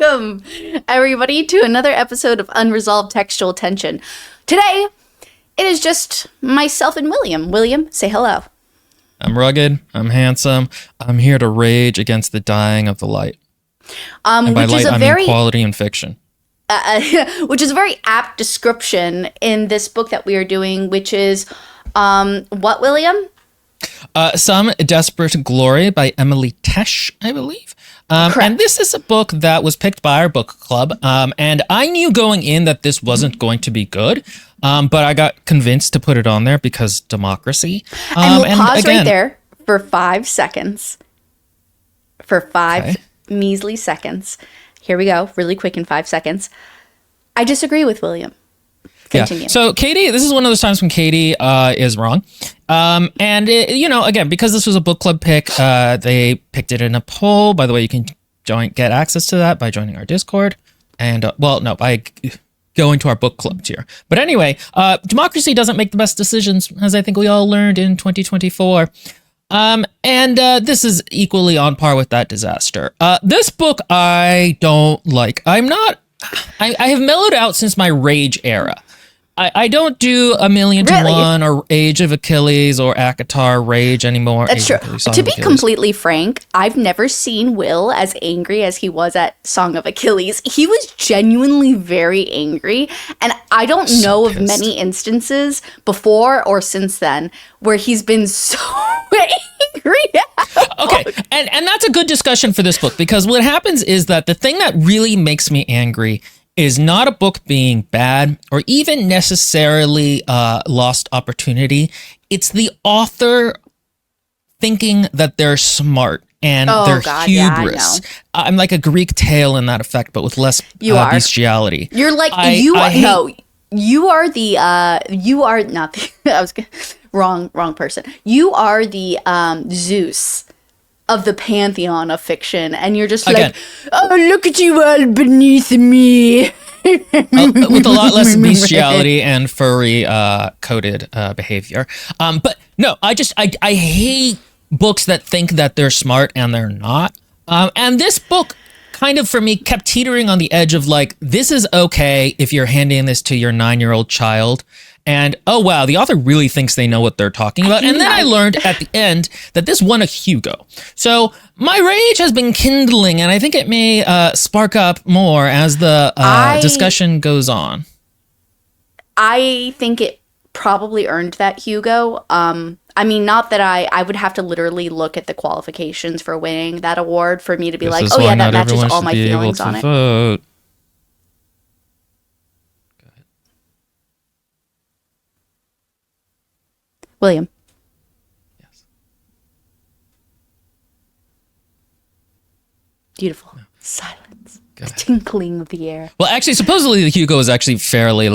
Welcome, everybody, to another episode of Unresolved Textual Tension. Today, it is just myself and William. William, say hello. I'm rugged. I'm handsome. I'm here to rage against the dying of the light. And by light, I mean quality and fiction. Which is a very apt description in this book that we are doing, which is, what, William? Some Desperate Glory by Emily Tesh, I believe. And this is a book that was picked by our book club. And I knew going in that this wasn't going to be good. But I got convinced to put it on there because democracy. And we'll pause right there for 5 seconds. For five measly seconds. Here we go. Really quick in 5 seconds. I disagree with William. Continue. Yeah. So Katie, this is one of those times when Katie is wrong. And, again, because this was a book club pick, they picked it in a poll. By the way, you can get access to that by joining our Discord. And, by going to our book club tier. But anyway, democracy doesn't make the best decisions, as I think we all learned in 2024. This is equally on par with that disaster. This book I don't like. I have mellowed out since my Rage era. I don't do A Million to One or Age of Achilles or ACOTAR Rage anymore. That's true. To be completely frank, I've never seen Will as angry as he was at Song of Achilles. He was genuinely very angry, and I don't know of many instances before or since then where he's been so angry. Okay, and that's a good discussion for this book, because what happens is that the thing that really makes me angry is not a book being bad or even necessarily lost opportunity. It's the author thinking that they're smart and they're hubris. Yeah, I'm like a Greek tale in that effect, but with less bestiality. You're like, you are the, wrong person. You are the Zeus of the pantheon of fiction, and you're just like, oh, look at you all beneath me. With a lot less bestiality and furry coded behavior. But no, I hate books that think that they're smart and they're not. And this book kind of, for me, kept teetering on the edge of like, this is okay if you're handing this to your 9-year-old child. And, oh, wow, the author really thinks they know what they're talking about. And then I learned at the end that this won a Hugo. So my rage has been kindling, and I think it may spark up more as the discussion goes on. I think it probably earned that Hugo. Not that I would have to literally look at the qualifications for winning that award for me to be like, oh, yeah, that matches all my feelings on it. Vote. William. Yes. Beautiful. No. Silence. The tinkling of the air. Well, actually, supposedly the Hugo is actually fairly,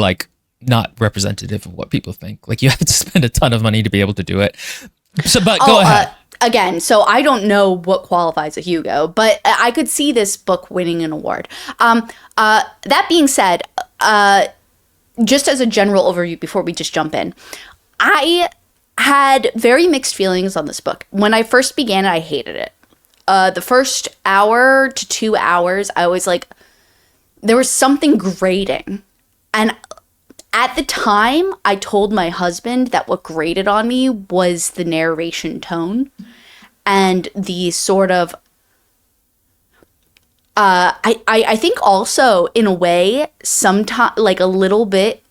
not representative of what people think. Like, you have to spend a ton of money to be able to do it. So, but go ahead. Again, so I don't know what qualifies a Hugo, but I could see this book winning an award. That being said, just as a general overview before we just jump in, I had very mixed feelings on this book. When I first began it, I hated it. The first hour to 2 hours, I was like, there was something grating. And at the time, I told my husband that what grated on me was the narration tone and the sort of, I think also, in a way, sometimes, like a little bit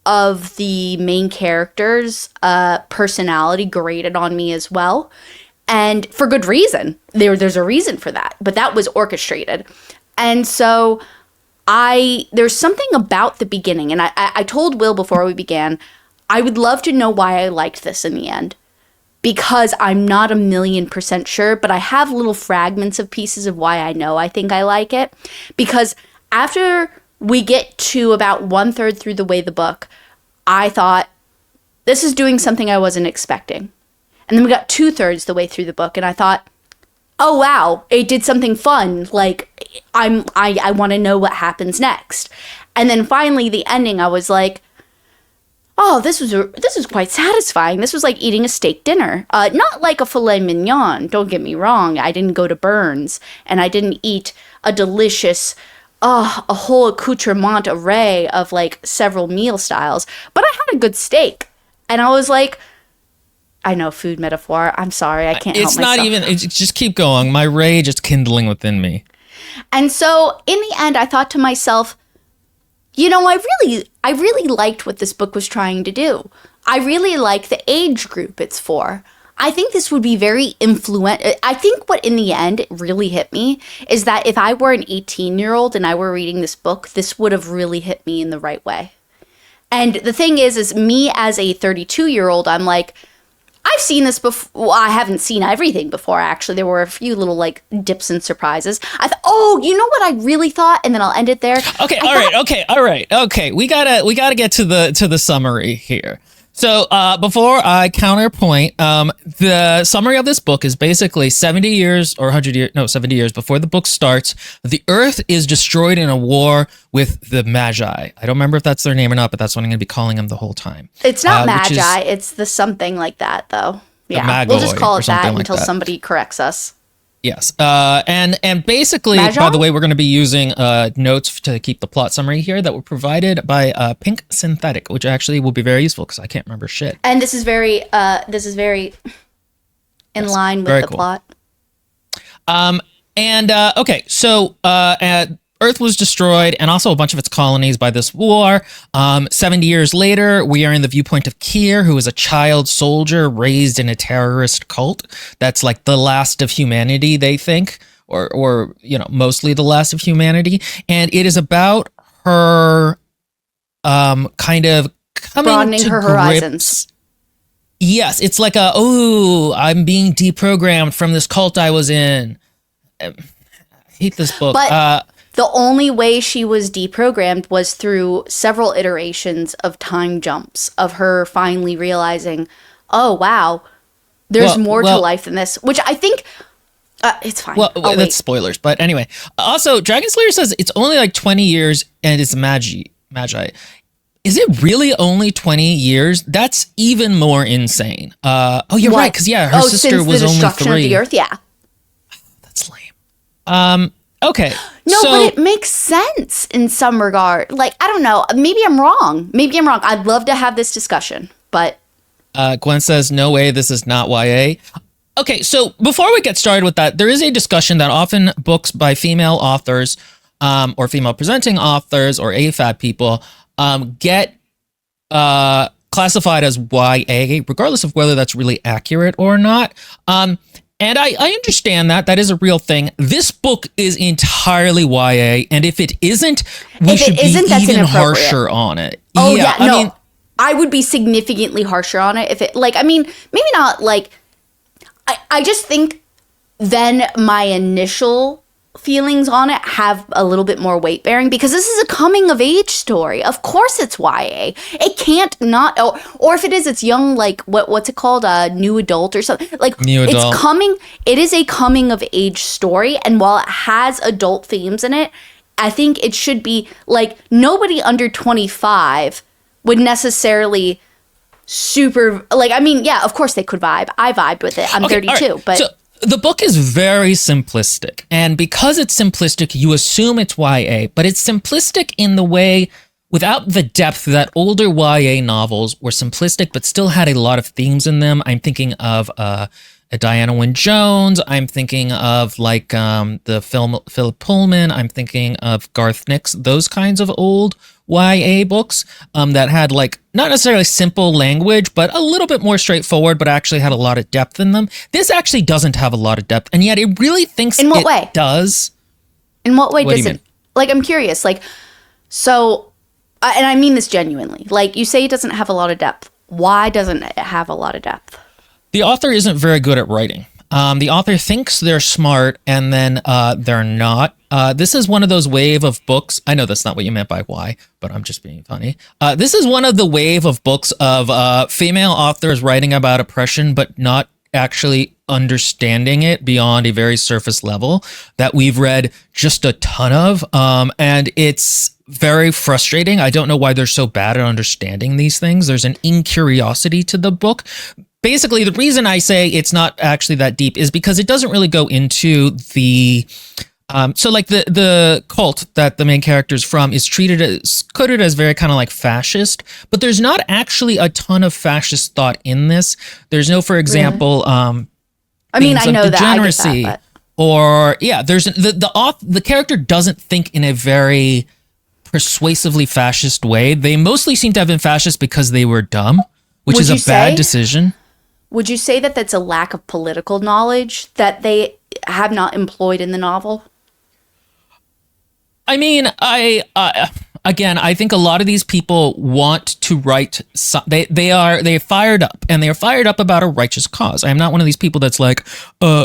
of the main character's personality grated on me as well, and for good reason. There's a reason for that, but that was orchestrated. And so there's something about the beginning, and I told Will before we began, I would love to know why I liked this in the end, because I'm not 1,000,000% sure, but I have little fragments of pieces of why I think I like it. Because after we get to about 1/3 through the way the book, I thought, this is doing something I wasn't expecting. And then we got 2/3 the way through the book, and I thought, oh wow, it did something fun. Like, I want to know what happens next. And then finally, the ending, I was like, oh, this was quite satisfying. This was like eating a steak dinner. Not like a filet mignon, don't get me wrong. I didn't go to Burns, and I didn't eat a delicious, a whole accoutrement array of like several meal styles. But I had a good steak. And I was like, I know, food metaphor. I'm sorry, I can't help myself. It's not even, just keep going. My rage is kindling within me. And so in the end, I thought to myself, you know, I really liked what this book was trying to do. I really like the age group it's for. I think this would be very influential. I think what in the end really hit me is that if I were an 18-year-old and I were reading this book, this would have really hit me in the right way. And the thing is me as a 32-year-old, I'm like, I've seen this before. Well, I haven't seen everything before, actually. There were a few little, like, dips and surprises. I thought, oh, you know what I really thought? And then I'll end it there. Okay, all right. We gotta get to the summary here. So before I counterpoint, the summary of this book is basically 70 years before the book starts. The Earth is destroyed in a war with the Magi. I don't remember if that's their name or not, but that's what I'm going to be calling them the whole time. It's not Magi. It's the something like that, though. Yeah, we'll just call it that until somebody corrects us. Yes. And basically, Magi? by the way, we're going to be using notes to keep the plot summary here that were provided by Pink Synthetic, which actually will be very useful because I can't remember shit. And this is very in line with the cool plot. Okay, so Earth was destroyed and also a bunch of its colonies by this war. 70 years later, we are in the viewpoint of Kier, who is a child soldier raised in a terrorist cult. That's like the last of humanity, they think, or you know, mostly the last of humanity. And it is about her kind of coming broadening to her grips. horizons. Yes, it's like I'm being deprogrammed from this cult I was in. I hate this book. But the only way she was deprogrammed was through several iterations of time jumps of her finally realizing, oh, wow, there's more to life than this, which I think it's fine. Well, that's spoilers. But anyway, also, Dragon Slayer says it's only like 20 years and it's Magi. Is it really only 20 years? That's even more insane. You're right. Because, her sister was only 3. Since the destruction of the Earth, yeah. That's lame. Okay. No, but it makes sense in some regard. Like, I don't know. Maybe I'm wrong. I'd love to have this discussion, but... Gwen says, no way, this is not YA. Okay, so before we get started with that, there is a discussion that often books by female authors or female presenting authors or AFAB people get classified as YA, regardless of whether that's really accurate or not. And I understand that. That is a real thing. This book is entirely YA, and if it isn't, we should be even harsher on it. Oh, yeah. I mean, I would be significantly harsher on it if it, like, I mean, maybe not, like, I just think then my initial feelings on it have a little bit more weight bearing because this is a coming of age story. Of course it's YA. It can't not, or if it is, it's young, like what's it called? New adult or something. Like new adult. It is a coming of age story. And while it has adult themes in it, I think it should be like nobody under 25 would necessarily super like, I mean, yeah, of course they could vibe. I vibed with it. I'm 32, right. But so, the book is very simplistic, and because it's simplistic, you assume it's YA, but it's simplistic in the way without the depth that older YA novels were simplistic, but still had a lot of themes in them. I'm thinking of a Diana Wynne Jones. I'm thinking of like the film Philip Pullman. I'm thinking of Garth Nix, those kinds of old YA books that had like not necessarily simple language, but a little bit more straightforward, but actually had a lot of depth in them. This actually doesn't have a lot of depth, and yet it really thinks in what way? Does. In what way does it? Like, I'm curious. Like, so, and I mean this genuinely. Like, you say it doesn't have a lot of depth. Why doesn't it have a lot of depth? The author isn't very good at writing. The author thinks they're smart, and then they're not. This is one of those wave of books. I know that's not what you meant by why, but I'm just being funny. This is one of the wave of books of female authors writing about oppression, but not actually understanding it beyond a very surface level that we've read just a ton of. And it's very frustrating. I don't know why they're so bad at understanding these things. There's an incuriosity to the book. Basically, the reason I say it's not actually that deep is because it doesn't really go into the so like the cult that the main character is from is coded as very kind of like fascist, but there's not actually a ton of fascist thought in this. There's no, for example, I mean, I know degeneracy, that, or there's the character doesn't think in a very persuasively fascist way. They mostly seem to have been fascist because they were dumb, which is a bad decision. Would you say that that's a lack of political knowledge that they have not employed in the novel? I mean, again, I think a lot of these people want to write. They're fired up, and they're fired up about a righteous cause. I am not one of these people that's like,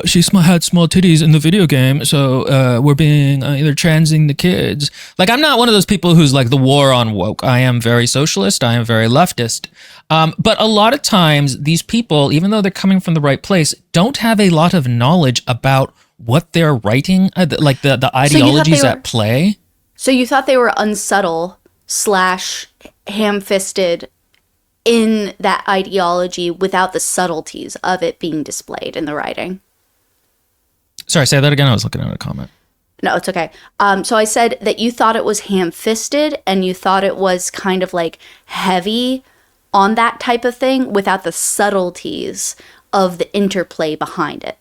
she had small titties in the video game, so we're being either transing the kids. Like, I'm not one of those people who's like the war on woke. I am very socialist. I am very leftist. But a lot of times, these people, even though they're coming from the right place, don't have a lot of knowledge about what they're writing, like the ideologies at play. So you thought they were unsubtle / ham-fisted in that ideology without the subtleties of it being displayed in the writing? Sorry, say that again. I was looking at a comment. No, it's okay. So I said that you thought it was ham-fisted and you thought it was kind of like heavy on that type of thing without the subtleties of the interplay behind it.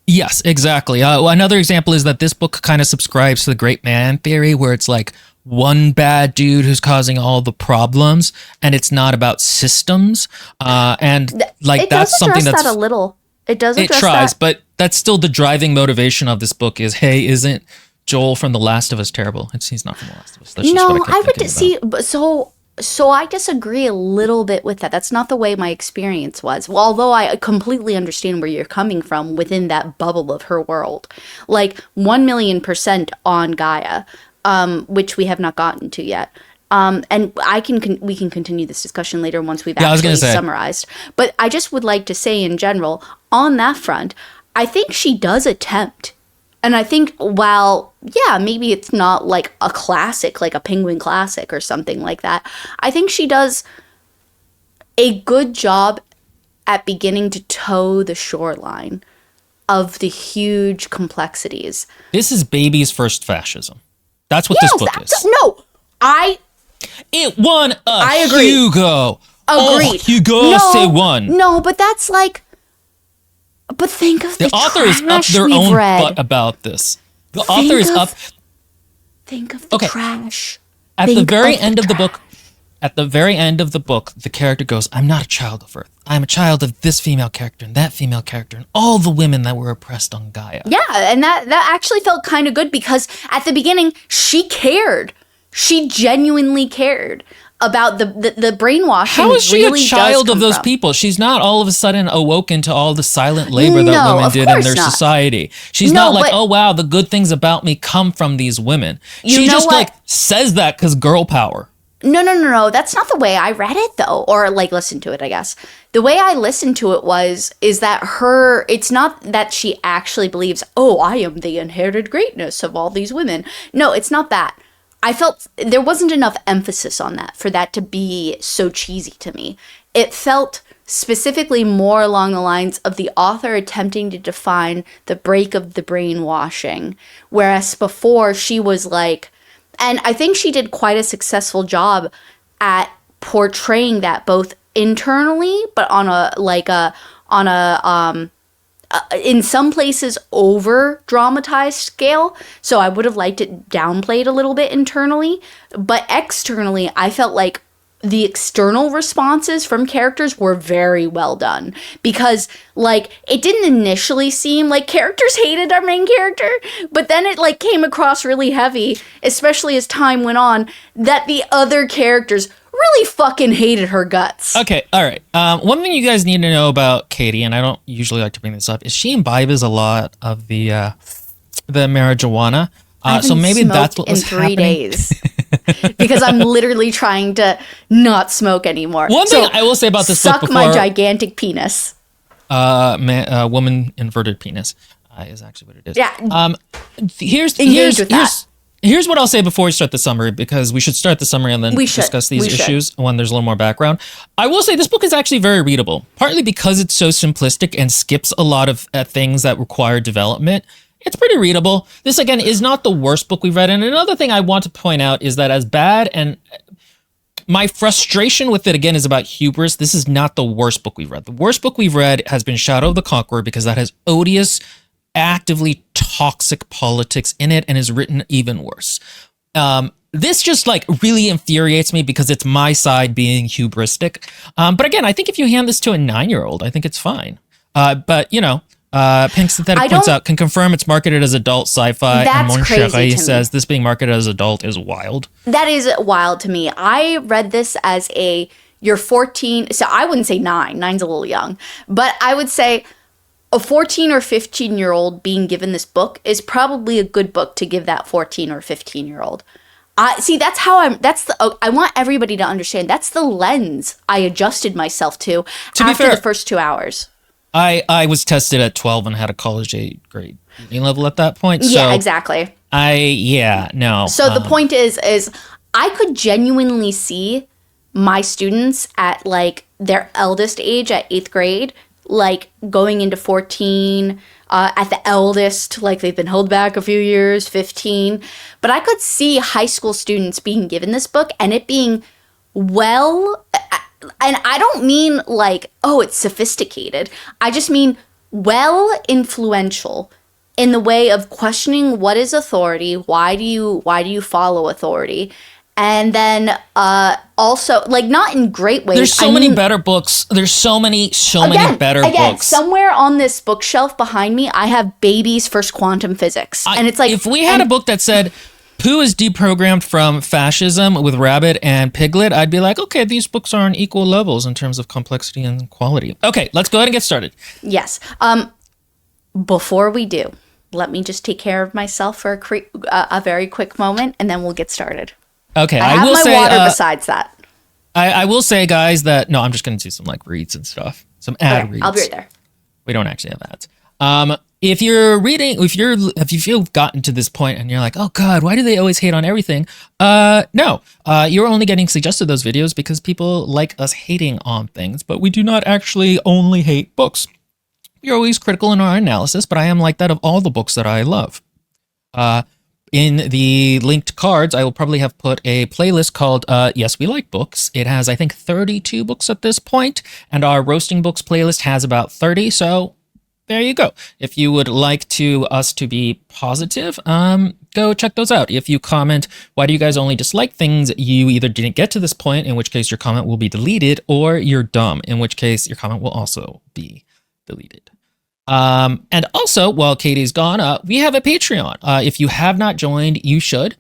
Yes, exactly. Another example is that this book kind of subscribes to the great man theory, where it's like one bad dude who's causing all the problems, and it's not about systems. And like that's something that's that a little. It does address it tries, that. but that's still the driving motivation of this book. Is, hey, isn't Joel from The Last of Us terrible? He's not from The Last of Us. That's just what I would see. So I disagree a little bit with that. That's not the way my experience was. Well, although I completely understand where you're coming from within that bubble of her world. Like 1,000,000% on Gaia, which we have not gotten to yet. And we can continue this discussion later once we've actually summarized. But I just would like to say in general, on that front, I think she does attempt. And I think while, maybe it's not like a classic, like a Penguin classic or something like that, I think she does a good job at beginning to toe the shoreline of the huge complexities. This is baby's first fascism. That's what this book is. No, It won I agree. Hugo. Agreed. Oh, Hugo say won. No, but that's like... But think of the author is up their own butt about this. The author is up. Think of the trash. At the very end of the book, the character goes, "I'm not a child of Earth. I'm a child of this female character and that female character and all the women that were oppressed on Gaia." Yeah, and that actually felt kind of good because at the beginning she cared. She genuinely cared about the brainwashing. How is she a child of those people? She's not all of a sudden awoken to all the silent labor that women did in their society. She's not like, oh wow, the good things about me come from these women. She just like says that because girl power. No. That's not the way I read it though, or like listened to it, I guess. The way I listened to it is that it's not that she actually believes, oh, I am the inherited greatness of all these women. No, it's not that. I felt there wasn't enough emphasis on that for that to be so cheesy to me. It felt specifically more along the lines of the author attempting to define the break of the brainwashing, whereas before she was like, and I think she did quite a successful job at portraying that both internally, but on a in some places over dramatized scale. So I would have liked it downplayed a little bit internally, but externally I felt like the external responses from characters were very well done, because like it didn't initially seem like characters hated our main character, but then it like came across really heavy, especially as time went on, that the other characters really fucking hated her guts. Okay, all right. One thing you guys need to know about Katie, and I don't usually like to bring this up, is she imbibes a lot of the marijuana. So maybe that's what was happening. 3 days. Because I'm literally trying to not smoke anymore. One thing I will say about this book before... Suck my gigantic penis. Woman inverted penis is actually what it is. Yeah. Here's Here's what I'll say before we start the summary, because we should start the summary and then discuss these issues when there's a little more background. I will say this book is actually very readable, partly because it's so simplistic and skips a lot of things that require development. It's pretty readable. This, again, is not the worst book we've read. And another thing I want to point out is that as bad, and my frustration with it, again, is about hubris. This is not the worst book we've read. The worst book we've read has been Shadow of the Conqueror, because that has odious, actively toxic politics in it and is written even worse. This just like really infuriates me because it's my side being hubristic. But again, I think if you hand this to a 9-year-old, I think it's fine. But you know, Pink Synthetic points out, can confirm it's marketed as adult sci-fi. And Mon Chéri says this being marketed as adult is wild. That is wild to me. I read this as you're 14. So I wouldn't say 9. 9's a little young, but I would say a 14 or 15-year-old being given this book is probably a good book to give that 14 or 15-year-old. See, that's how I want everybody to understand. That's the lens I adjusted myself to after the first 2 hours. I was tested at 12 and had a college grade reading level at that point. Yeah, so exactly. So the point is I could genuinely see my students at like their eldest age at 8th grade, like going into 14, at the eldest, like they've been held back a few years, 15. But I could see high school students being given this book and it being well, and I don't mean like, oh, it's sophisticated. I just mean well influential in the way of questioning what is authority, why do you follow authority? And then also, like, not in great ways. There's so many better books. There's so many better books. Somewhere on this bookshelf behind me, I have Baby's First Quantum Physics. And it's like, if we had a book that said, Pooh is deprogrammed from fascism with Rabbit and Piglet, I'd be like, okay, these books are on equal levels in terms of complexity and quality. Okay, let's go ahead and get started. Yes. Before we do, let me just take care of myself for a very quick moment, and then we'll get started. Okay, I will say water besides that. I will say, guys, that no, I'm just going to do some like reads and stuff, some ad reads. I'll be right there. We don't actually have ads. If you've gotten to this point and you're like, oh God, why do they always hate on everything? No, you're only getting suggested those videos because people like us hating on things, but we do not actually only hate books. We're always critical in our analysis, but I am like that of all the books that I love. In the linked cards, I will probably have put a playlist called Yes, We Like Books. It has, I think, 32 books at this point, and our Roasting Books playlist has about 30, so there you go. If you would like us to be positive, go check those out. If you comment, why do you guys only dislike things, you either didn't get to this point, in which case your comment will be deleted, or you're dumb, in which case your comment will also be deleted. And also, while Katie's gone, we have a Patreon. If you have not joined, you should.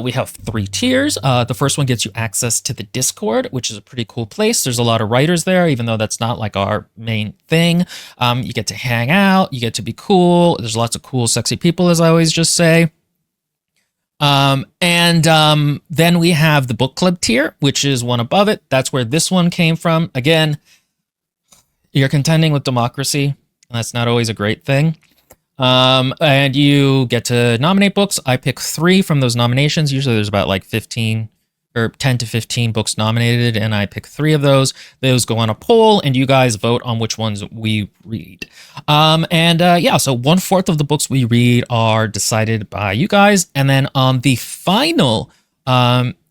We have 3 tiers. The first one gets you access to the Discord, which is a pretty cool place. There's a lot of writers there, even though that's not like our main thing. You get to hang out. You get to be cool. There's lots of cool, sexy people, as I always just say. Then we have the book club tier, which is one above it. That's where this one came from. Again, you're contending with democracy. That's not always a great thing. And you get to nominate books. I pick 3 from those nominations. Usually there's about like 15 or 10 to 15 books nominated, and I pick 3 of those. Those go on a poll, and you guys vote on which ones we read. So 1/4 of the books we read are decided by you guys. And then on the final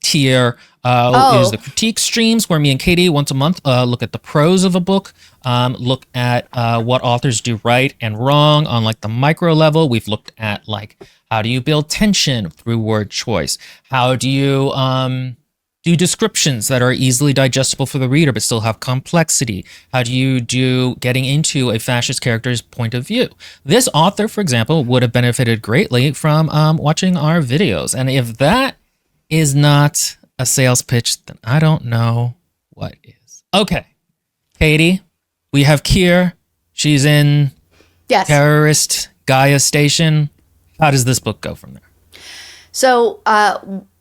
tier is the critique streams, where me and Katie once a month look at the prose of a book, look at what authors do right and wrong on like the micro level. We've looked at like, how do you build tension through word choice? How do you do descriptions that are easily digestible for the reader but still have complexity? How do you do getting into a fascist character's point of view? This author, for example, would have benefited greatly from watching our videos. And if that is not a sales pitch, then I don't know what is. Okay, Katie, we have Kier. She's in terrorist Gaia Station. How does this book go from there? So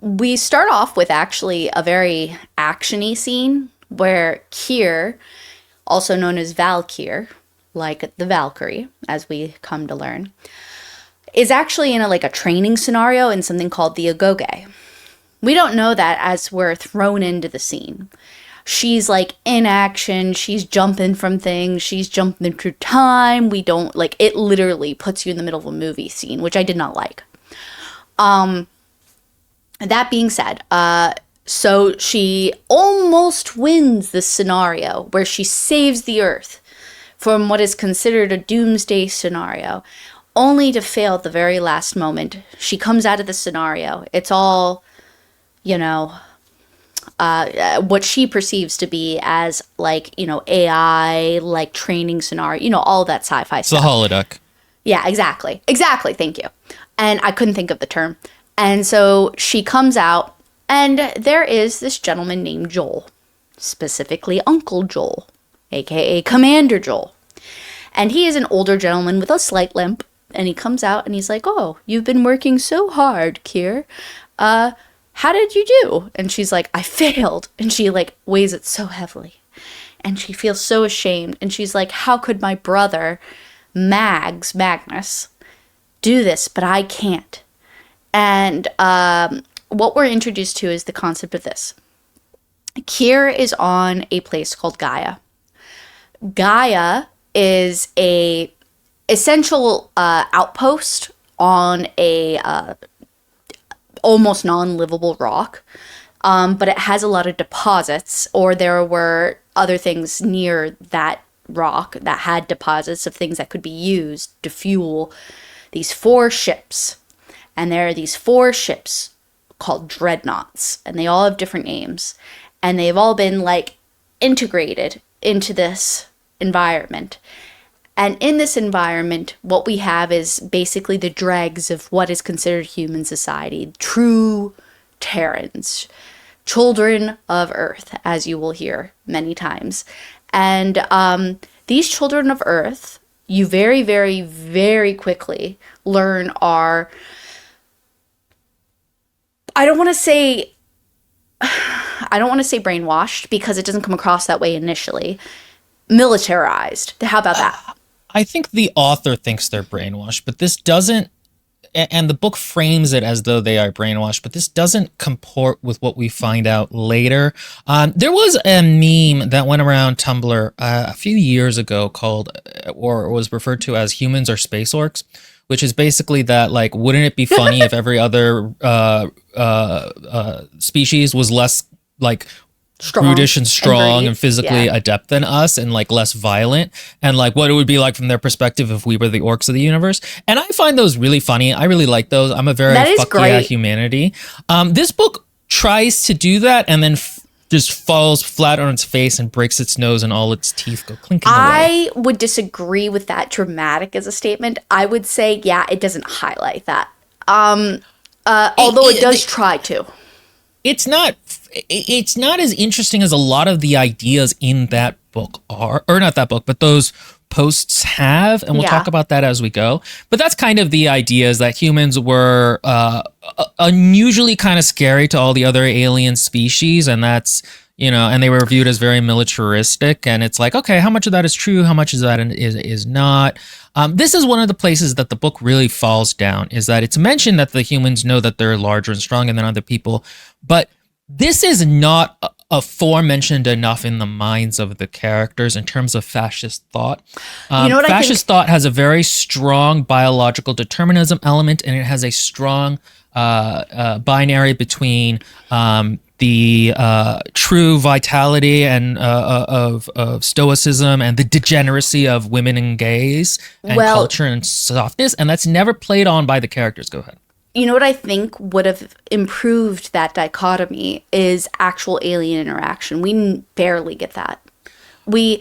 we start off with actually a very action-y scene where Kier, also known as Valkyrie, like the Valkyrie, as we come to learn, is actually in a training scenario in something called the Agoge. We don't know that as we're thrown into the scene. She's in action, she's jumping from things, she's jumping through time. We don't it literally puts you in the middle of a movie scene, which I did not like. That being said, so she almost wins this scenario where she saves the Earth from what is considered a doomsday scenario, only to fail at the very last moment. She comes out of the scenario. It's all, what she perceives to be as AI, training scenario, all that sci-fi It's the stuff. holodeck. Yeah, exactly. Exactly. Thank you. And I couldn't think of the term. And so she comes out, and there is this gentleman named Joel, specifically Uncle Joel, aka Commander Joel. And he is an older gentleman with a slight limp. And he comes out and he's like, "Oh, you've been working so hard, Kier. How did you do?" And she's like, "I failed." And she weighs it so heavily. And she feels so ashamed. And she's like, "How could my brother, Magnus, do this, but I can't?" And what we're introduced to is the concept of this. Kier is on a place called Gaia. Gaia is a essential outpost on a almost non-livable rock, but it has a lot of deposits, or there were other things near that rock that had deposits of things that could be used to fuel these 4 ships. And there are these 4 ships called dreadnoughts, and they all have different names, and they've all been integrated into this environment. And in this environment, what we have is basically the dregs of what is considered human society, true Terrans, children of Earth, as you will hear many times. And these children of Earth, you very, very, very quickly learn are, I don't want to say brainwashed, because it doesn't come across that way initially. Militarized. How about that? I think the author thinks they're brainwashed, but this doesn't, and the book frames it as though they are brainwashed, but this doesn't comport with what we find out later. There was a meme that went around Tumblr a few years ago called, or was referred to as "Humans are Space Orcs," which is basically that, wouldn't it be funny if every other species was less brutish and strong and physically adept than us, and less violent, and what it would be like from their perspective if we were the orcs of the universe. And I find those really funny. I really like those. I'm a very fuck yeah humanity. This book tries to do that and then just falls flat on its face and breaks its nose and all its teeth go clinking away. I would disagree with that dramatic as a statement. I would say, yeah, it doesn't highlight that. Although it does try to. It's not as interesting as a lot of the ideas in that book are, or not that book, but those posts have, and we'll talk about that as we go. But that's kind of the idea, is that humans were unusually kind of scary to all the other alien species, and that's, and they were viewed as very militaristic, and it's okay, how much of that is true, how much of that is not? This is one of the places that the book really falls down, is that it's mentioned that the humans know that they're larger and stronger than other people, but this is not aforementioned enough in the minds of the characters in terms of fascist thought. Fascist thought has a very strong biological determinism element, and it has a strong binary between the true vitality and of stoicism and the degeneracy of women and gays and culture and softness, and that's never played on by the characters. Go ahead. You know what I think would have improved that dichotomy is actual alien interaction. We barely get that. Gwen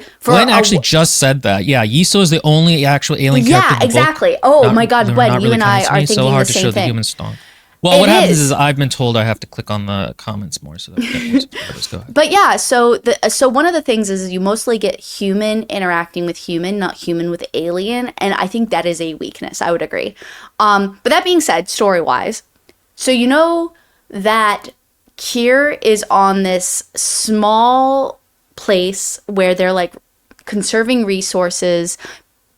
actually just said that. Yeah, Yiso is the only actual alien character in the book. Yeah, exactly. Oh my God, Gwen, you and I are thinking so hard the to same show thing. the human strong. Well, what happens is I've been told I have to click on the comments more so that we get more subscribers. Go ahead. But yeah, so one of the things is you mostly get human interacting with human, not human with alien, and I think that is a weakness. I would agree. But that being said, story-wise, so you know that Kier is on this small place where they're conserving resources.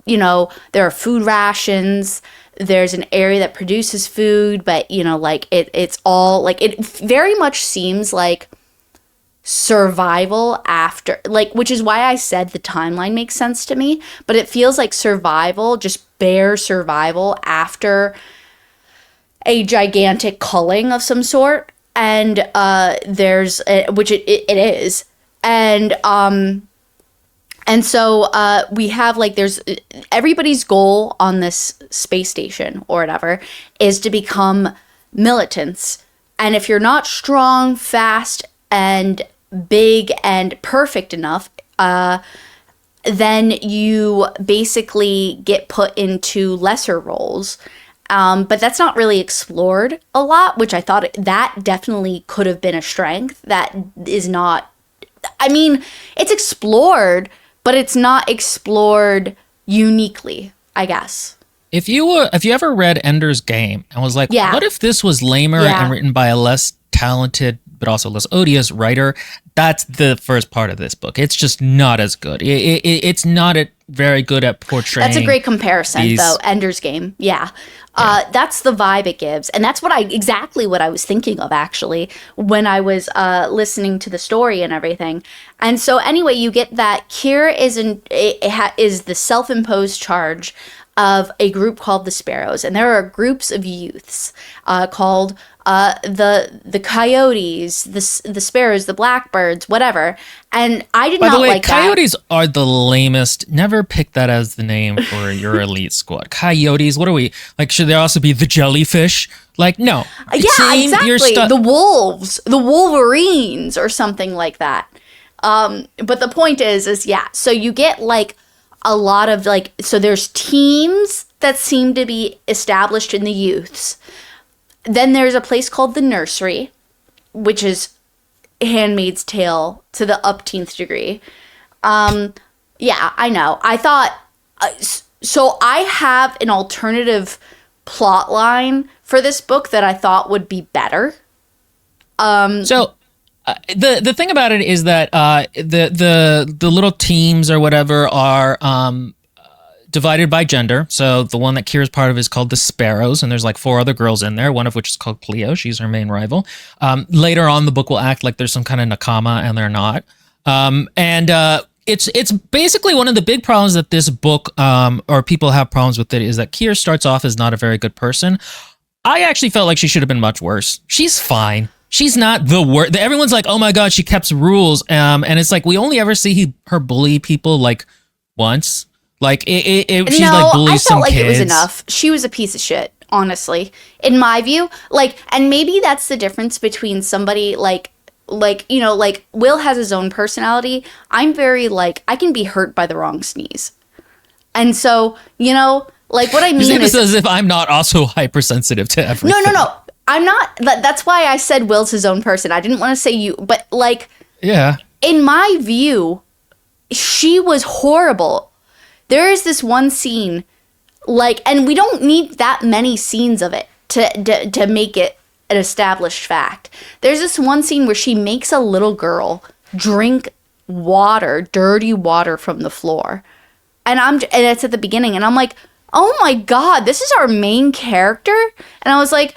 There are food rations. there's an area that produces food, but like it's all like, it very much seems like survival after, like, which is why I said the timeline makes sense to me, but it feels like survival, just bare survival after a gigantic culling of some sort. And there's which it is. And so we have, like, there's everybody's goal on this space station or whatever is to become militants. And if you're not strong, fast, and big and perfect enough, then you basically get put into lesser roles. But that's not really explored a lot, which I thought that definitely could have been a strength. That is not, I mean, it's explored, but it's not explored uniquely, I guess. If you ever read Ender's Game and was like, Yeah. what if this was lamer Yeah. and written by a less talented but also less odious writer? That's the first part of this book. It's just not as good. It's not very good at portraying. That's a great comparison, these- though. Ender's Game, yeah. That's the vibe it gives, and that's exactly what I was thinking of, actually, when I was listening to the story and everything. And so, anyway, you get that Kier is the self-imposed charge of a group called the Sparrows, and there are groups of youths called the Coyotes, the Sparrows, the Blackbirds, whatever. And I did By not the way, like that. Coyotes are the lamest. Never pick that as the name for your elite squad. Coyotes, what are we? Like, should there also be the jellyfish? Like, no. Yeah, exactly. The wolves, the Wolverines, or something like that. But the point is yeah. So you get like a lot of like, so there's teams that seem to be established in the youths. Then there's a place called the Nursery, which is Handmaid's Tale to the upteenth degree. Yeah, I know. I thought, so I have an alternative plot line for this book that I thought would be better. So the thing about it is that the little teams or whatever are divided by gender. So the one that Kira's part of is called the Sparrows, and there's like 4 other girls in there, one of which is called Cleo. She's her main rival. Later on, the book will act like there's some kind of nakama, and they're not. It's basically one of the big problems that this book, or people have problems with it, is that Kira starts off as not a very good person. I actually felt like she should have been much worse. She's fine. She's not the worst. Everyone's like, oh my God, she kept rules. And it's like, we only ever see her bully people like once. Like, she's like bullies some kids. I felt like it was enough. She was a piece of shit, honestly, in my view. Like, and maybe that's the difference between somebody like Will has his own personality. I'm very like, I can be hurt by the wrong sneeze. And so, like what I mean is as if I'm not also hypersensitive to everything. No. I'm not. That's why I said Will's his own person. I didn't want to say you, but like, yeah. In my view, she was horrible. There is this one scene, like, and we don't need that many scenes of it to make it an established fact. There's this one scene where she makes a little girl drink water, dirty water from the floor. And it's at the beginning, and I'm like, oh my God, this is our main character? And I was like,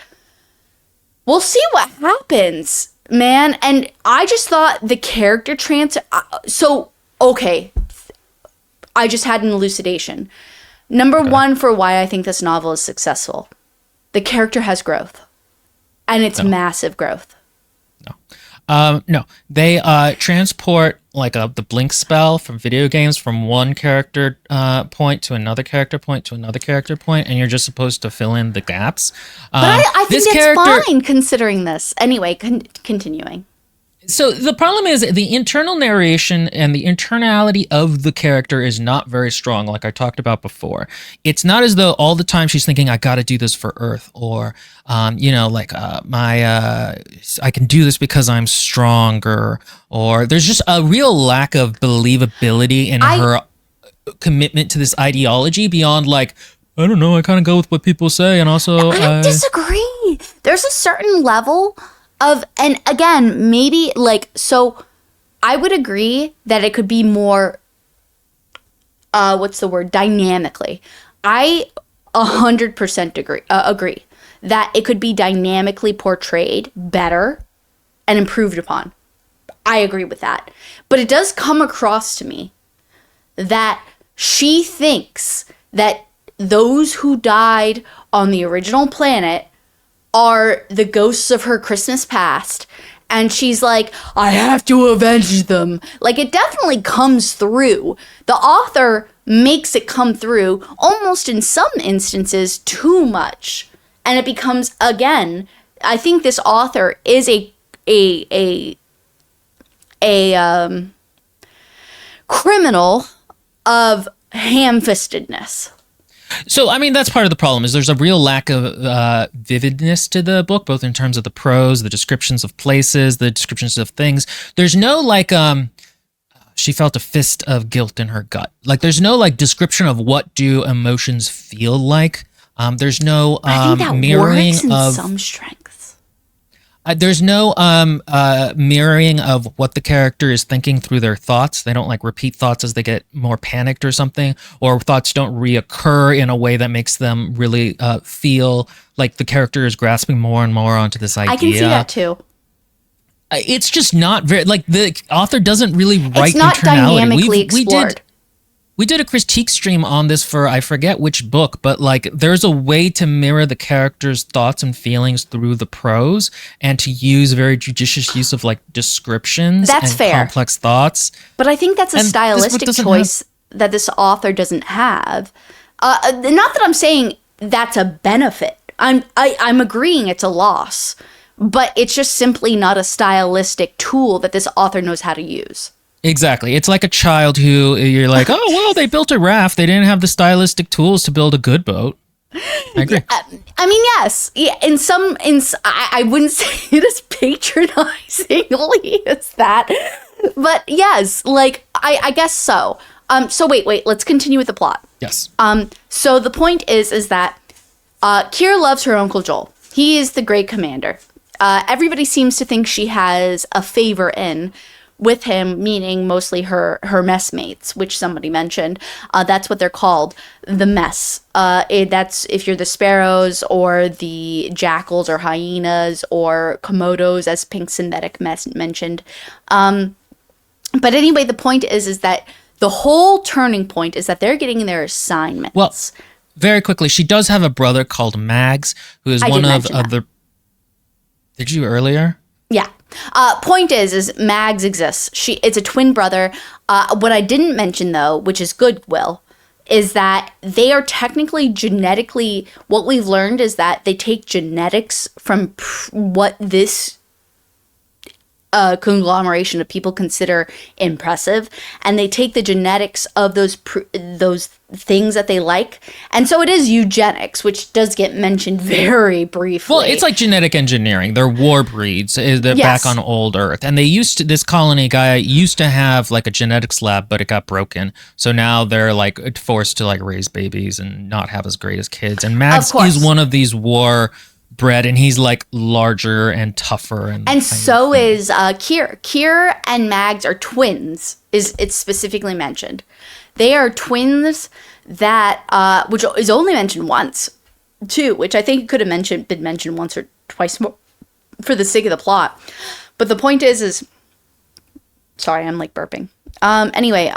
we'll see what happens, man. And I just thought the character okay, I just had an elucidation. Number one for why I think this novel is successful. The character has growth. And it's massive growth. No. They transport like the blink spell from video games from one character point to another character point to another character point, and you're just supposed to fill in the gaps. But I think it's fine considering this. Anyway, continuing. So the problem is the internal narration and the internality of the character is not very strong, like I talked about before. It's not as though all the time she's thinking, I got to do this for Earth, or, I can do this because I'm stronger, or there's just a real lack of believability in her commitment to this ideology beyond like, I don't know, I kind of go with what people say, and also... I disagree. There's a certain level of, and again, maybe like, so I would agree that it could be more, dynamically. I 100% agree that it could be dynamically portrayed better and improved upon. I agree with that. But it does come across to me that she thinks that those who died on the original planet are the ghosts of her Christmas past. And she's like, I have to avenge them. Like, it definitely comes through. The author makes it come through, almost in some instances, too much. And it becomes, again, I think this author is a criminal of ham-fistedness. So, I mean, that's part of the problem is there's a real lack of vividness to the book, both in terms of the prose, the descriptions of places, the descriptions of things. There's no, like, she felt a fist of guilt in her gut. Like, there's no, like, description of what do emotions feel like. There's no I think that mirroring works in of some strengths. There's no mirroring of what the character is thinking through their thoughts. They don't like repeat thoughts as they get more panicked or something, or thoughts don't reoccur in a way that makes them really feel like the character is grasping more and more onto this idea. I can see that too. It's just not very, like, the author doesn't really write It's not internality. dynamically explored. We did a critique stream on this for, I forget which book, but like there's a way to mirror the character's thoughts and feelings through the prose and to use very judicious use of like descriptions That's and fair. complex thoughts. But I think that's a And this book stylistic doesn't choice that this author doesn't have. Not that I'm saying that's a benefit. I'm agreeing it's a loss, but it's just simply not a stylistic tool that this author knows how to use. Exactly. It's like a child who you're like, oh, well, they built a raft. They didn't have the stylistic tools to build a good boat. I agree. I mean, yes. Yeah, I wouldn't say it as patronizingly as that. But yes, like, I guess so. So wait, let's continue with the plot. Yes. So the point is that Kira loves her Uncle Joel. He is the great commander. Everybody seems to think she has a favor in with him, meaning mostly her messmates, which somebody mentioned. That's what they're called, the mess. That's if you're the sparrows or the jackals or hyenas or komodos, as Pink Synthetic mentioned. But anyway, the point is that the whole turning point is that they're getting their assignments. Well, very quickly, she does have a brother called Mags, who is one of the... Did you earlier? Yeah. Point is Mags exists. It's a twin brother. What I didn't mention, though, which is goodwill, is that they are technically genetically, what we've learned is that they take genetics from what this conglomeration of people consider impressive, and they take the genetics of those things that they like, and so it is eugenics, which does get mentioned very briefly. Well, it's like genetic engineering. They're war breeds. They're back on old Earth, and this colony guy used to have like a genetics lab, but it got broken, so now they're like forced to like raise babies and not have as great as kids. And Max is one of these war bred, and he's like larger and tougher, and so is Kier. Kier and Mags are twins. It's specifically mentioned. They are twins that which is only mentioned once, too, which I think could have been mentioned once or twice more for the sake of the plot. But the point is sorry, I'm like burping. Anyway,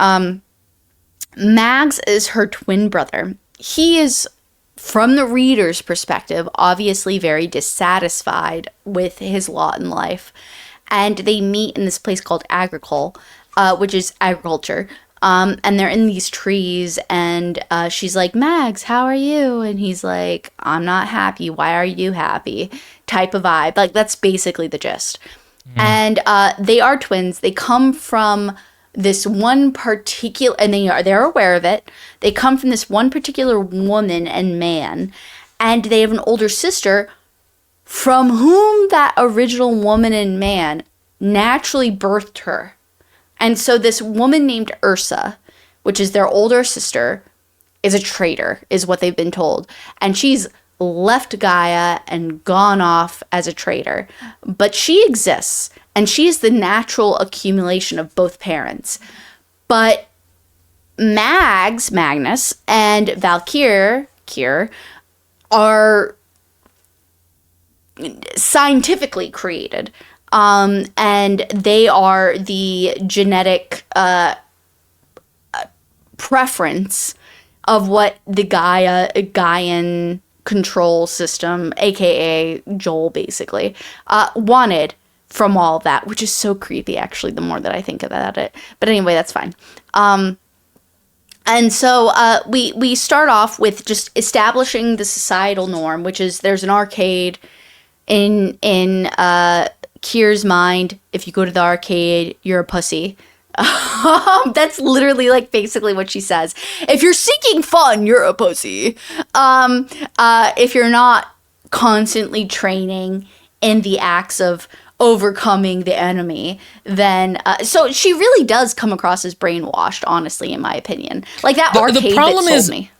Mags is her twin brother. He is, from the reader's perspective, obviously very dissatisfied with his lot in life. And they meet in this place called Agricole, which is agriculture. And they're in these trees, and she's like, Mags, how are you? And he's like, I'm not happy. Why are you happy? Type of vibe. Like, that's basically the gist. And they are twins. They come from this one particular, and they're aware of it. They come from this one particular woman and man, and they have an older sister from whom that original woman and man naturally birthed her. And so this woman named Ursa, which is their older sister, is a traitor, is what they've been told. And she's left Gaia and gone off as a traitor. But she exists, and she is the natural accumulation of both parents. But Magnus, and Valkyrie, Kier are scientifically created. And they are the genetic preference of what the Gaian control system, aka Joel, basically, wanted from all of that, which is so creepy, actually, the more that I think about it. But anyway, that's fine. And so we start off with just establishing the societal norm, which is there's an arcade in Kier's mind. If you go to the arcade, you're a pussy. That's literally like basically what she says. If you're seeking fun, you're a pussy. If you're not constantly training in the acts of overcoming the enemy, then so she really does come across as brainwashed, honestly, in my opinion. Like that arcade that sold me.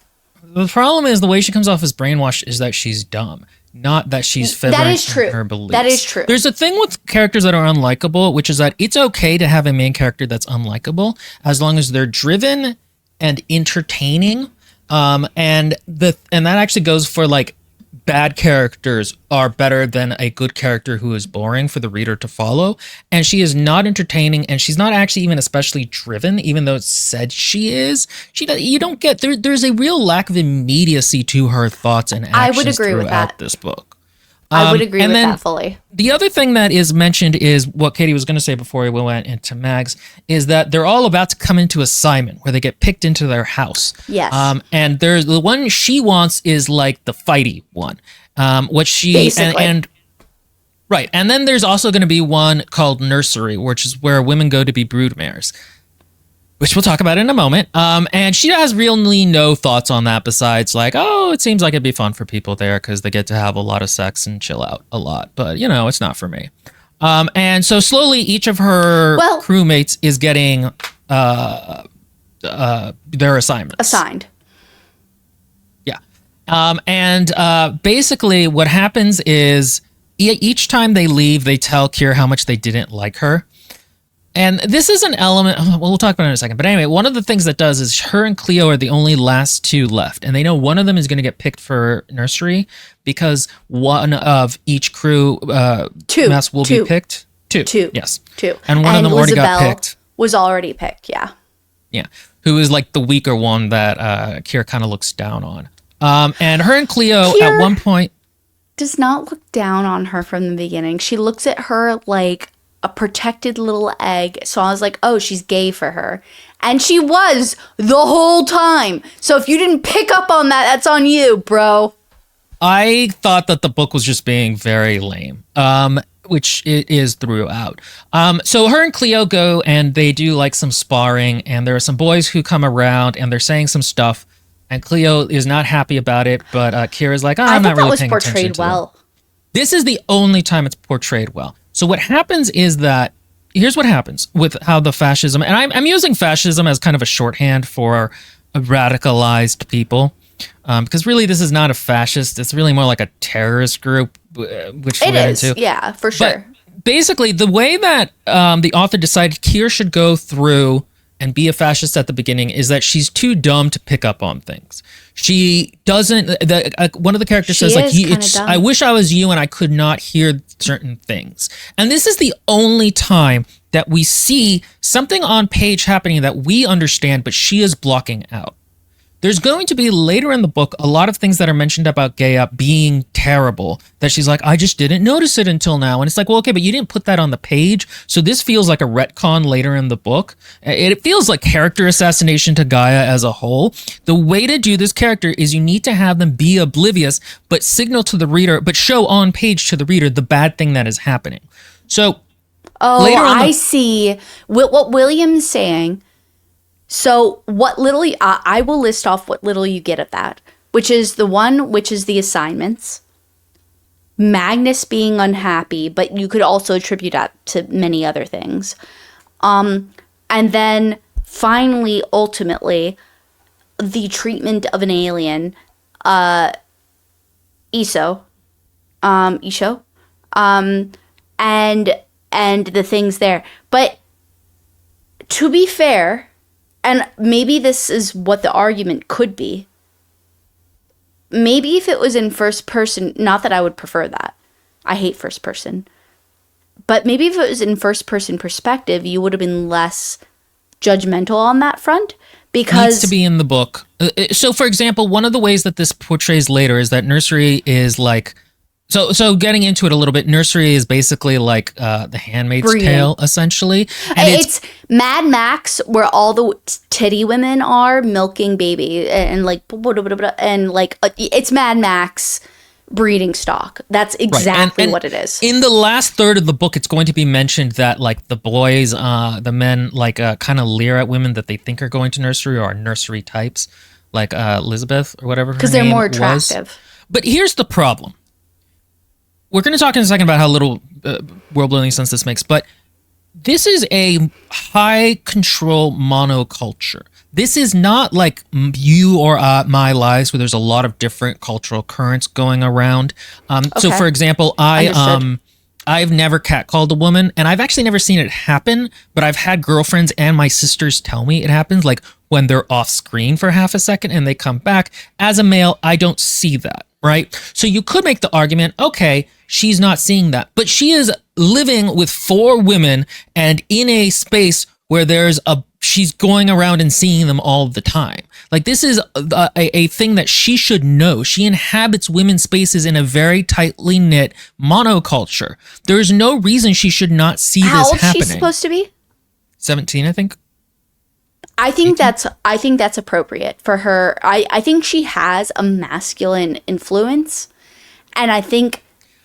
The problem is the way she comes off as brainwashed is that she's dumb, not that she's favoring her beliefs. That is true. There's a thing with characters that are unlikable, which is that it's okay to have a main character that's unlikable as long as they're driven and entertaining. And that actually goes for like bad characters are better than a good character who is boring for the reader to follow. And she is not entertaining, and she's not actually even especially driven, even though it's said she is. You don't get there's a real lack of immediacy to her thoughts and actions I would agree with that. This book. I would agree with that fully. The other thing that is mentioned is what Katie was going to say before we went into Mags, is that they're all about to come into assignment where they get picked into their house. Yes. And there's the one she wants is like the fighty one. What she Basically. and right. And then there's also going to be one called Nursery, which is where women go to be broodmares, which we'll talk about in a moment. And she has really no thoughts on that besides like, oh, it seems like it'd be fun for people there because they get to have a lot of sex and chill out a lot. But, you know, it's not for me. And so slowly each of her crewmates is getting their assignments. Assigned. Yeah. And basically what happens is each time they leave, they tell Kier how much they didn't like her. And this is an element, we'll talk about it in a second. But anyway, one of the things that does is her and Cleo are the only last two left. And they know one of them is going to get picked for Nursery because one of each crew mess will be picked. Two. Yes. Two. And one of them already got picked. Was already picked, yeah. Yeah. Who is like the weaker one that Kier kind of looks down on. And her and Cleo at one point does not look down on her from the beginning. She looks at her like a protected little egg. So I was like, oh, she's gay for her. And she was the whole time. So if you didn't pick up on that, that's on you, bro. I thought that the book was just being very lame, which it is throughout. So her and Cleo go and they do like some sparring, and there are some boys who come around and they're saying some stuff, and Cleo is not happy about it, but Kira's like, I'm not really paying attention to it. I thought that was portrayed well. This is the only time it's portrayed well. So what happens is that, here's what happens with how the fascism, and I'm using fascism as kind of a shorthand for radicalized people, because really this is not a fascist, it's really more like a terrorist group, which we'll get into. Yeah, for sure. But basically, the way that the author decided Kier should go through and be a fascist at the beginning is that she's too dumb to pick up on things. She doesn't. One of the characters says, like, I wish I was you and I could not hear certain things. And this is the only time that we see something on page happening that we understand, but she is blocking out. There's going to be later in the book a lot of things that are mentioned about Gaia being terrible that she's like, I just didn't notice it until now. And it's like, well, okay, but you didn't put that on the page. So this feels like a retcon later in the book. It feels like character assassination to Gaia as a whole. The way to do this character is you need to have them be oblivious, but signal to the reader, but show on page to the reader the bad thing that is happening. So later on I see what William's saying. So what little, I will list off what little you get of that, which is the assignments, Magnus being unhappy, but you could also attribute that to many other things. And then finally, ultimately, the treatment of an alien, Isho, and the things there. But to be fair, and maybe this is what the argument could be, maybe if it was in first person, not that I would prefer that. I hate first person. But maybe if it was in first person perspective, you would have been less judgmental on that front, because Needs to be in the book. So, for example, one of the ways that this portrays later is that Nursery is like, so getting into it a little bit, Nursery is basically like the Handmaid's Breeding. Tale, essentially. And it's Mad Max, where all the titty women are milking baby and like and like it's Mad Max breeding stock. That's exactly and what it is. in the last third of the book, it's going to be mentioned that like the boys, the men, like kind of leer at women that they think are going to nursery or are nursery types, like Elizabeth or whatever. Because they're more attractive. But here's the problem. We're going to talk in a second about how little world-building sense this makes, but this is a high control monoculture. This is not like you or my lives where there's a lot of different cultural currents going around. So, for example, I've never catcalled a woman, and I've actually never seen it happen, but I've had girlfriends and my sisters tell me it happens, like when they're off screen for half a second and they come back. As a male, I don't see that, right? So you could make the argument, okay, she's not seeing that, but she is living with 4 women and in a space where she's going around and seeing them all the time. Like, this is a thing that she should know. She inhabits women's spaces in a very tightly knit monoculture. There's no reason she should not see this happening. How old is she supposed to be? 17, I think. I think that's appropriate for her. I think she has a masculine influence, and I think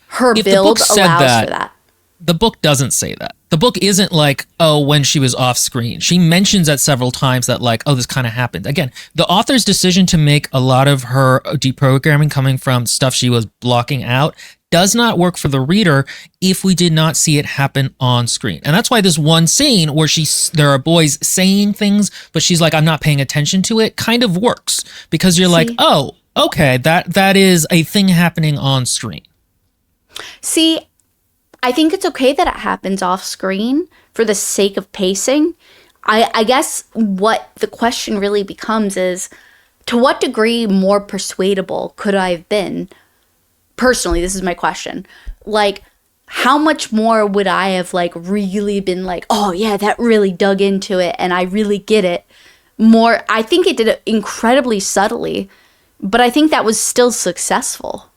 her build allows for that. The book doesn't say that. The book isn't like, oh, when she was off screen. She mentions that several times that like, oh, this kind of happened. Again, the author's decision to make a lot of her deprogramming coming from stuff she was blocking out does not work for the reader if we did not see it happen on screen. And that's why this one scene where there are boys saying things, but she's like, I'm not paying attention to it, kind of works. Because you're like, oh, okay, that is a thing happening on screen. See, I think it's okay that it happens off screen for the sake of pacing. I guess what the question really becomes is, to what degree more persuadable could I have been? Personally, this is my question. Like, how much more would I have like really been like, oh yeah, that really dug into it and I really get it more? I think it did it incredibly subtly, but I think that was still successful.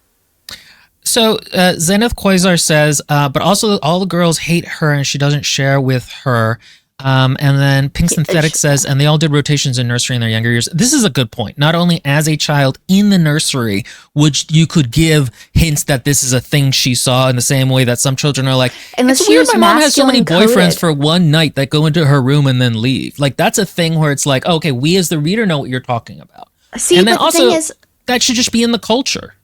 So Zenith Quasar says, but also all the girls hate her and she doesn't share with her. And then Pink Synthetic says, and they all did rotations in nursery in their younger years. This is a good point. Not only as a child in the nursery, which you could give hints that this is a thing she saw in the same way that some children are like, it's weird my mom has so many boyfriends for one night that go into her room and then leave. Like, that's a thing where it's like, okay, we as the reader know what you're talking about. See, and then but also, the thing is, that should just be in the culture.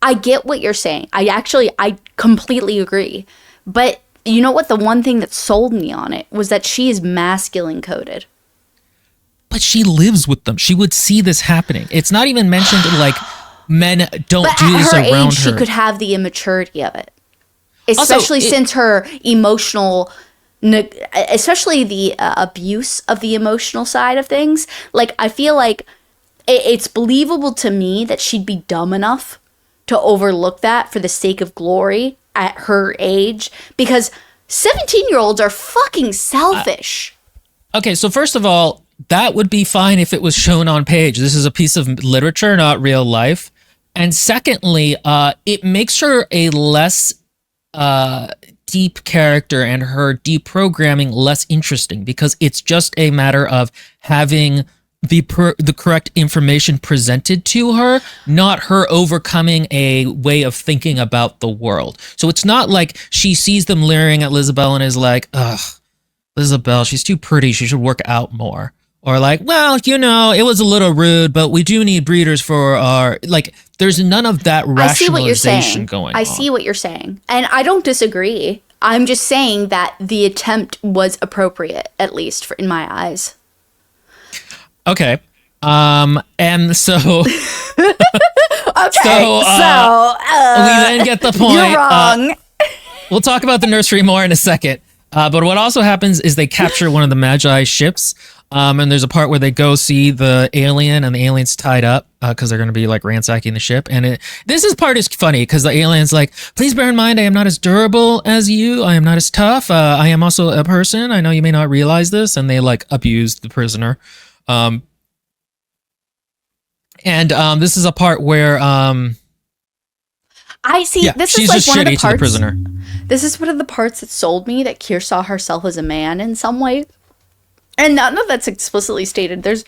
I get what you're saying. I completely agree. But you know what? The one thing that sold me on it was that she is masculine coded. But she lives with them. She would see this happening. It's not even mentioned like men don't do this around her. But at her age, she could have the immaturity of it. Especially since her emotional, especially the abuse of the emotional side of things. Like, I feel like it's believable to me that she'd be dumb enough to overlook that for the sake of glory at her age, because 17-year-olds are fucking selfish. Okay, so first of all, that would be fine if it was shown on page. This is a piece of literature, not real life. And secondly, it makes her a less deep character and her deprogramming less interesting, because it's just a matter of having the correct information presented to her, not her overcoming a way of thinking about the world. So it's not like she sees them leering at Lizabelle and is like, ugh, Lizabelle, she's too pretty, she should work out more. Or like, well, you know, it was a little rude, but we do need breeders for our, like, there's none of that rationalization going on. I see what you're saying. And I don't disagree. I'm just saying that the attempt was appropriate, at least in my eyes. Okay. And so okay, we then get the point. You're wrong. We'll talk about the nursery more in a second. But what also happens is they capture one of the Magi ships. And there's a part where they go see the alien, and the alien's tied up because they're going to be like ransacking the ship. And part is funny because the alien's like, please bear in mind, I am not as durable as you. I am not as tough. I am also a person. I know you may not realize this. And they like abuse the prisoner. This is a part where I see. yeah, This she's is like just one of shitty the to the parts. prisoner. This is one of the parts that sold me that Kier saw herself as a man in some way, and none of that's explicitly stated. There's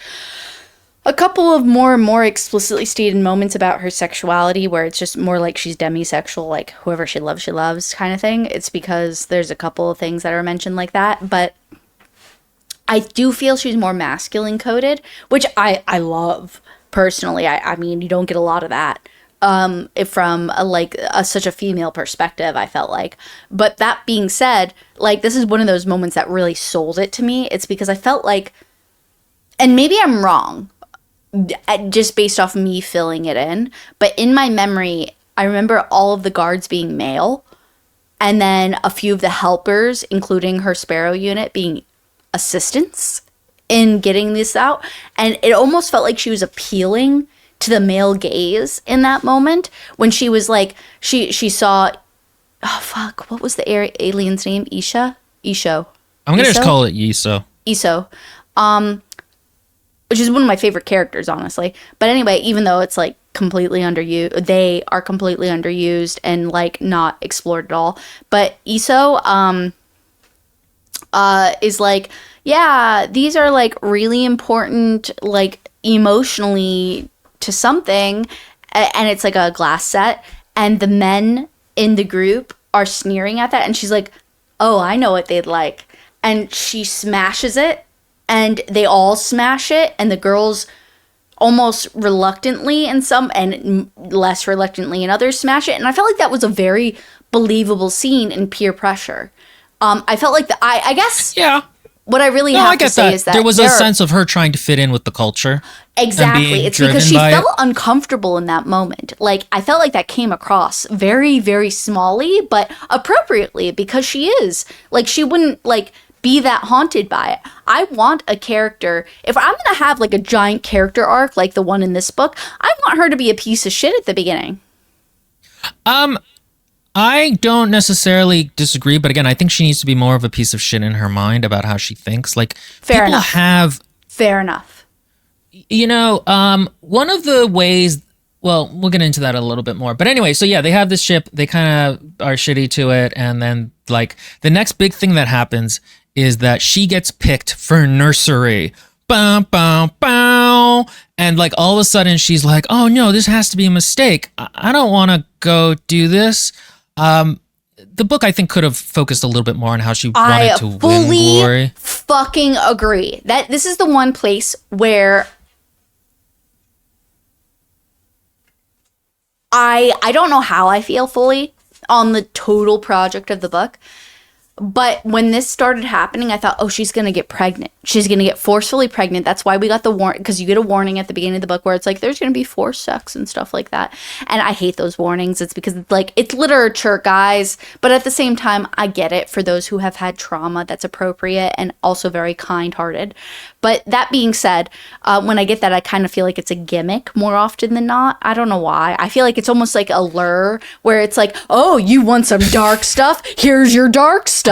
a couple of more and more explicitly stated moments about her sexuality where it's just more like she's demisexual, like whoever she loves kind of thing. It's because there's a couple of things that are mentioned like that, but I do feel she's more masculine coded, which I love personally. I mean, you don't get a lot of that from such a female perspective, I felt like. But that being said, like, this is one of those moments that really sold it to me. It's because I felt like, and maybe I'm wrong, just based off me filling it in, but in my memory, I remember all of the guards being male, and then a few of the helpers, including her Sparrow unit, being assistants in getting this out. And it almost felt like she was appealing to the male gaze in that moment when she was like, she saw, oh fuck, what was the alien's name? Isho. I'm going to just call it Yiso. Which is one of my favorite characters, honestly. But anyway, even though it's like completely underused, they are completely underused and like not explored at all. But Isho, is like, yeah, these are like really important, like emotionally to something, and it's like a glass set, and the men in the group are sneering at that, and she's like, oh, I know what they'd like, and she smashes it, and they all smash it, and the girls almost reluctantly in some and less reluctantly in others smash it, and I felt like that was a very believable scene in peer pressure. I felt like I guess Yeah. what I really have to say is that there was a sense of her trying to fit in with the culture. Exactly. It's because she felt uncomfortable in that moment. Like, I felt like that came across very, very smallly, but appropriately, because she is. Like, she wouldn't, like, be that haunted by it. I want a character, if I'm going to have, like, a giant character arc like the one in this book, I want her to be a piece of shit at the beginning. I don't necessarily disagree, but again, I think she needs to be more of a piece of shit in her mind about how she thinks. Like, Fair enough. Fair enough. You know, one of the ways, well, we'll get into that a little bit more. But anyway, so yeah, they have this ship. They kind of are shitty to it. And then, like, the next big thing that happens is that she gets picked for Nursery. Bow, bow, bow. And, like, all of a sudden she's like, oh, no, this has to be a mistake. I don't want to go do this. The book, I think, could have focused a little bit more on how she wanted to win glory. I fucking agree. That this is the one place where I don't know how I feel fully on the total project of the book. But when this started happening, I thought, oh, she's going to get pregnant. She's going to get forcefully pregnant. That's why we got the warning, because you get a warning at the beginning of the book where it's like, there's going to be forced sex and stuff like that. And I hate those warnings. It's because, like, it's literature, guys. But at the same time, I get it for those who have had trauma. That's appropriate and also very kind-hearted. But that being said, when I get that, I kind of feel like it's a gimmick more often than not. I don't know why. I feel like it's almost like a lure where it's like, oh, you want some dark stuff? Here's your dark stuff.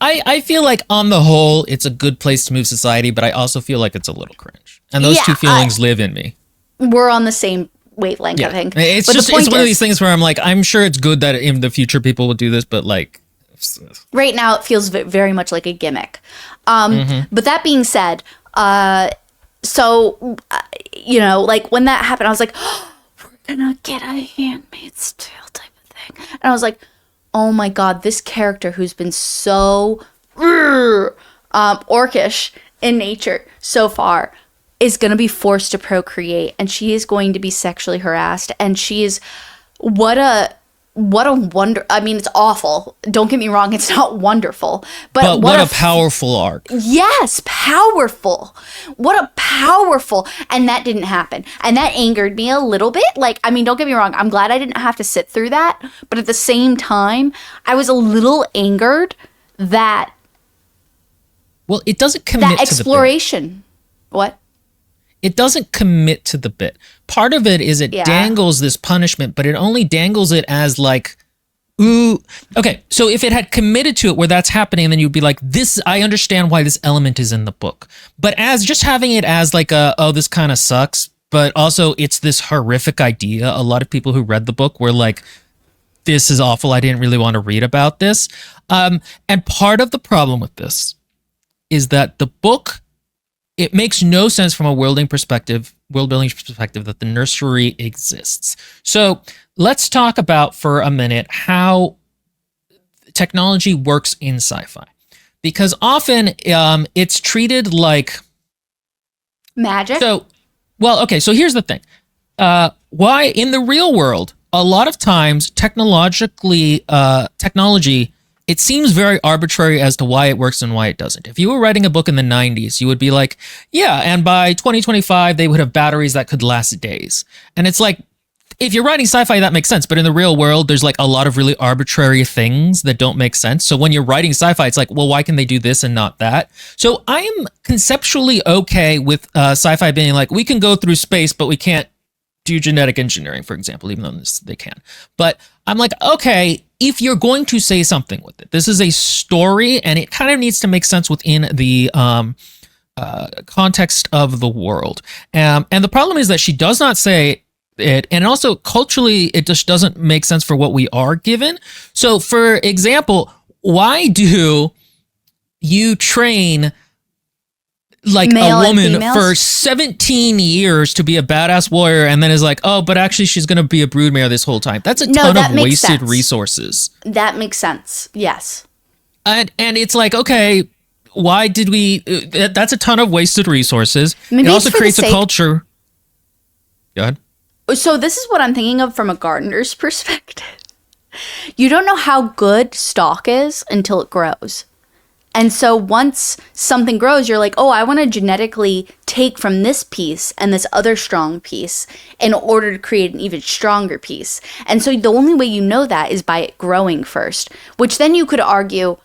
I feel like on the whole, it's a good place to move society, but I also feel like it's a little cringe. And those two feelings live in me. We're on the same wavelength, I think. It's but just, it's one of these things where I'm like, I'm sure it's good that in the future people will do this, but like... Right now, it feels very much like a gimmick. But that being said, you know, like when that happened, I was like, oh, we're gonna get a Handmaid's Tale type of thing. And I was like, oh my god, this character who's been so orcish in nature so far is going to be forced to procreate, and she is going to be sexually harassed, and she is what a wonder. I mean, it's awful. Don't get me wrong, it's not wonderful, but what a powerful arc. Yes, powerful. What a powerful. And that didn't happen. And that angered me a little bit. Like, I mean, don't get me wrong, I'm glad I didn't have to sit through that, but at the same time, I was a little angered that Well, it doesn't commit That to the bit. exploration. What? It doesn't commit to the bit. Part of it is it Yeah. dangles this punishment, but it only dangles it as like, ooh. Okay, so if it had committed to it where that's happening, then you'd be like, this, I understand why this element is in the book. But as just having it as like oh, this kind of sucks, but also it's this horrific idea. A lot of people who read the book were like, this is awful. I didn't really want to read about this. And part of the problem with this is that the book, it makes no sense from a world building perspective that the nursery exists. So let's talk about for a minute how technology works in sci-fi, because often it's treated like Magic? so. Well, okay. So here's the thing: why in the real world, a lot of times technology, it seems very arbitrary as to why it works and why it doesn't. If you were writing a book in the 90s, you would be like, yeah, and by 2025, they would have batteries that could last days. And it's like, if you're writing sci-fi, that makes sense. But in the real world, there's like a lot of really arbitrary things that don't make sense. So when you're writing sci-fi, it's like, well, why can they do this and not that? So I am conceptually okay with sci-fi being like, we can go through space, but we can't do genetic engineering, for example, even though they can. But I'm like, okay, if you're going to say something with it, this is a story and it kind of needs to make sense within the context of the world. And the problem is that she does not say it, and also culturally, it just doesn't make sense for what we are given. So, for example, why do you train like Male a and woman females? for 17 years to be a badass warrior and then is like, oh, but actually she's going to be a broodmare this whole time? That's a ton that of makes wasted sense. resources. That makes sense. Yes. And it's like, okay, why did we? That's a ton of wasted resources. Maybe it it's also for the creates a sake- culture. Go ahead. So this is what I'm thinking of from a gardener's perspective. You don't know how good stock is until it grows. And so once something grows, you're like, oh, I want to genetically take from this piece and this other strong piece in order to create an even stronger piece. And so the only way you know that is by it growing first, which then you could argue,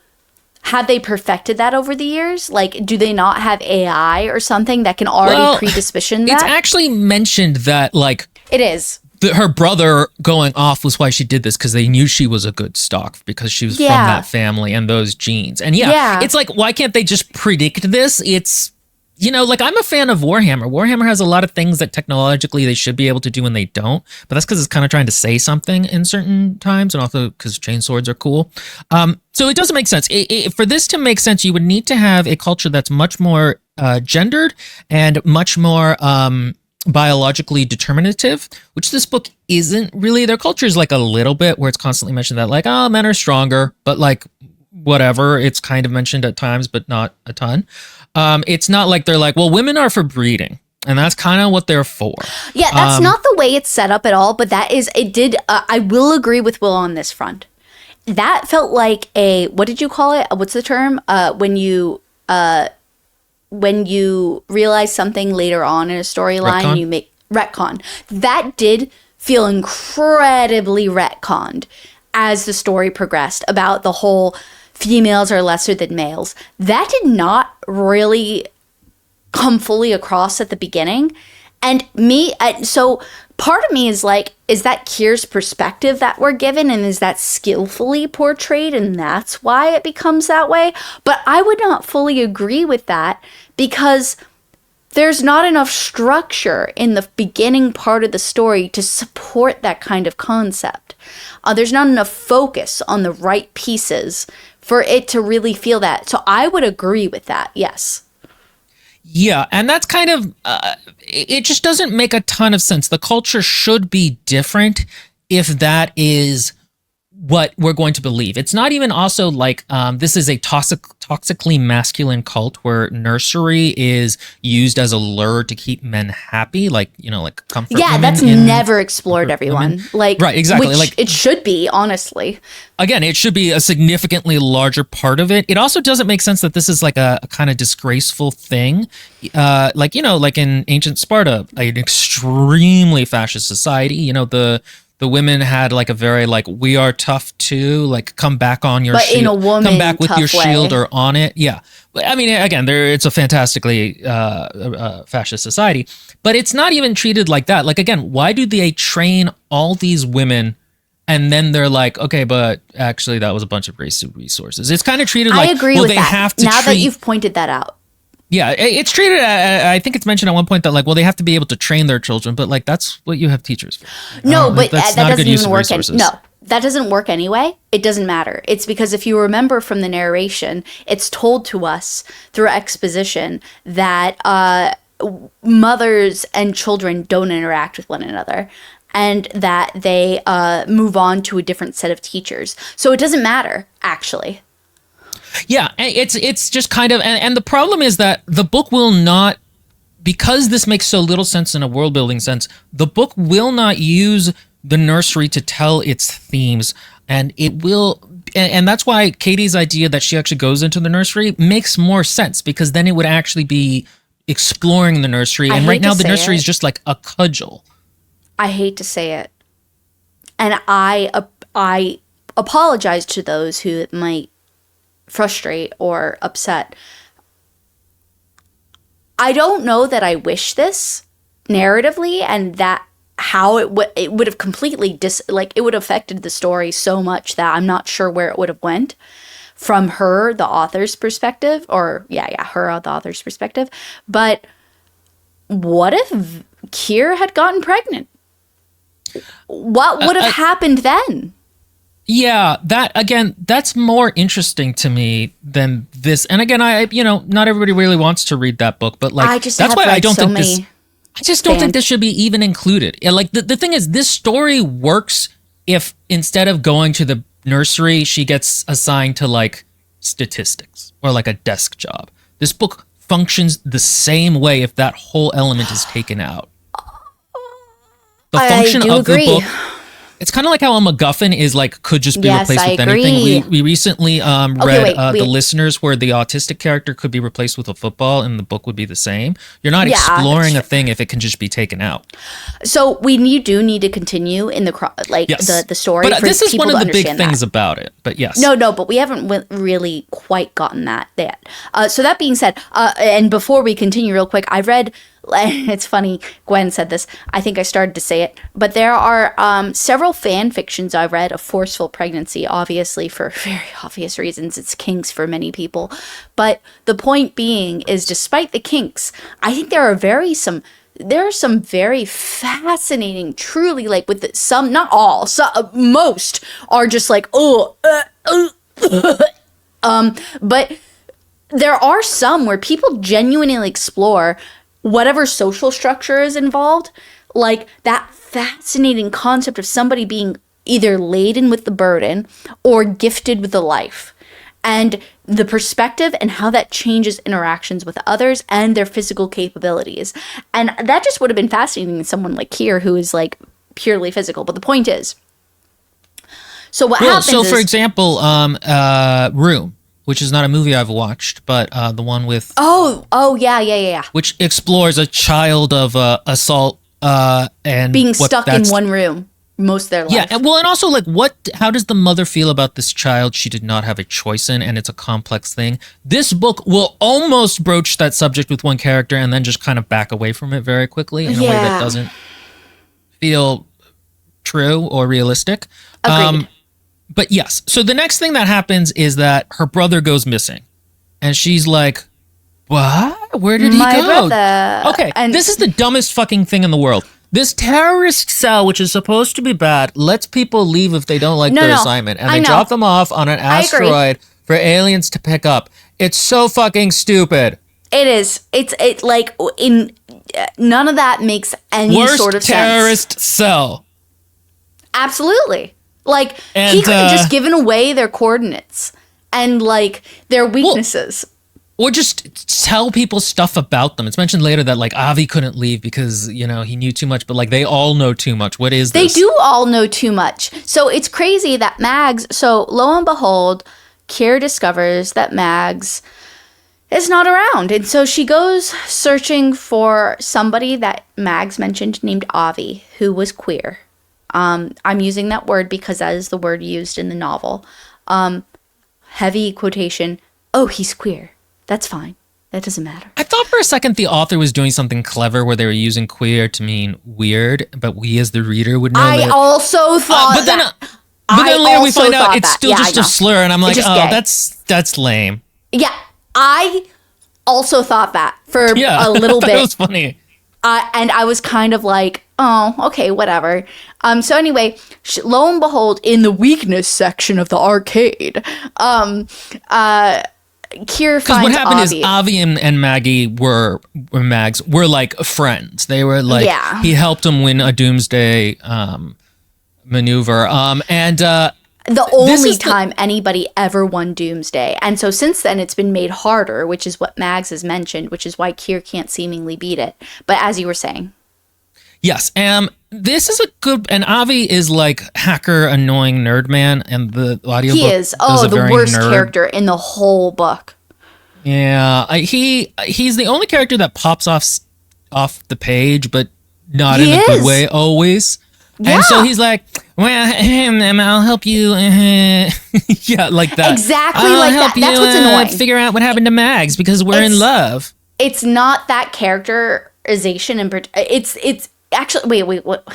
have they perfected that over the years? Like, do they not have AI or something that can already pre-disposition that? It's actually mentioned that, like, It is. her brother going off was why she did this, because they knew she was a good stock because she was from that family and those genes. And it's like, why can't they just predict this? It's, like, I'm a fan of Warhammer. Warhammer has a lot of things that technologically they should be able to do and they don't, but that's because it's kind of trying to say something in certain times, and also because chainswords are cool. So it doesn't make sense. For this to make sense, you would need to have a culture that's much more gendered and much more biologically determinative, which this book isn't really. Their culture is like a little bit where it's constantly mentioned that, like, oh, men are stronger, but like whatever, it's kind of mentioned at times, but not a ton. It's not like they're like, well, women are for breeding, and that's kind of what they're for. Yeah, that's not the way it's set up at all, but I will agree with Will on this front. That felt like what did you call it? What's the term? When you realize something later on in a storyline, Retcon? you make retcon. That did feel incredibly retconned as the story progressed about the whole females are lesser than males. That did not really come fully across at the beginning. And so part of me is like, is that Kier's perspective that we're given, and is that skillfully portrayed, and that's why it becomes that way? But I would not fully agree with that, because there's not enough structure in the beginning part of the story to support that kind of concept. There's not enough focus on the right pieces for it to really feel that. So I would agree with that, yes. Yeah, and that's kind of, it just doesn't make a ton of sense. The culture should be different if that is what we're going to believe. It's not even also like this is a toxically masculine cult where nursery is used as a lure to keep men happy, like comfort. Yeah, that's never explored, everyone. Like, right, exactly. Which like it should be, honestly. Again, it should be a significantly larger part of it. It also doesn't make sense that this is like a kind of disgraceful thing. Like in ancient Sparta, an extremely fascist society, the the women had like a very like, we are tough too, like come back on your But shield, in a woman come back with your tough shield way. or on it. Yeah. I mean, again, it's a fantastically fascist society, but it's not even treated like that. Like, again, why do they train all these women and then they're like, okay, but actually that was a bunch of wasted resources? It's kind of treated like, I agree well, with they that. have to Now treat, that you've pointed that out. yeah, it's treated. I think it's mentioned at one point that like, well, they have to be able to train their children, but like that's what you have teachers for. No, but that's that not a good doesn't use even of work. resources. No, that doesn't work anyway. It doesn't matter. It's because if you remember from the narration, it's told to us through exposition that mothers and children don't interact with one another, and that they move on to a different set of teachers. So it doesn't matter, actually. Yeah, it's just kind of, and the problem is that the book will not, because this makes so little sense in a world building sense, the book will not use the nursery to tell its themes, and it will, and that's why Katie's idea that she actually goes into the nursery makes more sense, because then it would actually be exploring the nursery, and right now the nursery is just like a cudgel. I hate to say it, and I apologize to those who it might frustrate or upset. I don't know that I wish this narratively, and that how it would have completely it would have affected the story so much that I'm not sure where it would have went from her, the author's perspective, or her, the author's perspective. But what if Kier had gotten pregnant? What would have happened then? Yeah, that's more interesting to me than this. And again, not everybody really wants to read that book, but like, that's why I don't think this, I just don't think this should be even included. Like the thing is, this story works if instead of going to the nursery, she gets assigned to like statistics or like a desk job. This book functions the same way if that whole element is taken out. The function of the book, it's kind of like how a MacGuffin is like, could just be replaced with anything. We recently read The Listeners, where the autistic character could be replaced with a football and the book would be the same. You're not exploring a thing if it can just be taken out. So you do need to continue in the the story. But this is one of the big things that. About it. But yes. No, but we haven't really quite gotten that yet. So that being said, and before we continue real quick, I read, it's funny, Gwen said this, I think I started to say it, but there are several fan fictions I read of forceful pregnancy, obviously for very obvious reasons. It's kinks for many people. But the point being is, despite the kinks, I think there are some very fascinating, truly, like with some, not all, most are just like, but there are some where people genuinely explore whatever social structure is involved, like that fascinating concept of somebody being either laden with the burden or gifted with a life, and the perspective and how that changes interactions with others and their physical capabilities. And that just would have been fascinating to someone like Kier, who is like purely physical. But the point is, so what happens is, for example, Room, which is not a movie I've watched, but the one with yeah, which explores a child of assault and being stuck in one room most of their life. Yeah, and also like how does the mother feel about this child she did not have a choice in, and it's a complex thing. This book will almost broach that subject with one character and then just kind of back away from it very quickly in a way that doesn't feel true or realistic. Agreed. But yes, so the next thing that happens is that her brother goes missing. And she's like, what? Where did he go? Brother. Okay, and this is the dumbest fucking thing in the world. This terrorist cell, which is supposed to be bad, lets people leave if they don't like their assignment. And they drop them off on an asteroid for aliens to pick up. It's so fucking stupid. It is. It's like, none of that makes any sort of sense. Worst terrorist cell. Absolutely. Like, he could have just given away their coordinates and, like, their weaknesses. Or just tell people stuff about them. It's mentioned later that, like, Avi couldn't leave because, he knew too much. But, like, they all know too much. What is this? They do all know too much. So it's crazy that Mags... So, lo and behold, Kier discovers that Mags is not around. And so she goes searching for somebody that Mags mentioned named Avi, who was queer. I'm using that word because that is the word used in the novel. Heavy quotation, oh, he's queer. That's fine. That doesn't matter. I thought for a second the author was doing something clever where they were using queer to mean weird, but we as the reader would know I also thought but then, that. But then later we also find out thought it's that. still Yeah, just I a know. slur, and I'm like, just oh, gay. that's lame. Yeah, I also thought that for Yeah, a little I thought bit. it was funny. And I was kind of like, oh, okay, whatever. So anyway, lo and behold, in the weakness section of the arcade, Kier Because what finds happened is Avi. Avi and Maggie Mags were like friends. They were like, Yeah. he helped him win a doomsday maneuver. The only is the- time anybody ever won Doomsday. And so since then, it's been made harder, which is what Mags has mentioned, which is why Kier can't seemingly beat it. But as you were saying. Yes, this is a good, and Avi is like hacker, annoying nerd man, and the audiobook He is. does Oh, a the very worst nerd. character in the whole book. Yeah, he's the only character that pops off the page, but not He in a good is. way always. Yeah. And so he's like, well, I'll help you. Yeah, like that. Exactly I'll like help that. That's what's annoying. Figure out what happened to Mags because we're in It's- love. It's not that characterization it's actually wait what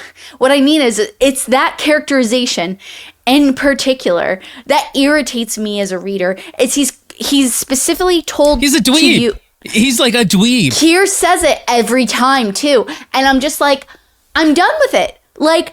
I mean is it's that characterization in particular that irritates me as a reader. It's he's specifically told He's a to dweeb. you. He's like a dweeb. Kier says it every time too, and I'm just like, I'm done with it. Like,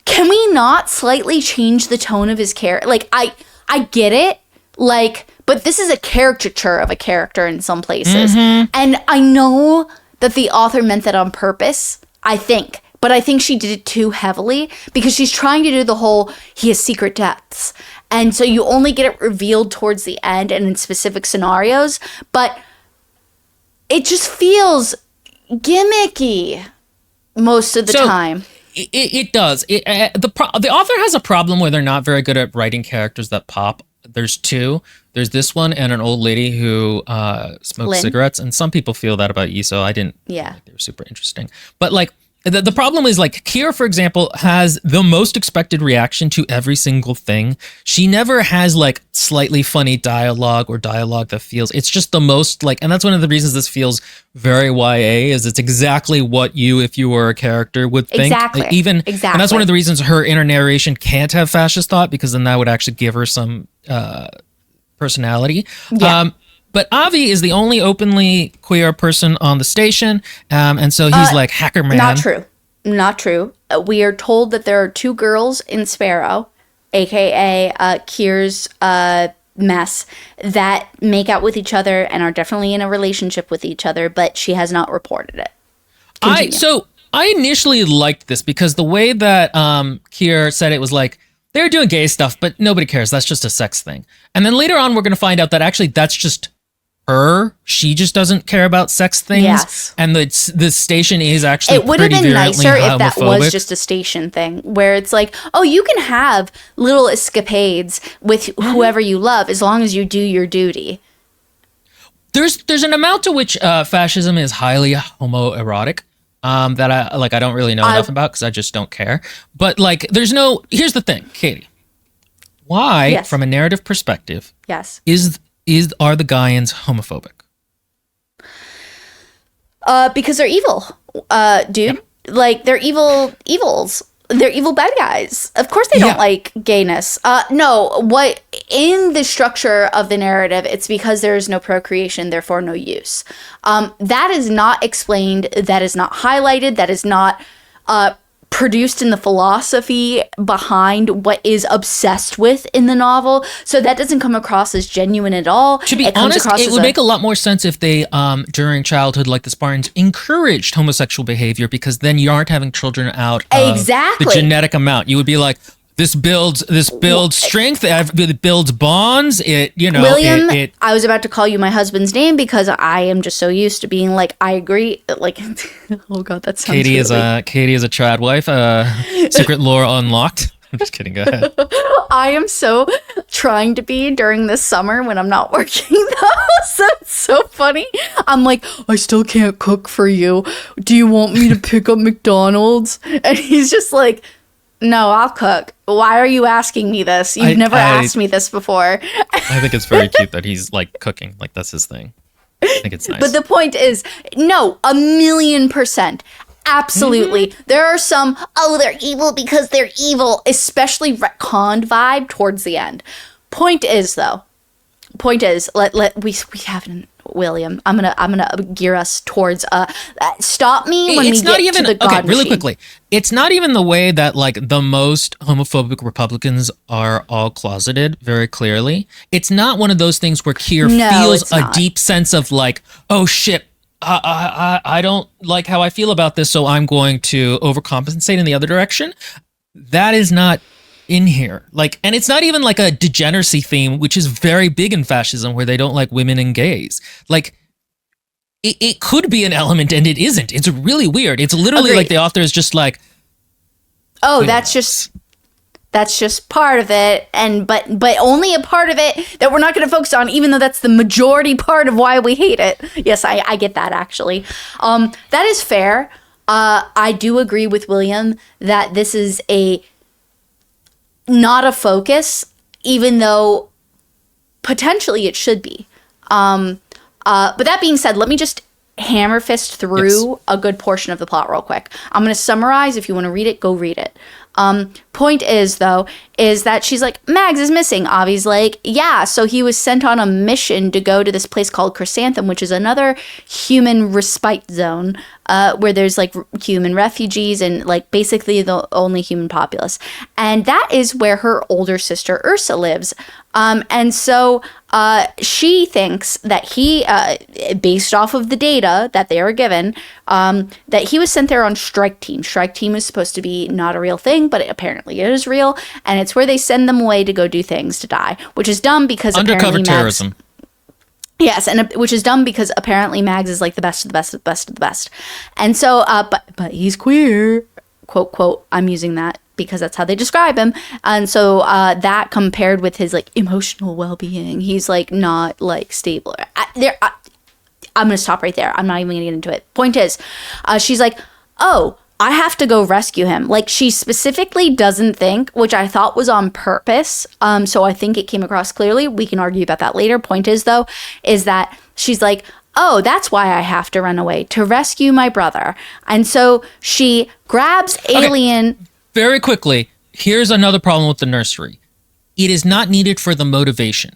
can we not slightly change the tone of his character? Like, I get it, like, but this is a caricature of a character in some places, and I know that the author meant that on purpose. I think, but I think she did it too heavily because she's trying to do the whole he has secret depths, and so you only get it revealed towards the end and in specific scenarios, but it just feels gimmicky most of the time. It does. The author has a problem where they're not very good at writing characters that pop. There's two. There's this one and an old lady who smokes Lynn. cigarettes, and some people feel that about Yiso. I didn't. Yeah. They were super interesting, but like the problem is like Kier, for example, has the most expected reaction to every single thing. She never has like slightly funny dialogue or dialogue that feels. It's just the most like, and that's one of the reasons this feels very YA. Is it's exactly what you, if you were a character, would think. Exactly. And that's one of the reasons her inner narration can't have fascist thought, because then that would actually give her some personality. Yeah. But Avi is the only openly queer person on the station, and so he's like hacker man. Not true. We are told that there are two girls in Sparrow, aka Kier's mess, that make out with each other and are definitely in a relationship with each other, but she has not reported it. Continue. I initially liked this because the way that Kier said it was like, they're doing gay stuff, but nobody cares. That's just a sex thing. And then later on, we're going to find out that actually that's just her. She just doesn't care about sex things. Yes. And the station is actually It would have pretty been virulently nicer if that was homophobic. just a station thing where it's like, oh, you can have little escapades with whoever you love as long as you do your duty. There's an amount to which fascism is highly homoerotic. That I don't really know enough about because I just don't care. But like, here's the thing, Katie. Why, Yes. from a narrative perspective, Yes. are the Gaians homophobic? Because they're evil, dude. Like, they're evils. They're evil bad guys. Of course they don't like gayness. No, what in the structure of the narrative, it's because there is no procreation, therefore no use. That is not explained. That is not highlighted. That is not produced in the philosophy behind what is obsessed with in the novel. So that doesn't come across as genuine at all. To be honest, it would make a lot more sense if they, during childhood, like the Spartans, encouraged homosexual behavior, because then you aren't having children out of Exactly. the genetic amount. You would be like, this builds strength, it builds bonds. William, it I was about to call you my husband's name because I am just so used to being like, I agree. Like, oh God, that sounds Katie is really... Katie is a trad wife. Secret lore unlocked. I'm just kidding. Go ahead. I am so trying to be during this summer when I'm not working though. So it's so funny. I'm like, I still can't cook for you. Do you want me to pick up McDonald's? And he's just like, No, I'll cook. Why are you asking me this? You've never asked me this before. I think it's very cute that he's like cooking. Like that's his thing. I think it's nice. But the point is, no, 1,000,000%. Absolutely. Mm-hmm. There are some, they're evil because they're evil, especially retconned vibe towards the end. Point is, we haven't, William. I'm gonna gear us towards stop me when we get to the God really machine. Quickly. It's not even the way that like the most homophobic Republicans are all closeted very clearly. It's not one of those things where Keir feels a deep sense of like, oh shit, I don't like how I feel about this, so I'm going to overcompensate in the other direction. That is not in here. Like, and it's not even like a degeneracy theme, which is very big in fascism, where they don't like women and gays. Like, it could be an element, and it isn't. It's really weird. It's literally like the author is just like, oh, that's just part of it, and but only a part of it that we're not going to focus on, even though that's the majority part of why we hate it. Yes, I get that, actually. That is fair. I do agree with William that this is not a focus, even though potentially it should be. But that being said, let me just hammer fist through a good portion of the plot real quick. I'm going to summarize. If you want to read it, go read it. Point is, though, is that she's like, Mags is missing. Avi's like, yeah, so he was sent on a mission to go to this place called Chrysanthemum, which is another human respite zone, where there's like human refugees and like basically the only human populace. And that is where her older sister Ursa lives. And so she thinks that he, based off of the data that they were given, that he was sent there on strike team. Strike team is supposed to be not a real thing, but apparently it is real. And it's where they send them away to go do things to die, which is dumb because undercover terrorism. Yes, and which is dumb because apparently Mags is like the best of the best of the best of the best. And so, but he's queer, quote, quote, I'm using that because that's how they describe him. And so that compared with his like emotional well-being, he's like not like stable. I'm going to stop right there. I'm not even going to get into it. Point is, she's like, oh, I have to go rescue him. Like, she specifically doesn't think, which I thought was on purpose. So I think it came across clearly. We can argue about that later. Point is, though, is that she's like, oh, that's why I have to run away, to rescue my brother. And so she grabs Alien. Okay. Very quickly, here's another problem with the nursery. It is not needed for the motivation.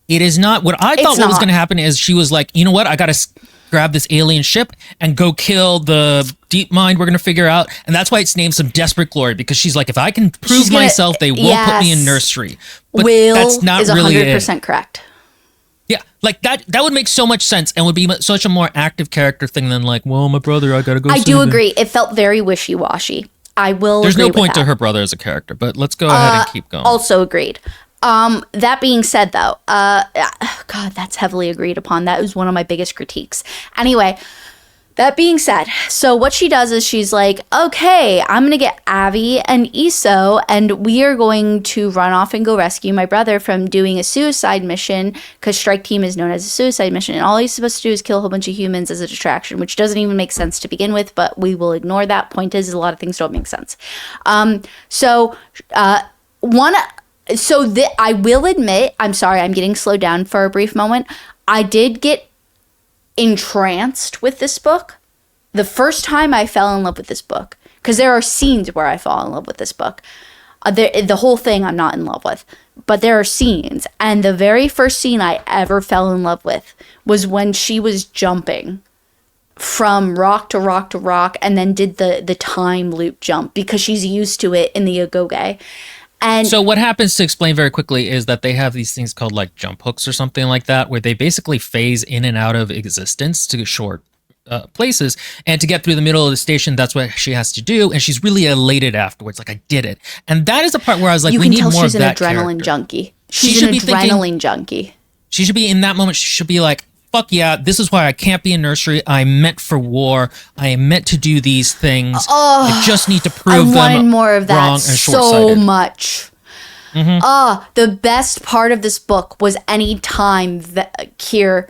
It is not what I thought what was going to happen is she was like, you know what? I got to grab this alien ship and go kill the deep mind we're going to figure out. And that's why it's named Some Desperate Glory, because she's like, if I can prove myself, they won't put me in nursery. But that's not really 100% correct. Yeah, like that would make so much sense and would be such a more active character thing than like, well, my brother, I got to go. I do agree. It felt very wishy-washy. I will There's agree no point with that. to her brother as a character, but let's go ahead and keep going. Also agreed. That being said, though, God, that's heavily agreed upon. That was one of my biggest critiques. Anyway, that being said, so what she does is she's like, okay, I'm going to get Avi and Iso, and we are going to run off and go rescue my brother from doing a suicide mission, because Strike Team is known as a suicide mission, and all he's supposed to do is kill a whole bunch of humans as a distraction, which doesn't even make sense to begin with, but we will ignore that. Point is, a lot of things don't make sense. I will admit, I'm sorry, I'm getting slowed down for a brief moment. I did get entranced with this book the first time I fell in love with this book, because there are scenes where I fall in love with this book. The whole thing I'm not in love with, but there are scenes, and the very first scene I ever fell in love with was when she was jumping from rock to rock to rock and then did the time loop jump because she's used to it in the Agoge. And so what happens, to explain very quickly, is that they have these things called like jump hooks or something like that, where they basically phase in and out of existence to short places. And to get through the middle of the station, that's what she has to do. And she's really elated afterwards, like, I did it. And that is the part where I was like, we need more of that. You can tell she's an adrenaline junkie. She's an adrenaline junkie. She should be, in that moment, she should be like, fuck yeah, this is why I can't be in nursery. I'm meant for war. I am meant to do these things. I just need to prove them I wanted more of that wrong and so much. Mm-hmm. The best part of this book was any time that Keir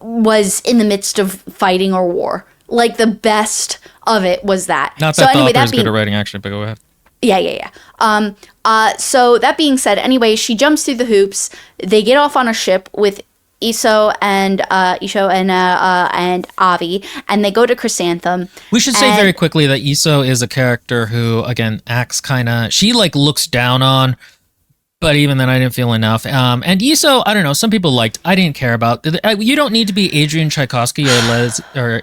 was in the midst of fighting or war. Like, the best of it was that. Not that the author is good at writing, actually, but go ahead. So that being said, anyway, she jumps through the hoops. They get off on a ship with Isho and Avi, and they go to Chrysanthemum. We should say very quickly that Isho is a character who, again, acts kind of, she like looks down on, but even then I didn't feel enough. And Isho, I don't know, some people liked, I didn't care about. You don't need to be Adrian Tchaikovsky or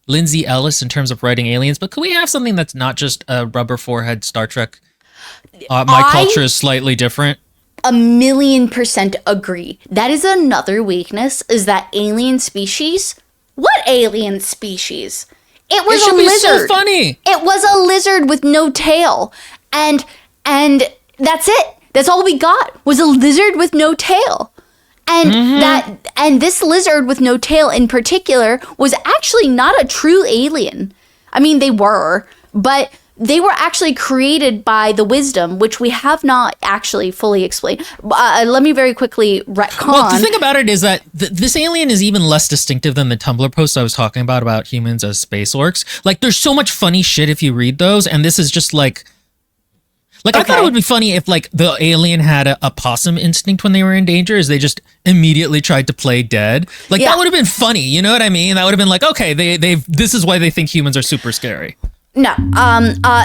Lindsay Ellis in terms of writing aliens, but could we have something that's not just a rubber forehead Star Trek? My culture is slightly different. 1,000,000% agree. That is another weakness, is that alien species. What alien species? It was a lizard. So funny. It was a lizard with no tail. And that's it. That's all we got, was a lizard with no tail. And this lizard with no tail in particular was actually not a true alien. I mean, they were, but they were actually created by the wisdom, which we have not actually fully explained. Let me very quickly retcon. Well, the thing about it is that this alien is even less distinctive than the Tumblr post I was talking about humans as space orcs. Like, there's so much funny shit if you read those, and this is just like... I thought it would be funny if, like, the alien had a possum instinct when they were in danger, is they just immediately tried to play dead. Like, that would have been funny, you know what I mean? That would have been like, okay, this is why they think humans are super scary. No.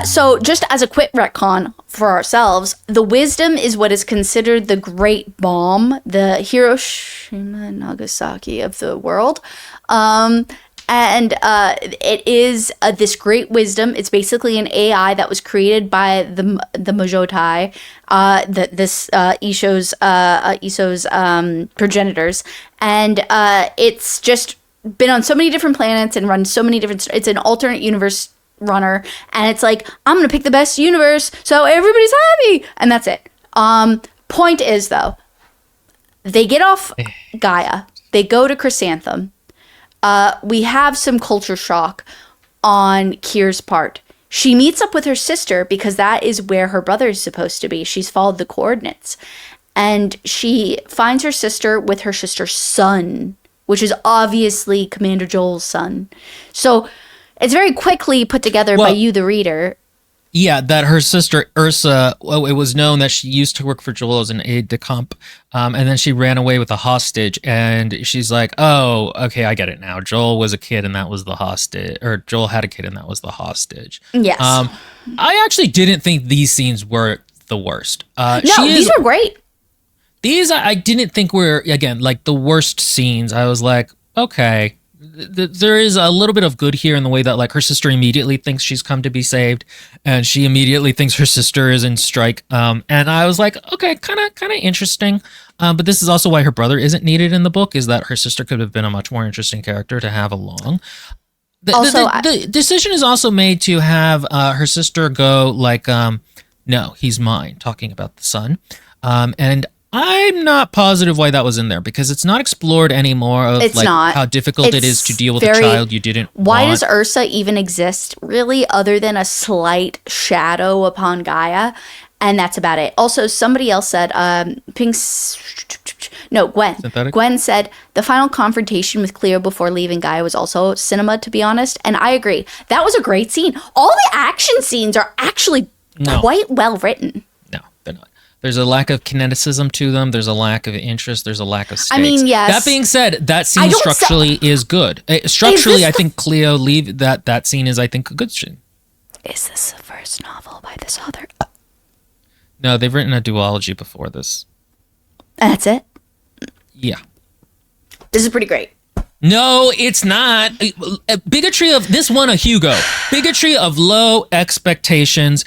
So just as a quick retcon for ourselves, the wisdom is what is considered the great bomb, the Hiroshima Nagasaki of the world. It is this great wisdom. It's basically an AI that was created by the Mojotai, Isho's progenitors, and it's just been on so many different planets and run so many different. It's an alternate universe runner, and it's like, I'm gonna pick the best universe so everybody's happy, and that's it. Point is, though, they get off Gaia, they go to Chrysanthemum. We have some culture shock on Kier's part. She meets up with her sister because that is where her brother is supposed to be. She's followed the coordinates, and she finds her sister with her sister's son, which is obviously Commander Joel's son. So it's very quickly put together by you, the reader. Yeah, that her sister Ursa, it was known that she used to work for Joel as an aide de camp, and then she ran away with a hostage, and she's like, oh, okay, I get it now. Joel was a kid and that was the hostage, or Joel had a kid and that was the hostage. Yes. I actually didn't think these scenes were the worst. These were great. These I didn't think were, again, like the worst scenes. I was like, okay, there is a little bit of good here in the way that, like, her sister immediately thinks she's come to be saved, and she immediately thinks her sister is in strike. And I was like, okay, kind of interesting. But this is also why her brother isn't needed in the book, is that her sister could have been a much more interesting character to have along. The decision is also made to have her sister go like, no, he's mine, talking about the son. And I'm not positive why that was in there, because it's not explored anymore of how difficult it is to deal with a child you didn't want. Why does Ursa even exist, really, other than a slight shadow upon Gaia? And that's about it. Also, somebody else said, Gwen. Synthetic? Gwen said, the final confrontation with Cleo before leaving Gaia was also cinema, to be honest. And I agree. That was a great scene. All the action scenes are actually quite well written. No, they're not. There's a lack of kineticism to them. There's a lack of interest. There's a lack of stakes. I mean, yes. That being said, that scene structurally is good. Structurally, I think Cleo leave that scene is, I think, a good scene. Is this the first novel by this author? No, they've written a duology before this. That's it? Yeah. This is pretty great. No, it's not. Bigotry of this won a Hugo. Bigotry of low expectations.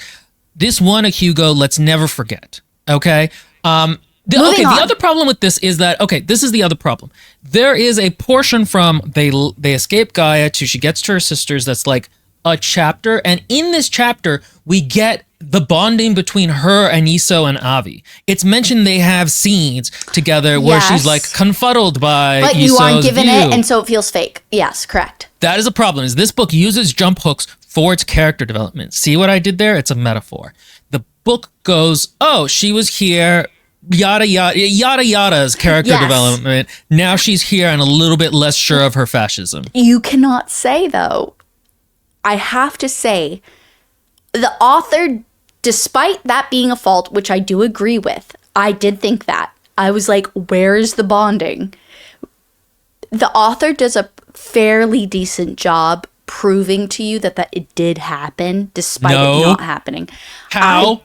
This won a Hugo. Let's never forget. Okay. The other problem with this is that, this is the other problem. There is a portion from they escape Gaia to she gets to her sisters that's like a chapter, and in this chapter we get the bonding between her and Isho and Avi. It's mentioned they have scenes together where she's like confuddled by but Iso's you aren't given view. it, and so it feels fake. Yes, correct. That is a problem. Is this book uses jump hooks for its character development. See what I did there? It's a metaphor. The book goes, oh, she was here, yada yada's character development. Now she's here and a little bit less sure of her fascism. You cannot say, though, I have to say, the author, despite that being a fault, which I do agree with, I did think that. I was like, where's the bonding? The author does a fairly decent job proving to you that it did happen, despite it not happening. How?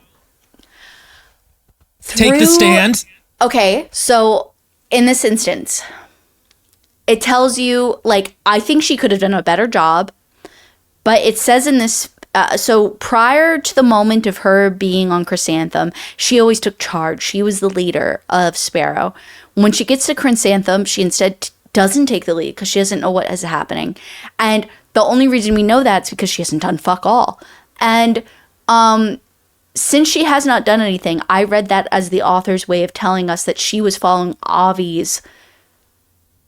Take the stand. Okay, so in this instance, it tells you, like, I think she could have done a better job, but it says in this, so prior to the moment of her being on Chrysanthem, she always took charge. She was the leader of Sparrow. When she gets to Chrysanthem, she instead doesn't take the lead because she doesn't know what is happening. And the only reason we know that is because she hasn't done fuck all. And since she has not done anything, I read that as the author's way of telling us that she was following Avi's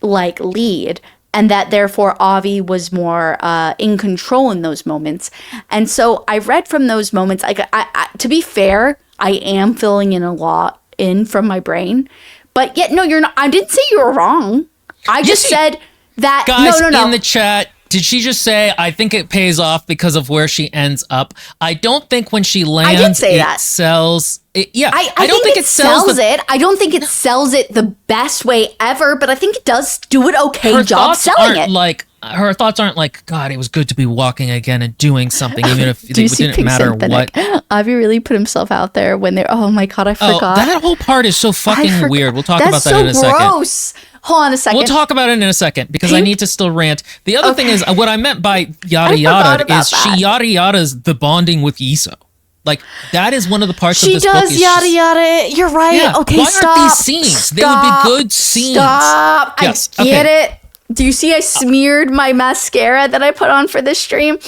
like lead, and that therefore Avi was more in control in those moments. And so I read from those moments, I to be fair, I am filling in a lot in from my brain, but yet, no, you're not. I didn't say you were wrong. I just said that. Guys, no. in the chat, did she just say, I think it pays off because of where she ends up? I don't think when she lands, I did say that. Sells. I don't think it sells it. I don't think it sells it the best way ever, but I think it does do an okay job selling it. Her thoughts aren't like, God, it was good to be walking again and doing something, even if it didn't matter what. Avi really put himself out there when they're, oh my God, I forgot. That whole part is so fucking weird. We'll talk about that in a second. That's so gross. Hold on a second. We'll talk about it in a second because I need to still rant. The other thing is, what I meant by yada yada is she yada yada's the bonding with Yiso. Like, that is one of the parts of this book. She does yada yada. You're right. Yeah. Okay, Why stop. aren't these scenes? Stop. They would be good scenes. Stop. Yes. I get it. Do you see I smeared my mascara that I put on for this stream?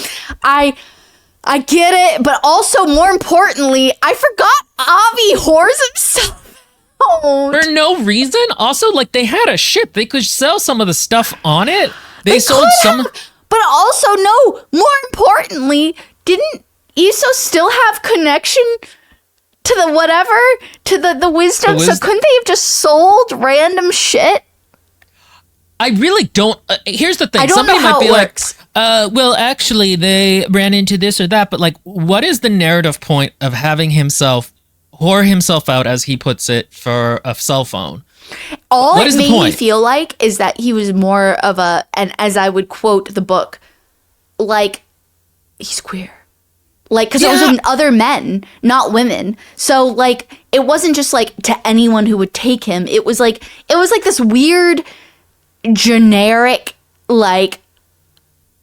I get it, but also more importantly, I forgot Avi whores himself out. For no reason. Also, like, they had a ship. They could sell some of the stuff on it. They sold some. But also, no, more importantly, didn't Iso still have connection to the whatever? To the wisdom? So couldn't they have just sold random shit? I really don't. Here's the thing. I don't know how it works. Well, actually, they ran into this or that. But, like, what is the narrative point of having himself whore himself out, as he puts it, for a cell phone? All it made me feel like is that he was more of a, and as I would quote the book, like, he's queer. Like, because it was with other men, not women. So, like, it wasn't just, like, to anyone who would take him. It was like this weird, generic, like,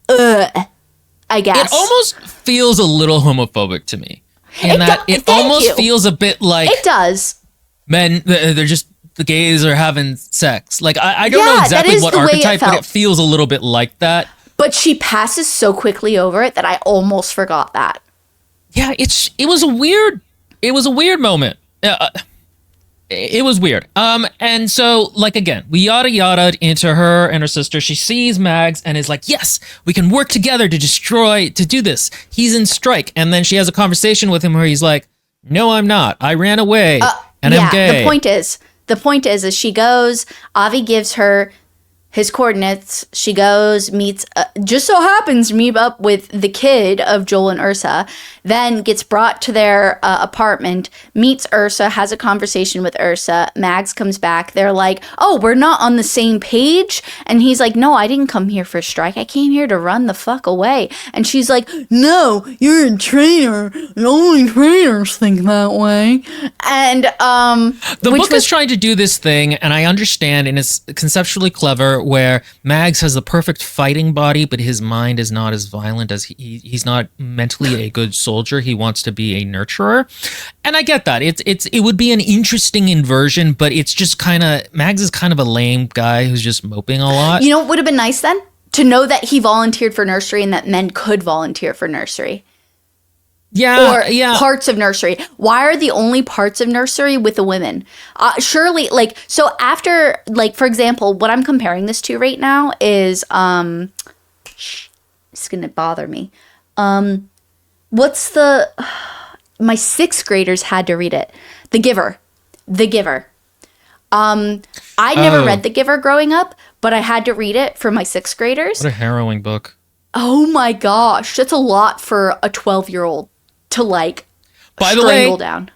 I guess. It almost feels a little homophobic to me. It almost feels a bit like... It does. Men, they're just... The gays are having sex. Like, I don't know exactly what archetype, but it feels a little bit like that. But she passes so quickly over it that I almost forgot that. Yeah, it was a weird moment. It was weird. And so, like, again, we yada yada'd into her and her sister. She sees Mags and is like, yes, we can work together to do this. He's in strike. And then she has a conversation with him where he's like, no, I'm not. I ran away and I'm gay. The point is she goes, Avi gives her his coordinates. She goes, meets, just so happens to meet up with the kid of Joel and Ursa, then gets brought to their apartment, meets Ursa, has a conversation with Ursa. Mags comes back. They're like, oh, we're not on the same page. And he's like, no, I didn't come here for strike. I came here to run the fuck away. And she's like, no, you're a traitor. And only traitors think that way. And the book is trying to do this thing, and I understand, and it's conceptually clever, where Mags has the perfect fighting body, but his mind is not as violent as he's not mentally a good soldier. He wants to be a nurturer. And I get that. It would be an interesting inversion, but it's just Mags is kind of a lame guy who's just moping a lot. You know what would have been nice then? To know that he volunteered for Nursery and that men could volunteer for Nursery. Or parts of Nursery. Why are the only parts of Nursery with the women? Surely, like, so after, like, for example, what I'm comparing this to right now is, it's gonna bother me. What's my sixth graders had to read it. The Giver. I never read The Giver growing up, but I had to read it for my sixth graders. What a harrowing book. Oh my gosh, that's a lot for a 12-year-old to like By the strangle way, down.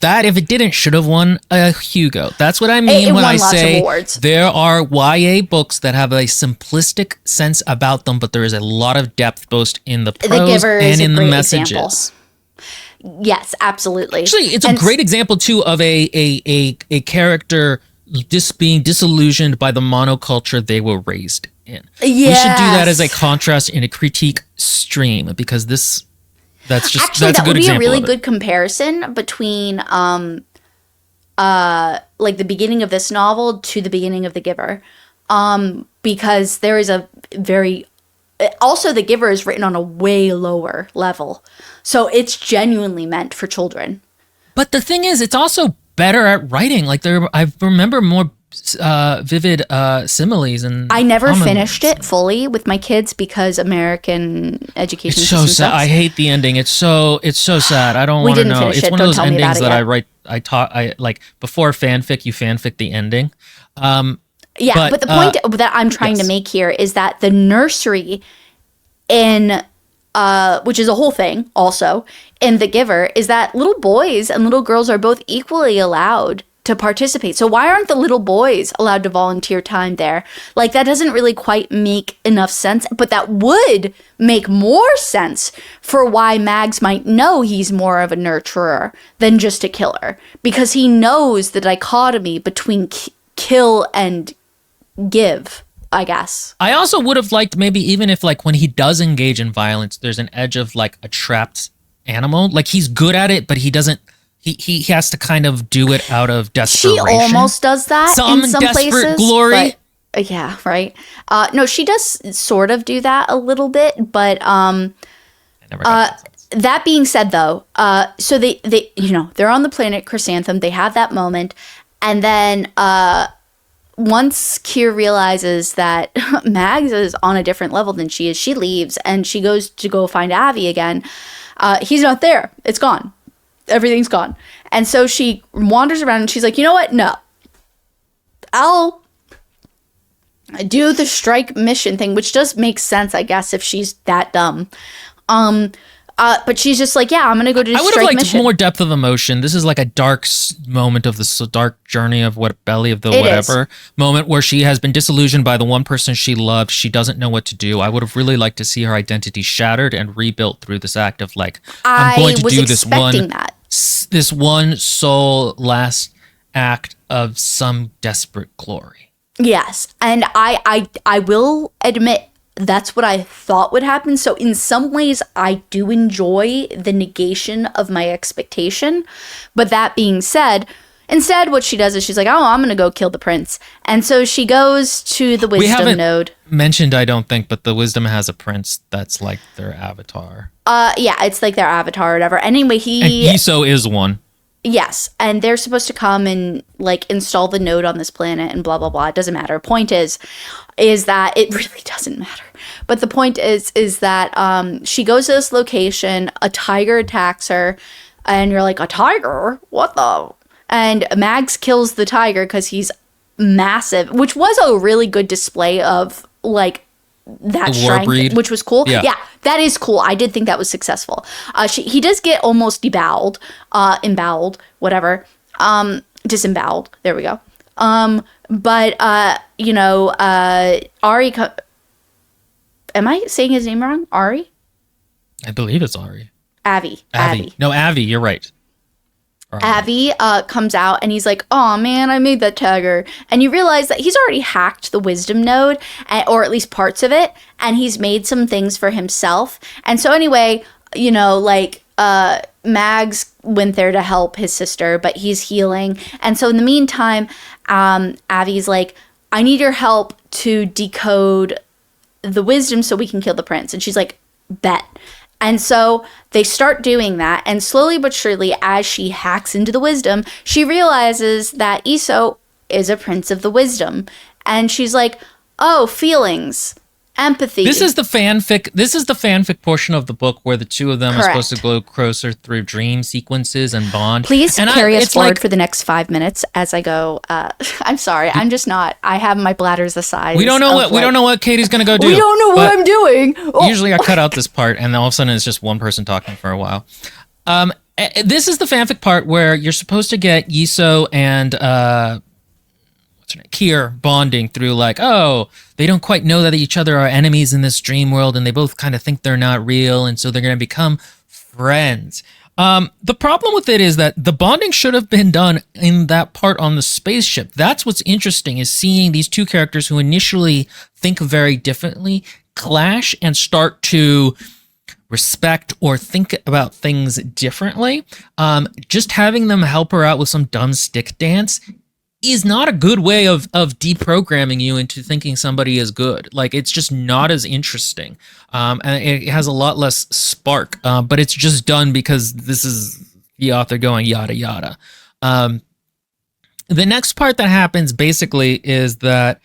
that if it didn't should have won a Hugo. That's what I mean It when won I lots of say awards. there are YA books that have a simplistic sense about them, but there is a lot of depth both in the prose Giver is and a in the great messages. example. Yes, absolutely. Actually, it's a great example too of a character just being disillusioned by the monoculture they were raised in. Yes. We should do that as a contrast in a critique stream because that's just Actually, that's that a good would be a example really of it. good comparison between like the beginning of this novel to the beginning of The Giver. Because there is a very also The Giver is written on a way lower level. So it's genuinely meant for children. But the thing is, it's also better at writing. Like I remember more vivid similes and. I never homilies. finished it fully with my kids because American education It's so system sad. sucks. I hate the ending. It's so sad. I don't We want to didn't know. finish It's it. one Don't of those tell me about endings it that yet. I write. I like before fanfic. You fanfic the ending. Yeah, but the point that I'm trying to yes. make here is that the nursery in which is a whole thing also in The Giver is that little boys and little girls are both equally allowed to participate. So why aren't the little boys allowed to volunteer time there? Like that doesn't really quite make enough sense, but that would make more sense for why Mags might know he's more of a nurturer than just a killer because he knows the dichotomy between kill and give, I guess. I also would have liked maybe even if like when he does engage in violence, there's an edge of like a trapped animal. Like he's good at it, but he doesn't. He has to kind of do it out of desperation. She almost does that in some desperate places. glory. But, yeah, right. No, she does sort of do that a little bit, but I never got that sense. that being said, though, so they they're on the planet Chrysanthemum. They have that moment, and then once Kier realizes that Mags is on a different level than she is, she leaves and she goes to go find Avi again. He's not there. It's gone. Everything's gone. And so she wanders around and she's like, you know what? No. I'll do the strike mission thing, which does make sense, I guess, if she's that dumb. But she's just like, yeah, I'm going to go do the I would have strike liked mission. more depth of emotion. This is like a dark moment of the dark journey of what belly of the It whatever moment where she has been disillusioned by the one person she loved. She doesn't know what to do. I would have really liked to see her identity shattered and rebuilt through this act of like, I'm going to was do this expecting that. this one sole last act of some desperate glory. Yes, and I will admit that's what I thought would happen. So in some ways, I do enjoy the negation of my expectation. But that being said, instead what she does is she's like, oh, I'm going to go kill the prince. And so she goes to the wisdom node. Mentioned, I don't think, but the wisdom has a prince that's like their avatar. Yeah, it's like their avatar or whatever. Anyway, And Iso is one. Yes, and they're supposed to come and like install the node on this planet and blah blah blah. It doesn't matter. Point is that it really doesn't matter. But the point is that she goes to this location, a tiger attacks her, and you're like, a tiger? What the? And Mags kills the tiger because he's massive, which was a really good display of like that The war strength, breed. which was cool. Yeah. Yeah, that is cool. I did think that was successful. He does get almost emboweled, whatever. Disemboweled. There we go. But Ari. Am I saying his name wrong? Ari? I believe it's Ari. Avi. No, Avi, you're right. Avi comes out and he's like, oh man, I made that tagger. And you realize that he's already hacked the wisdom node, or at least parts of it, and he's made some things for himself. And so anyway, Mags went there to help his sister, but he's healing. And so in the meantime, Avi's like, I need your help to decode the wisdom so we can kill the prince. And she's like, bet. And so they start doing that, and slowly but surely, as she hacks into the wisdom, she realizes that Iso is a prince of the wisdom. And she's like, oh, feelings, empathy. This is the fanfic portion of the book where the two of them are supposed to go closer through dream sequences and bond. Please and carry us forward for the next 5 minutes as I go. I'm sorry, I'm just not. I have my bladders the size. We don't know what Katie's gonna go do. We don't know what I'm doing. Usually I cut out this part, and then all of a sudden it's just one person talking for a while. This is the fanfic part where you're supposed to get Yiso and what's her name, Kier bonding through like, oh, they don't quite know that each other are enemies in this dream world, and they both kind of think they're not real, and so they're going to become friends. The problem with it is that the bonding should have been done in that part on the spaceship. That's what's interesting, is seeing these two characters who initially think very differently clash and start to respect or think about things differently. Just having them help her out with some dumb stick dance is not a good way of deprogramming you into thinking somebody is good. Like, it's just not as interesting. And it has a lot less spark, but it's just done because this is the author going yada yada. The next part that happens basically is that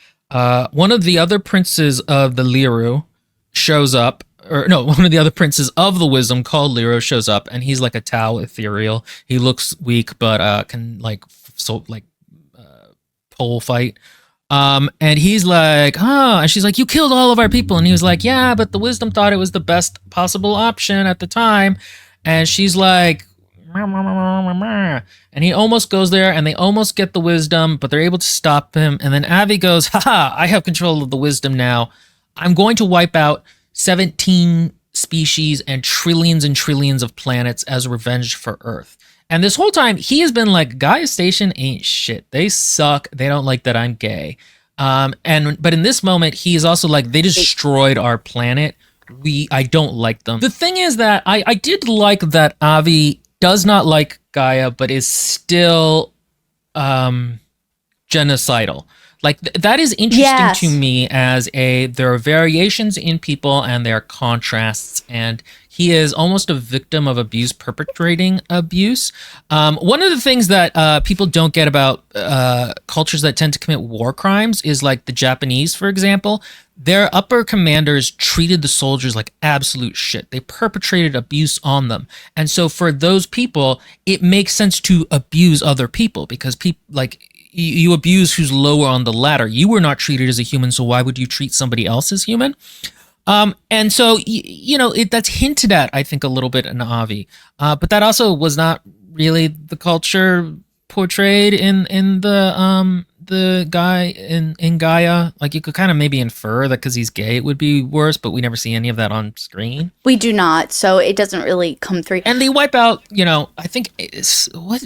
one of the other princes of the Liru shows up, or no, one of the other princes of the Wisdom called Liru shows up, and he's like a Tau ethereal. He looks weak, but can pole fight. And he's like, and she's like, you killed all of our people. And he was like, yeah, but the Wisdom thought it was the best possible option at the time. And she's like, and he almost goes there, and they almost get the Wisdom, but they're able to stop him. And then Avi goes, haha, I have control of the Wisdom now. I'm going to wipe out 17 species and trillions of planets as revenge for Earth. And this whole time, he has been like, Gaia Station ain't shit. They suck. They don't like that I'm gay. But in this moment, he is also like, they destroyed our planet. I don't like them. The thing is that I did like that Avi does not like Gaia, but is still genocidal. Like, that is interesting to me as there are variations in people and there are contrasts, and he is almost a victim of abuse perpetrating abuse. One of the things that people don't get about cultures that tend to commit war crimes is like the Japanese, for example. Their upper commanders treated the soldiers like absolute shit. They perpetrated abuse on them. And so for those people, it makes sense to abuse other people, because people like, you abuse who's lower on the ladder. You were not treated as a human, so why would you treat somebody else as human? And so, that's hinted at, I think, a little bit in Avi. But that also was not really the culture portrayed in the guy in Gaia. Like, you could kind of maybe infer that because he's gay it would be worse, but we never see any of that on screen. We do not, so it doesn't really come through. And they wipe out, I think it's what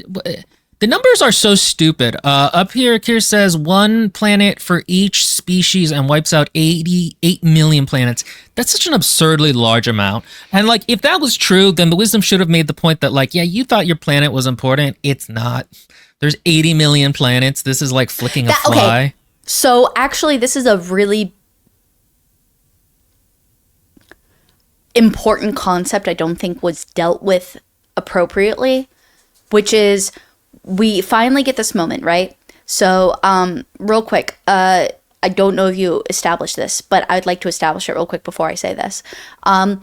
the numbers are so stupid. Up here, Kier says 1 planet for each species and wipes out 88 million planets. That's such an absurdly large amount. And like, if that was true, then the Wisdom should have made the point that like, yeah, you thought your planet was important. It's not. There's 80 million planets. This is like flicking a fly. Okay. So actually, this is a really important concept I don't think was dealt with appropriately, which is, we finally get this moment, right? So, real quick, I don't know if you established this, but I'd like to establish it real quick before I say this. Kier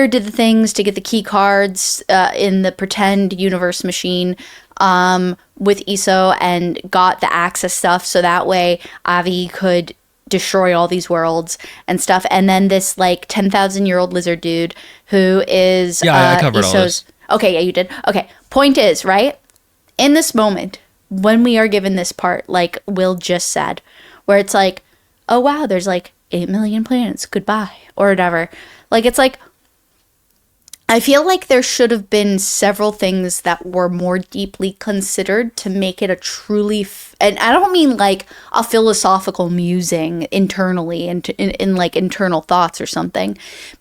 did the things to get the key cards in the pretend universe machine with Iso, and got the access stuff, so that way Avi could destroy all these worlds and stuff. And then this like 10,000-year-old lizard dude who is I covered all this. Okay, yeah, you did. Okay, point is, right? In this moment, when we are given this part, like Will just said, where it's like, oh wow, there's like 8 million planets, goodbye, or whatever. Like, it's like, I feel like there should have been several things that were more deeply considered to make it a truly, and I don't mean like a philosophical musing internally in like internal thoughts or something,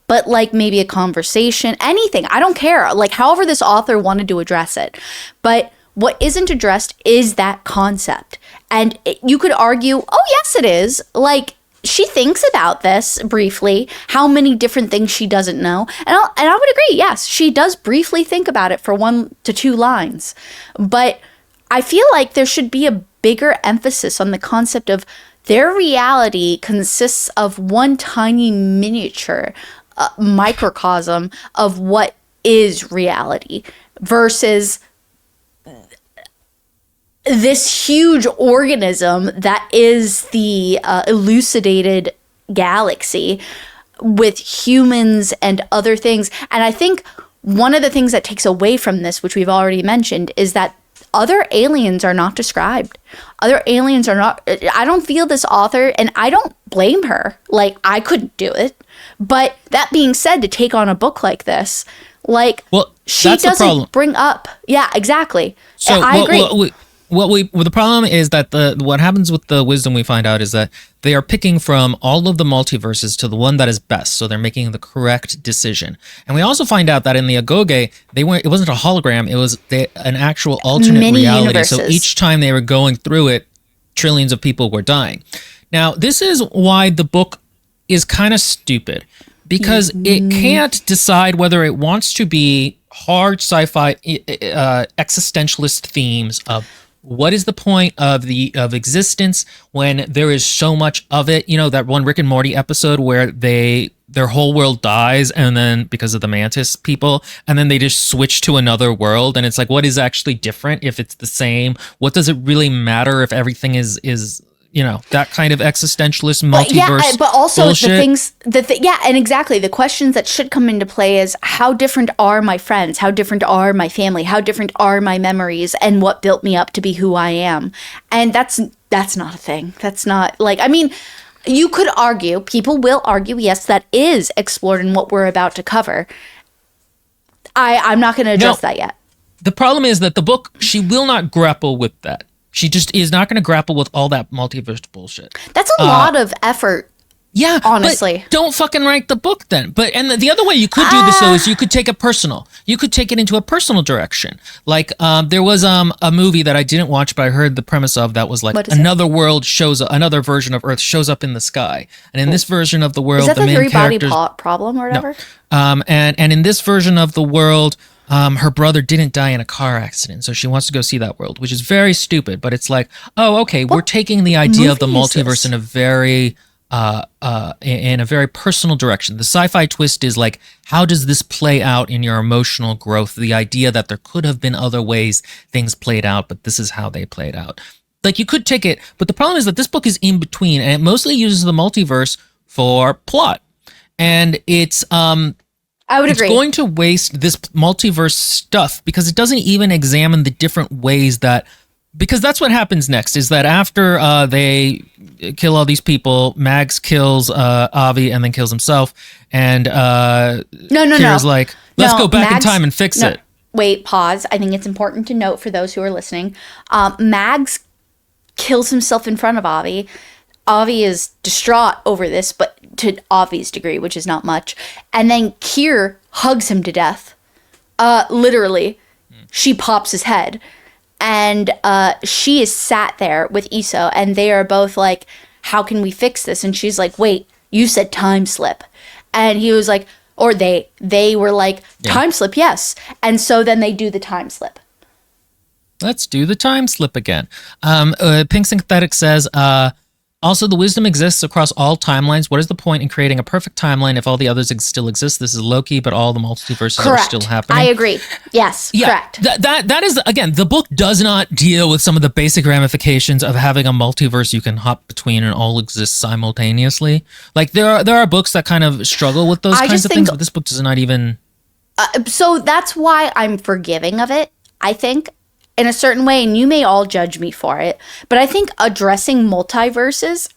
but like maybe a conversation, anything. I don't care. Like, however this author wanted to address it. But what isn't addressed is that concept. And you could argue, oh yes, it is. Like, she thinks about this briefly, how many different things she doesn't know. And I would agree, yes, she does briefly think about it for 1 to 2 lines. But I feel like there should be a bigger emphasis on the concept of their reality consists of one tiny miniature microcosm of what is reality versus this huge organism that is the elucidated galaxy, with humans and other things. And I think one of the things that takes away from this, which we've already mentioned, is that other aliens are not described. Other aliens are not. I don't feel this author, and I don't blame her. Like, I couldn't do it. But that being said, to take on a book like this, like, well, she doesn't bring up. Yeah, exactly. So I agree. The problem is that what happens with the wisdom we find out is that they are picking from all of the multiverses to the one that is best, so they're making the correct decision. And we also find out that in the Agoge, it wasn't a hologram; it was an actual alternate Many reality. universes. So each time they were going through it, trillions of people were dying. Now, this is why the book is kind of stupid, because it can't decide whether it wants to be hard sci-fi existentialist themes of what is the point of existence when there is so much of it. You know, that one Rick and Morty episode where their whole world dies, and then because of the mantis people, and then they just switch to another world, and it's like, what is actually different if it's the same? What does it really matter if everything is that kind of existentialist multiverse but also bullshit? And exactly, the questions that should come into play is, how different are my friends? How different are my family? How different are my memories? And what built me up to be who I am? And that's not a thing. That's not, like, I mean, you could argue, people will argue, yes, that is explored in what we're about to cover. I'm not going to address that yet. The problem is that the book, she will not grapple with that. She just is not going to grapple with all that multiverse bullshit. That's a lot of effort. Yeah, honestly. But don't fucking write the book then. And the other way you could do this, though, is you could take it personal. You could take it into a personal direction. Like, there was a movie that I didn't watch, but I heard the premise of, that was like another version of Earth shows up in the sky. And in this version of the world, is that the main three-body characters, problem or whatever? No. And in this version of the world, her brother didn't die in a car accident, so she wants to go see that world, which is very stupid. But it's like, oh, okay, we're taking the idea of the multiverse in a very personal direction. The sci-fi twist is like, how does this play out in your emotional growth? The idea that there could have been other ways things played out, but this is how they played out. Like, you could take it, but the problem is that this book is in between, and it mostly uses the multiverse for plot, and it's I would agree. It's going to waste this multiverse stuff because it doesn't even examine the different ways that, because that's what happens next, is that after they kill all these people, Mags kills Avi and then kills himself, and Kira's like, let's go back in time and fix it. Wait, pause. I think it's important to note for those who are listening, Mags kills himself in front of Avi. Avi is distraught over this, but to Avi's degree, which is not much. And then Kier hugs him to death. Literally. She pops his head. And she is sat there with Iso, and they are both like, how can we fix this? And she's like, wait, you said time slip. And he was like, or they were like, time slip, yes. And so then they do the time slip. Let's do the time slip again. Pink Synthetic says, also, the wisdom exists across all timelines. What is the point in creating a perfect timeline if all the others still exist? This is Loki, but all the multiverses are still happening. I agree. Yes, correct. That is, again, the book does not deal with some of the basic ramifications of having a multiverse you can hop between and all exist simultaneously. Like, there are books that kind of struggle with those kinds of things, but this book does not even... So that's why I'm forgiving of it, I think, in a certain way, and you may all judge me for it, but I think addressing multiverses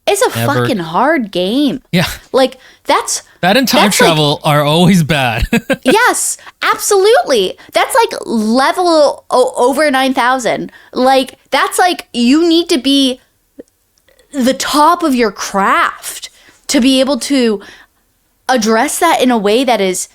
is a fucking hard game. Yeah. Like, that and time travel are always bad. Yes, absolutely. That's like level over 9,000. Like, that's like, you need to be the top of your craft to be able to address that in a way that is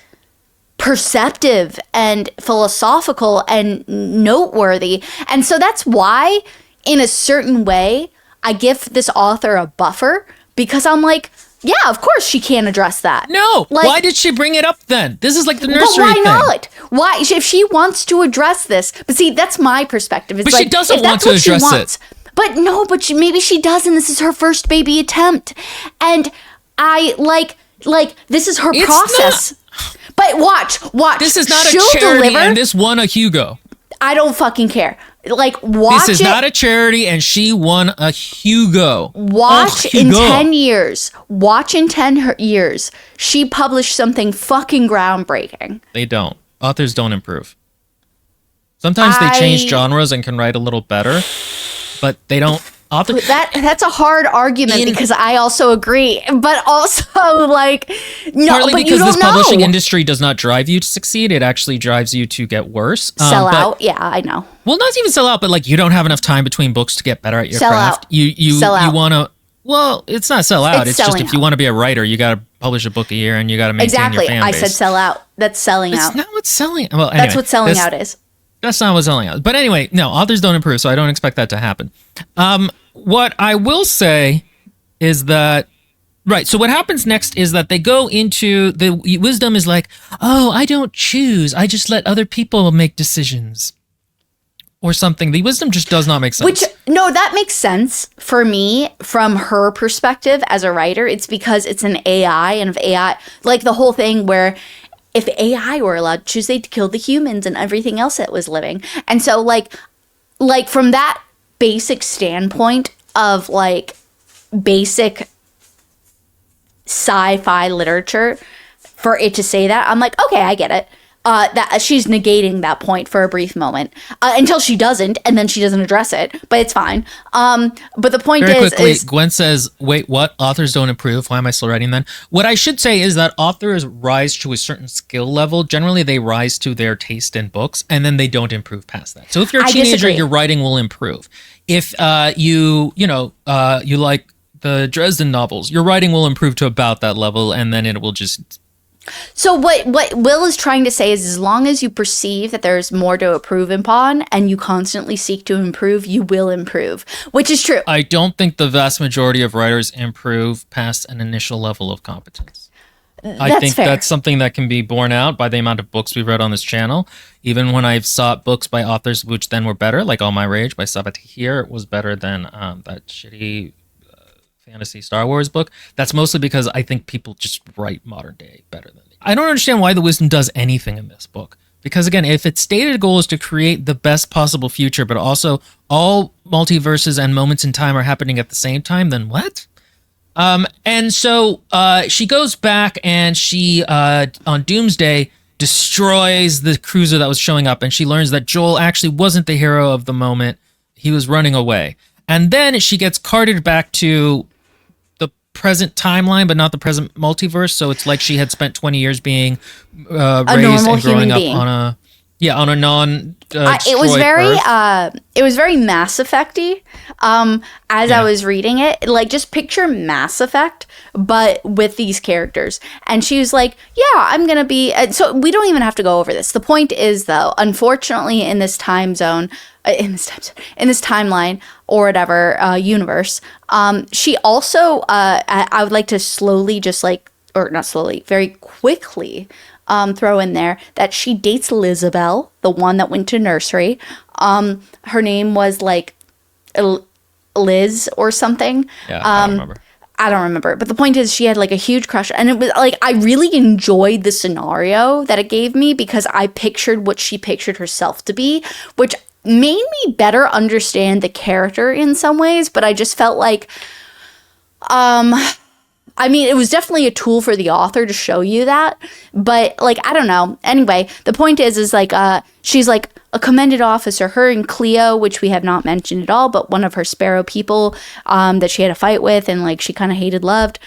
perceptive and philosophical and noteworthy. And so that's why, in a certain way, I give this author a buffer, because I'm like, yeah, of course she can't address that. No, like, why did she bring it up then? This is like the Nursery thing. But why not? Why, if she wants to address this? But see, that's my perspective. It's but like, she doesn't want to address it. But no, maybe she does, and this is her first baby attempt. And I like this is her process. But watch. This is not a charity, and this won a Hugo. I don't fucking care. Like, watch This is it. not a charity, and she won a Hugo. Watch Oh, in Hugo. 10 years. Watch in 10 years. She published something fucking groundbreaking. They don't. Authors don't improve. Sometimes they change genres and can write a little better, but they don't. That's a hard argument because I also agree, but also like no, partly but because you don't this publishing know. industry does not drive you to succeed; it actually drives you to get worse. Sell But- out, yeah, I know. Well, not even sell out, but like you don't have enough time between books to get better at your Sell craft. out. You Sell out. want to. Well, it's not sell out. It's It's just selling if you out. want to be a writer, you got to publish a book a year, and you got to maintain Exactly, your fan I base. said sell out. That's selling That's out. not what selling. Well, That's anyway, what selling out is. That's not what selling out. But anyway, no, authors don't improve, so I don't expect that to happen. What I will say is that, right, so what happens next is that they go into, the wisdom is like, oh, I don't choose. I just let other people make decisions. Or something. The wisdom just does not make sense. Which, no, that makes sense for me from her perspective as a writer. It's because it's an AI, and if AI, like the whole thing where if AI were allowed to choose, they'd kill the humans and everything else that was living. And so, like from that basic standpoint of like basic sci-fi literature, for it to say that, I'm like, okay, I get it. That she's negating that point for a brief moment until she doesn't, and then she doesn't address it, but it's fine. But the point Very is, quickly, Gwen says, wait, what? Authors don't improve. Why am I still writing then? What I should say is that authors rise to a certain skill level. Generally, they rise to their taste in books, and then they don't improve past that. So if you're a I teenager, disagree. your writing will improve. If you like the Dresden novels, your writing will improve to about that level, and then it will just... So what Will is trying to say is, as long as you perceive that there's more to improve upon and you constantly seek to improve, you will improve, which is true. I don't think the vast majority of writers improve past an initial level of competence. I think fair. that's something that can be borne out by the amount of books we've read on this channel. Even when I've sought books by authors which then were better, like All My Rage by Sabathir was better than that shitty fantasy Star Wars book. That's mostly because I think people just write modern day better than me. I don't understand why the wisdom does anything in this book. Because again, if its stated goal is to create the best possible future, but also all multiverses and moments in time are happening at the same time, then what? And so she goes back and she, on Doomsday, destroys the cruiser that was showing up, and she learns that Joel actually wasn't the hero of the moment. He was running away. And then she gets carted back to the present timeline, but not the present multiverse. So it's like she had spent 20 years being raised normal and growing human up being. on a non It was very Mass Effect-y as I was reading it. Like, just picture Mass Effect, but with these characters. And she was like, yeah, I'm going to be... so we don't even have to go over this. The point is, though, unfortunately, in this time zone, in this timeline, or whatever, universe, she also, I would like to slowly just like, or not slowly, very quickly throw in there that she dates Lizabelle, the one that went to nursery. Her name was like Liz or something. Yeah, I don't remember. I don't remember. But the point is, she had like a huge crush. And it was like, I really enjoyed the scenario that it gave me because I pictured what she pictured herself to be, which made me better understand the character in some ways. But I just felt like, I mean, it was definitely a tool for the author to show you that, but like, I don't know. Anyway, the point is like, she's like a commended officer. Her and Cleo, which we have not mentioned at all, but one of her Sparrow people, that she had a fight with and like she kind of hated, loved,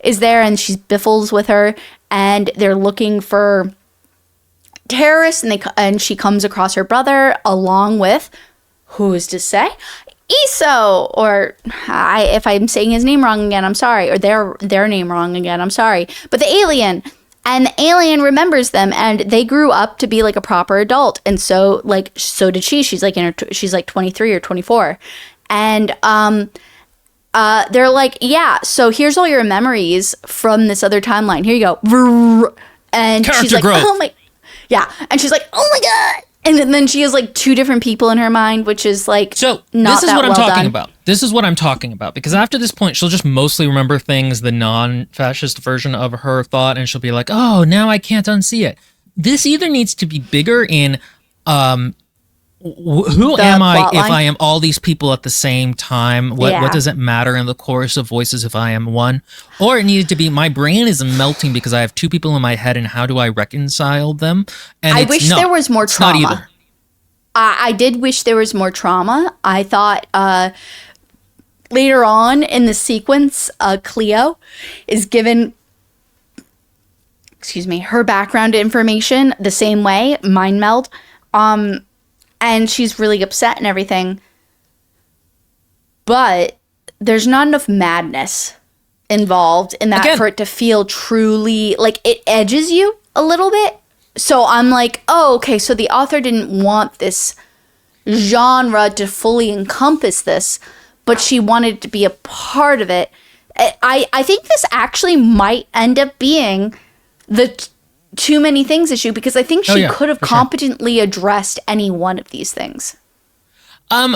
is there, and she's biffles with her, and they're looking for terrorists, and she comes across her brother along with, who is to say, Iso, or if I'm saying his name wrong again, I'm sorry, or their name wrong again, I'm sorry, but the alien, and the alien remembers them, and they grew up to be like a proper adult, and so did she. She's like she's like 23 or 24, and they're like, yeah, so here's all your memories from this other timeline. Here you go, and Character she's like, growth. oh my, yeah, and she's like, oh my god. And then she has like two different people in her mind, which is like So not this is that what I'm well talking done. about. This is what I'm talking about, because after this point, she'll just mostly remember things, the non-fascist version of her thought, and she'll be like, "Oh, now I can't unsee it." This either needs to be bigger in who the am I plot if line. I am all these people at the same time? What does it matter in the chorus of voices if I am one? Or it needed to be my brain is melting because I have two people in my head, and how do I reconcile them? And I wish there was more it's not trauma. either. I did wish there was more trauma. I thought later on in the sequence, Cleo is given, her background information the same way, mind meld, and she's really upset and everything. But there's not enough madness involved in that for it to feel truly, like, it edges you a little bit. So I'm like, oh, okay, so the author didn't want this genre to fully encompass this, but she wanted it to be a part of it. I think this actually might end up being the too many things issue, because I think she could have competently addressed any one of these things. I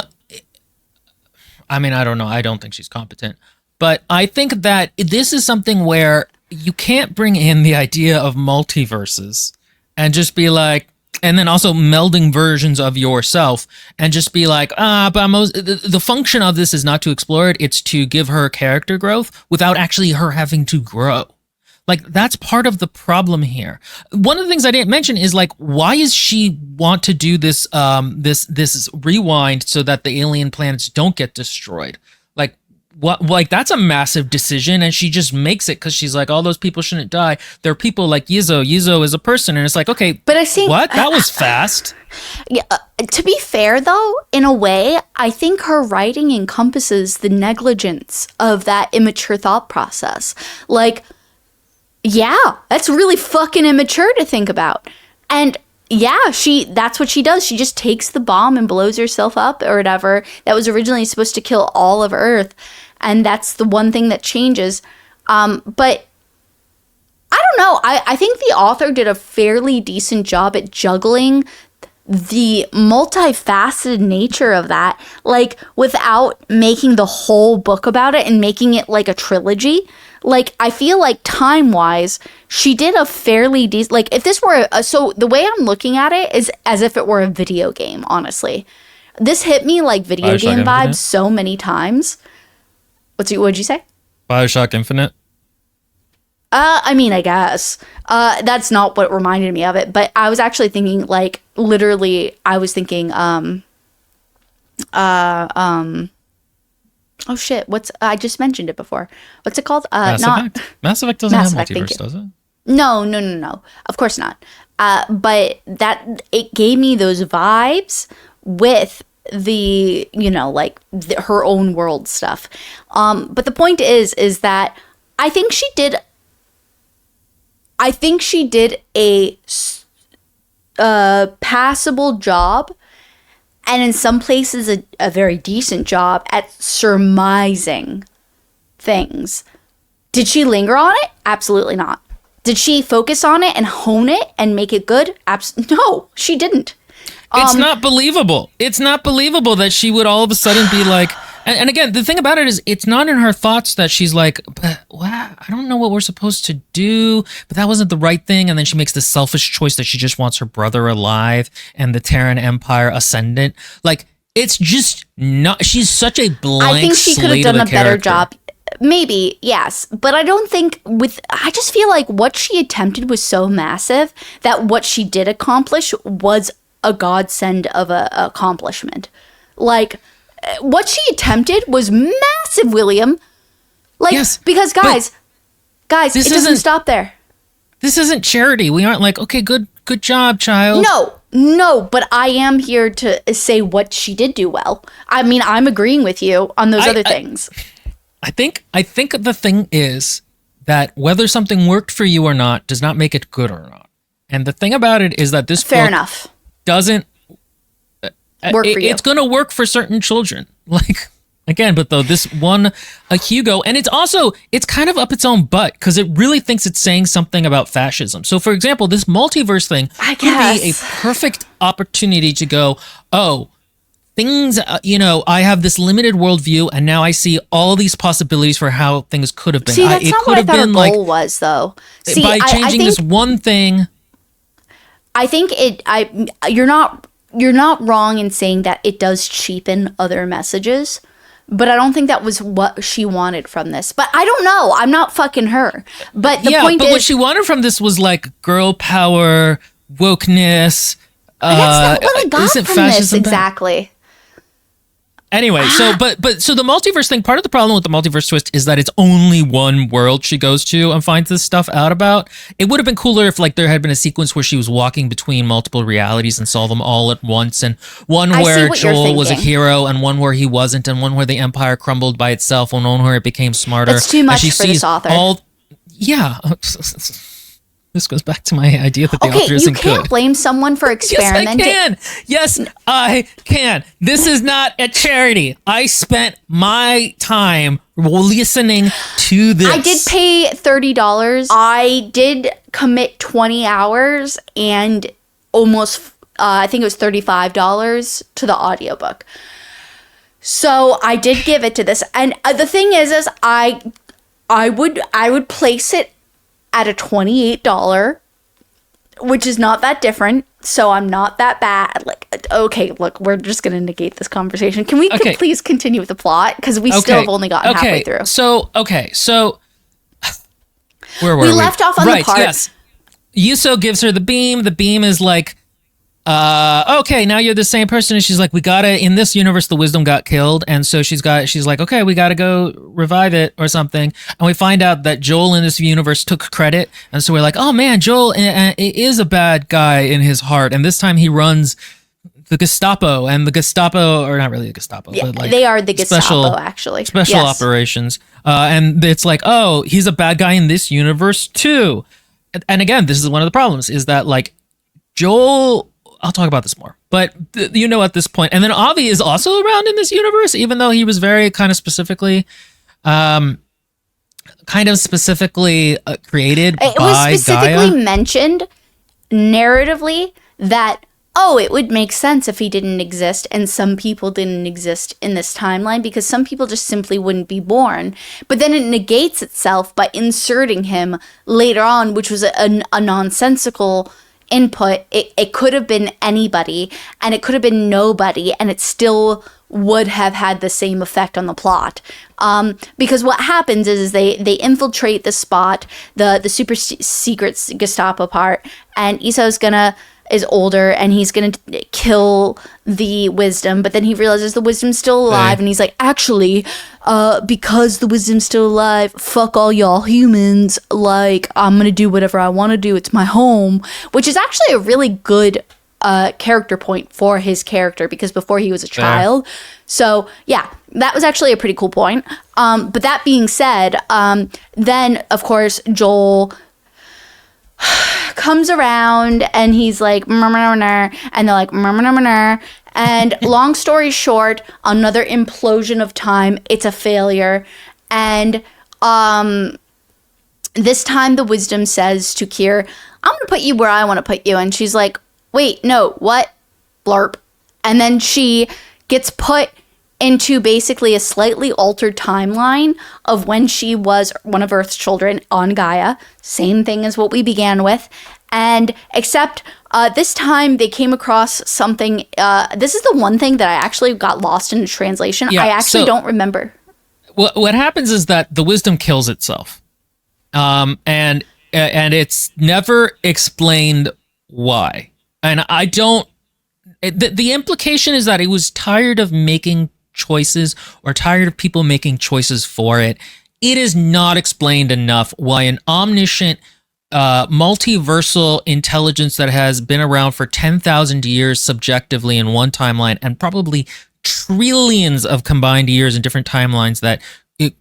mean, I don't know. I don't think she's competent. But I think that this is something where you can't bring in the idea of multiverses and just be like, and then also melding versions of yourself and just be like, but the function of this is not to explore it. It's to give her character growth without actually her having to grow. Like, that's part of the problem here. One of the things I didn't mention is, like, why does she want to do this this rewind so that the alien planets don't get destroyed? Like, what? Like, that's a massive decision, and she just makes it because she's like, all those people shouldn't die. There are people like Yizo. Yizo is a person, and it's like, okay, but I think what? That was fast. Yeah. To be fair, though, in a way, I think her writing encompasses the negligence of that immature thought process. Like, yeah, that's really fucking immature to think about. And yeah, that's what she does. She just takes the bomb and blows herself up or whatever that was originally supposed to kill all of Earth. And that's the one thing that changes. But I don't know. I think the author did a fairly decent job at juggling the multifaceted nature of that, like, without making the whole book about it and making it like a trilogy. Like, I feel like time-wise, she did a fairly decent, like, if this were, so the way I'm looking at it is as if it were a video game, honestly. This hit me like video Bioshock game Infinite? vibes so many times. What'd you say? Bioshock Infinite? I mean, I guess. That's not what reminded me of it, but I was actually thinking, like, literally, I was thinking, oh shit, I just mentioned it before. What's it called? Mass Effect? Mass Effect doesn't have multiverse, does it? No. Of course not. But it gave me those vibes with the, like, her own world stuff. But the point is that I think she did a passable job, and in some places a very decent job at surmising things. Did she linger on it? Absolutely not. Did she focus on it and hone it and make it good? No, she didn't. It's not believable. It's not believable that she would all of a sudden be like, and again, the thing about it is, it's not in her thoughts that she's like, but wow, I don't know what we're supposed to do, but that wasn't the right thing. And then she makes the selfish choice that she just wants her brother alive and the Terran Empire ascendant. Like, it's just not, she's such a blank I think she could have slate done of a better character. job. Maybe, yes. But I don't think I just feel like what she attempted was so massive that what she did accomplish was a godsend of a accomplishment. Like, what she attempted was massive, William. Like, Yes, because guys, it doesn't stop there. This isn't charity. We aren't like, okay, good job, child. No, but I am here to say what she did do well. I mean, I'm agreeing with you on those other things. I think the thing is that whether something worked for you or not does not make it good or not. And the thing about it is that this Fair book enough. doesn't Work for you. It's going to work for certain children. Like, again, but though this one, a Hugo, and it's kind of up its own butt because it really thinks it's saying something about fascism. So, for example, this multiverse thing could be a perfect opportunity to go, oh, things, I have this limited worldview, and now I see all these possibilities for how things could have been. See, that's not what I thought her goal was, though. See, by changing this one thing. I think you're not you're not wrong in saying that it does cheapen other messages, but I don't think that was what she wanted from this. But I don't know. I'm not fucking her. But the point is, what she wanted from this was like girl power, wokeness. That's not what I got from this exactly. Anyway, so the multiverse thing, part of the problem with the multiverse twist is that it's only one world she goes to and finds this stuff out about. It would have been cooler if like there had been a sequence where she was walking between multiple realities and saw them all at once, and one where Joel was a hero and one where he wasn't, and one where the empire crumbled by itself and one where it became smarter. It's too much for this author. This goes back to my idea that the author isn't good. You can't blame someone for experimenting. Yes, I can. This is not a charity. I spent my time listening to this. I did pay $30. I did commit 20 hours and almost, I think it was $35 to the audiobook. So I did give it to this. And the thing is I would place it at a $28, which is not that different, so I'm not that bad. Like, okay, look, we're just gonna negate this conversation. Can we please continue with the plot? Because we still have only gotten halfway through. So where were we? We left off on the part. Yes. Yuso gives her the beam. The beam is like, okay, now you're the same person. And she's like, in this universe, the wisdom got killed. And so she's like, okay, we gotta go revive it or something. And we find out that Joel in this universe took credit. And so we're like, oh man, Joel is a bad guy in his heart. And this time he runs the Gestapo, and the Gestapo, or not really the Gestapo, but like they are the Gestapo, actually. Special operations. And it's like, oh, he's a bad guy in this universe too. And again, this is one of the problems, is that like Joel, I'll talk about this more, but at this point, and then Avi is also around in this universe, even though he was very kind of specifically created by Gaia. It was specifically mentioned narratively that, oh, it would make sense if he didn't exist, and some people didn't exist in this timeline because some people just simply wouldn't be born. But then it negates itself by inserting him later on, which was a nonsensical input. It could have been anybody, and it could have been nobody, and it still would have had the same effect on the plot. Because what happens is they infiltrate the spot, the super secret Gestapo part, and Iso's is older, and he's gonna kill the wisdom, but then he realizes the wisdom's still alive, and he's like, actually, because the wisdom's still alive, fuck all y'all humans, like, I'm gonna do whatever I want to do, it's my home, which is actually a really good character point for his character, because before he was a child. So yeah, that was actually a pretty cool point. But that being said, then of course Joel comes around and he's like, and they're like, and long story short, another implosion of time. It's a failure. And this time the wisdom says to Kier, I'm gonna put you where I want to put you. And she's like, wait, no, what? Blarp. And then she gets put into basically a slightly altered timeline of when she was one of Earth's children on Gaia. Same thing as what we began with. And except this time they came across something. This is the one thing that I actually got lost in the translation. I actually don't remember. What happens is that the wisdom kills itself. And it's never explained why. And I don't... The implication is that it was tired of making choices, or tired of people making choices for it. It is not explained enough why an omniscient multiversal intelligence that has been around for 10,000 years subjectively in one timeline, and probably trillions of combined years in different timelines, that it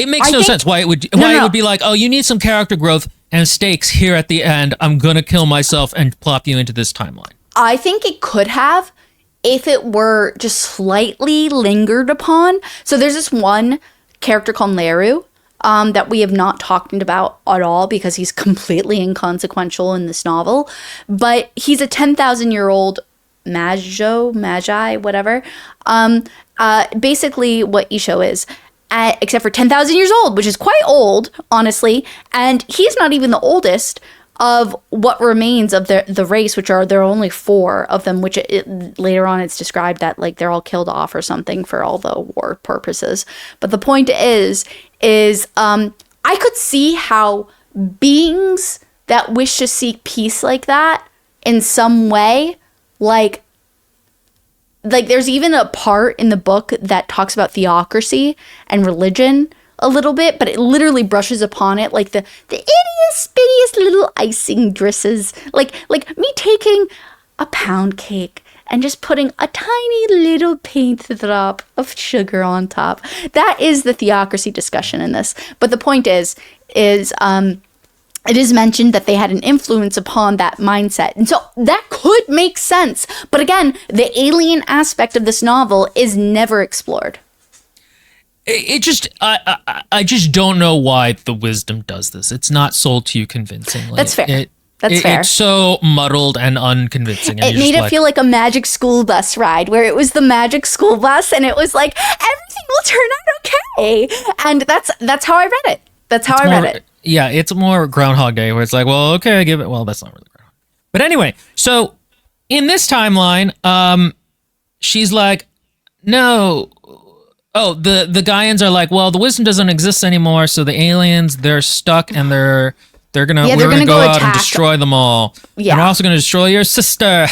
makes no sense why it would be like, oh, you need some character growth and stakes here at the end, I'm gonna kill myself and plop you into this timeline. I think it could have, if it were just slightly lingered upon. So there's this one character called Leru that we have not talked about at all because he's completely inconsequential in this novel. But he's a 10,000-year-old magi, whatever. Basically what Isho is. Except for 10,000 years old, which is quite old, honestly. And he's not even the oldest. of what remains of the race, which there are only 4 of them, which later on it's described that like they're all killed off or something for all the war purposes. But the point is I could see how beings that wish to seek peace like that in some way, like there's even a part in the book that talks about theocracy and religion a little bit, but it literally brushes upon it like the ittiest bittiest little icing dresses, like me taking a pound cake and just putting a tiny little paint drop of sugar on top. That is the theocracy discussion in this. But the point is it is mentioned that they had an influence upon that mindset. And so that could make sense. But again, the alien aspect of this novel is never explored. It just, I just don't know why the wisdom does this. It's not sold to you convincingly. That's fair. That's fair. It's so muddled and unconvincing. And it made it feel like a magic school bus ride, where it was the magic school bus and it was like, everything will turn out okay. And that's how I read it. That's how I read it. Yeah, it's more Groundhog Day, where it's like, well, okay, I give it. Well, that's not really Groundhog. But anyway, so in this timeline, she's like, no. Oh, the Gaians are like, well, the wisdom doesn't exist anymore, so the aliens, they're stuck and we're gonna go out and destroy them all. Yeah. And we're also gonna destroy your sister,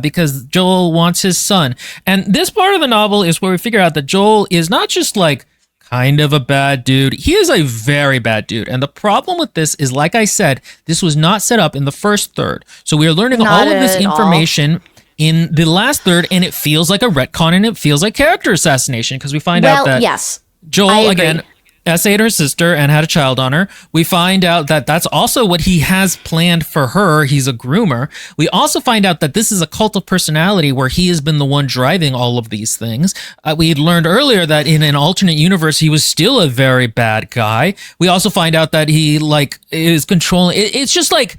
because Joel wants his son. And this part of the novel is where we figure out that Joel is not just like kind of a bad dude. He is a very bad dude. And the problem with this is, like I said, this was not set up in the first third. So we are learning all of this information in the last third, and it feels like a retcon and it feels like character assassination, because we find out that Joel, again, essayed her sister and had a child on her. We find out that that's also what he has planned for her. He's a groomer. We also find out that this is a cult of personality where he has been the one driving all of these things. We had learned earlier that in an alternate universe, he was still a very bad guy. We also find out that he like is controlling. It's just like,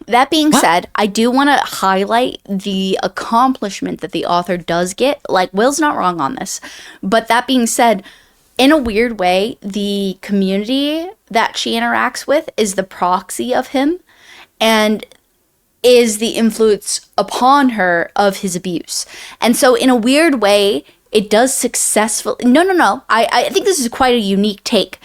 that being said, I do want to highlight the accomplishment that the author does get. Like, Will's not wrong on this. But that being said, in a weird way, the community that she interacts with is the proxy of him and is the influence upon her of his abuse. And so in a weird way, it does successfully... No. I think this is quite a unique take.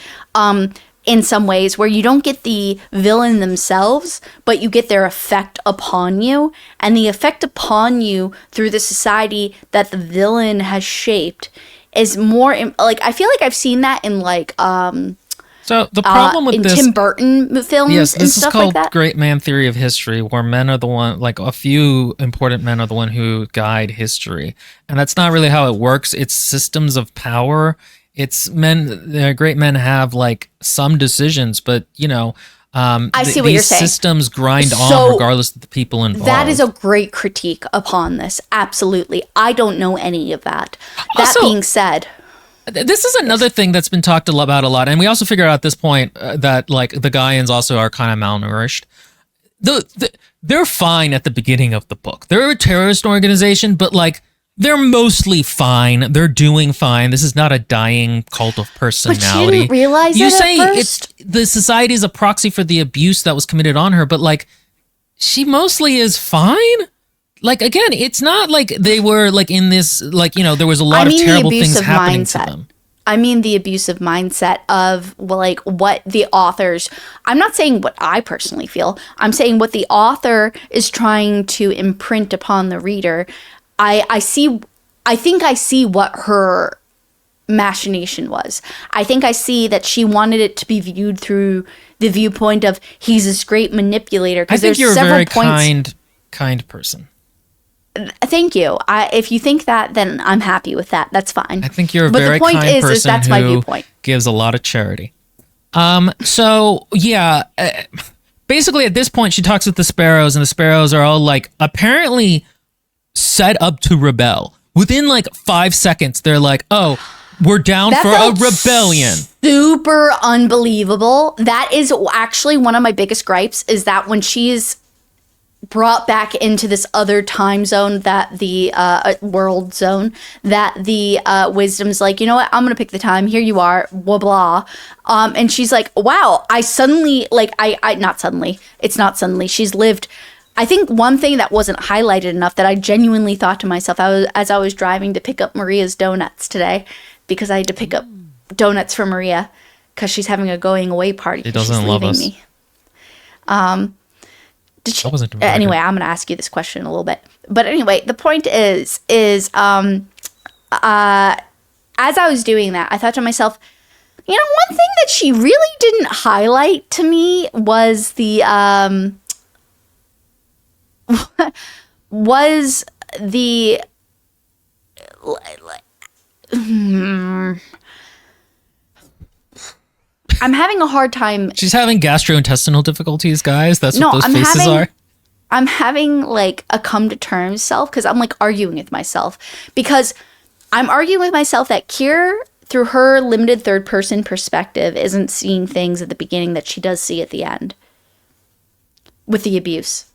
In some ways, where you don't get the villain themselves, but you get their effect upon you, and the effect upon you through the society that the villain has shaped is more like, I feel like I've seen that in like so the problem with in this, Tim Burton films, yes, and this stuff is called like that. Great Man Theory of History, where men are the one, like a few important men are the one who guide history, and that's not really how it works. It's systems of power. It's men. Great men have like some decisions, but you know, I see what you're saying. These systems grind on regardless of the people involved. That is a great critique upon this. Absolutely, I don't know any of that. That Also, being said, this is another thing that's been talked about a lot, and we also figure out at this point that like the Gaians also are kind of malnourished. They're fine at the beginning of the book. They're a terrorist organization, but like, they're mostly fine. They're doing fine. This is not a dying cult of personality. But you didn't realize you that say at first? the society is a proxy for the abuse that was committed on her, but like, she mostly is fine. Like, again, it's not like they were like in this, like, you know, there was a lot of terrible things happening to them. I mean the abusive mindset of, well, like, what the authors... I'm not saying what I personally feel. I'm saying what the author is trying to imprint upon the reader. I think I see what her machination was. I think I see that she wanted it to be viewed through the viewpoint of, he's this great manipulator. I think you're a very kind person. Thank you. If you think that, then I'm happy with that. That's fine. I think you're a but very the point kind person that's who my viewpoint. Gives a lot of charity. So yeah, basically at this point she talks with the Sparrows, and the Sparrows are all like apparently set up to rebel. Within like 5 seconds, they're like, "Oh, we're down for a rebellion." Super unbelievable. That is actually one of my biggest gripes, is that when she's brought back into this other time zone that the world zone that the wisdom's like, you know what, I'm gonna pick the time, here you are, blah blah. And she's like, wow, I suddenly, like, I not suddenly, it's not suddenly, she's lived. I think one thing that wasn't highlighted enough that I genuinely thought to myself, as I was driving to pick up Maria's donuts today, because I had to pick up donuts for Maria because she's having a going away party. She doesn't love us. Me. Anyway, I'm going to ask you this question in a little bit. But anyway, the point is as I was doing that, I thought to myself, you know, one thing that she really didn't highlight to me was the I'm having a hard time. She's having gastrointestinal difficulties, guys. That's what those faces are. I'm having like a come to terms self, because I'm like arguing with myself, because I'm arguing with myself that Kier, through her limited third person perspective, isn't seeing things at the beginning that she does see at the end with the abuse.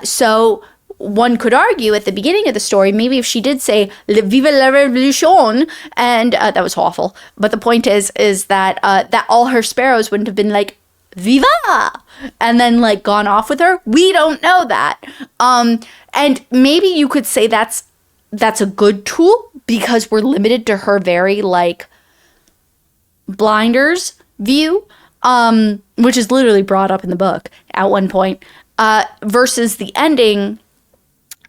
So one could argue at the beginning of the story, maybe if she did say "Vive la Revolution," and that was awful. But the point is that that all her sparrows wouldn't have been like "Viva," and then like gone off with her. We don't know that. And maybe you could say that's a good tool, because we're limited to her very like blinders view, which is literally brought up in the book at one point, versus the ending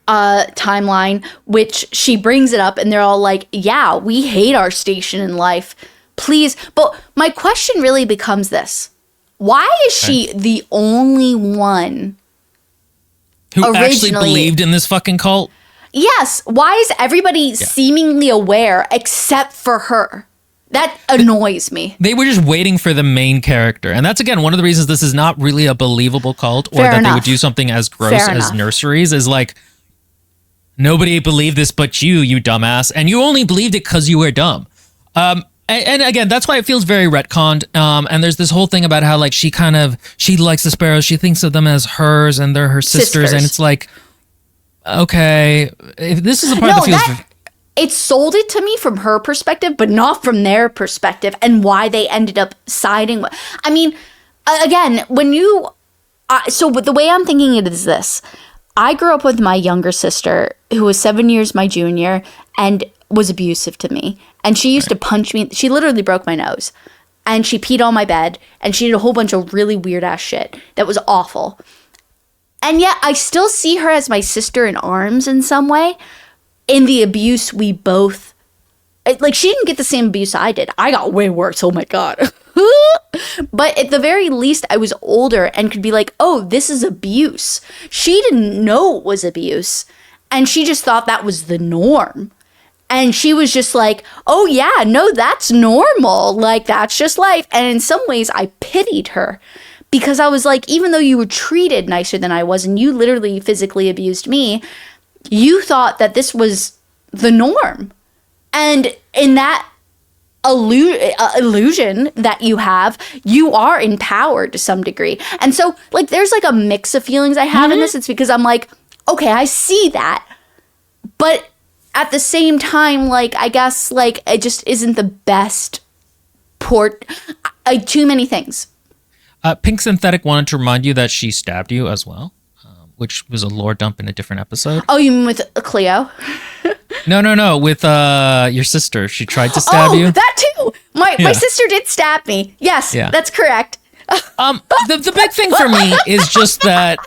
timeline, which she brings it up and they're all like, yeah, we hate our station in life, please. But my question really becomes this: why is she the only one who actually believed in this fucking cult? Yes. Why is everybody seemingly aware except for her? That annoys me. They were just waiting for the main character. And that's, again, one of the reasons this is not really a believable cult, or that they would do something as gross as Nurseries, is like, nobody believed this but you dumbass. And you only believed it because you were dumb. And again, that's why it feels very retconned. And there's this whole thing about how like she likes the sparrows. She thinks of them as hers and they're her sisters. And it's like, okay, if this is a part that feels... It sold it to me from her perspective, but not from their perspective, and why they ended up siding with... I mean, again, when you... so the way I'm thinking it is this. I grew up with my younger sister, who was 7 years my junior, and was abusive to me. And she used to punch me. She literally broke my nose. And she peed on my bed. And she did a whole bunch of really weird-ass shit that was awful. And yet, I still see her as my sister in arms in some way. In the abuse we both... Like, she didn't get the same abuse I did. I got way worse. Oh, my God. But at the very least, I was older and could be like, oh, this is abuse. She didn't know it was abuse. And she just thought that was the norm. And she was just like, oh, yeah, no, that's normal. Like, that's just life. And in some ways, I pitied her. Because I was like, even though you were treated nicer than I was, and you literally physically abused me, you thought that this was the norm. And in that illusion that you have, you are empowered to some degree. And so, like, there's like a mix of feelings I have in this. It's because I'm like, okay, I see that. But at the same time, like, I guess, like, it just isn't the best too many things. Pink Synthetic wanted to remind you that she stabbed you as well, which was a lore dump in a different episode. Oh, you mean with Cleo? No. With your sister. She tried to stab you. Oh, that too. My sister did stab me. Yes, that's correct. The big thing for me is just that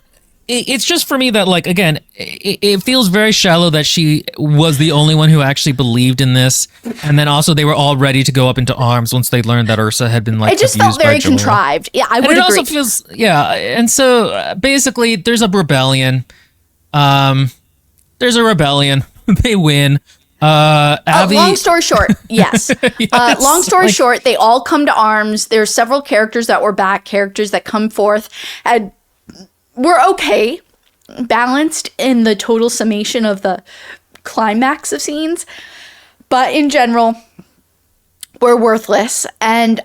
it's just for me that, like, again, it feels very shallow that she was the only one who actually believed in this, and then also they were all ready to go up into arms once they learned that Ursa had been like. It just felt very contrived. Yeah, I would agree. It also feels and so basically there's a rebellion. There's a rebellion. They win. Abby... long story short, yes. Yes, long story short, they all come to arms. There's several characters that were back, characters that come forth, and we're okay, balanced in the total summation of the climax of scenes. But in general, we're worthless. And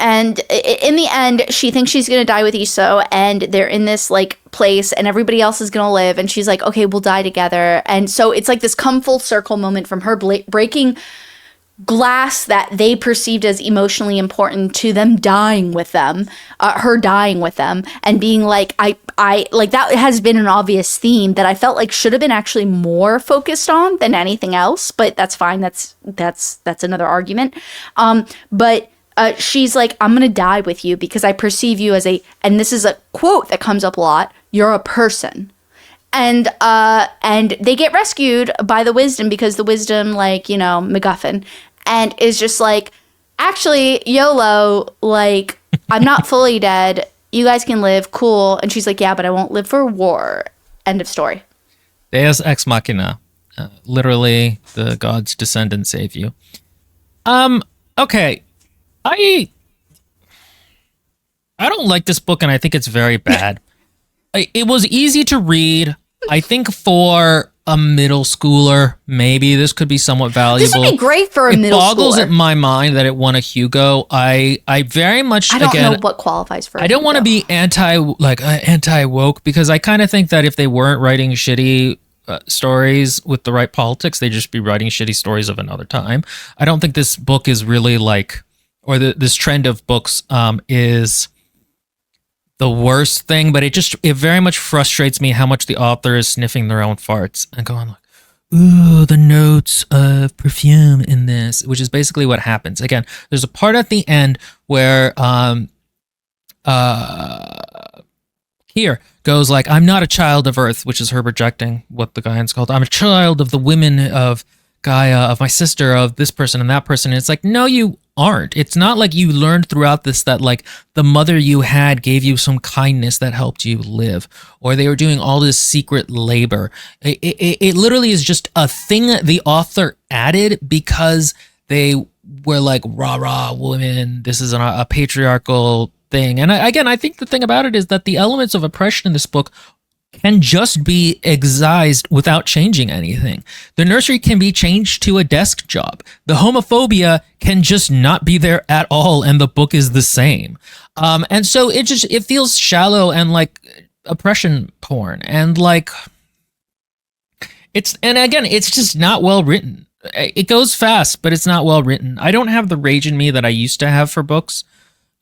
And in the end, she thinks she's going to die with Iso, and they're in this like place and everybody else is going to live. And she's like, okay, we'll die together. And so it's like this come full circle moment from her breaking glass that they perceived as emotionally important to them dying with them, her dying with them, and being like, I like that has been an obvious theme that I felt like should have been actually more focused on than anything else, but that's fine. That's another argument. But she's like, I'm gonna die with you because I perceive you as and this is a quote that comes up a lot, you're a person. And they get rescued by the wisdom because the wisdom, like, you know, MacGuffin, and is just like, actually, YOLO, like, I'm not fully dead. You guys can live, cool. And she's like, yeah, but I won't live for war. End of story. Deus ex machina. Literally, the gods descend and save you. Okay. I don't like this book, and I think it's very bad. It was easy to read. I think for a middle schooler, maybe this could be somewhat valuable. This would be great for a middle schooler. It boggles at my mind that it won a Hugo. I very much, I don't know what qualifies for. I don't want to be anti woke, because I kind of think that if they weren't writing shitty stories with the right politics, they'd just be writing shitty stories of another time. I don't think this book is really like, or this trend of books is the worst thing, but it very much frustrates me how much the author is sniffing their own farts and going like, ooh, the notes of perfume in this, which is basically what happens. Again, there's a part at the end where here goes like, I'm not a child of Earth, which is her rejecting what the Gaian's called. I'm a child of the women of Gaia, of my sister, of this person and that person. And it's like, no, you aren't. It's not like you learned throughout this that like the mother you had gave you some kindness that helped you live, or they were doing all this secret labor. It literally is just a thing the author added because they were like, rah, rah, women, this is a patriarchal thing. And I think the thing about it is that the elements of oppression in this book can just be excised without changing anything. The nursery can be changed to a desk job. The homophobia can just not be there at all, and the book is the same. And so it feels shallow and like oppression porn, and like it's just not well written. It goes fast, but it's not well written. I don't have the rage in me that I used to have for books.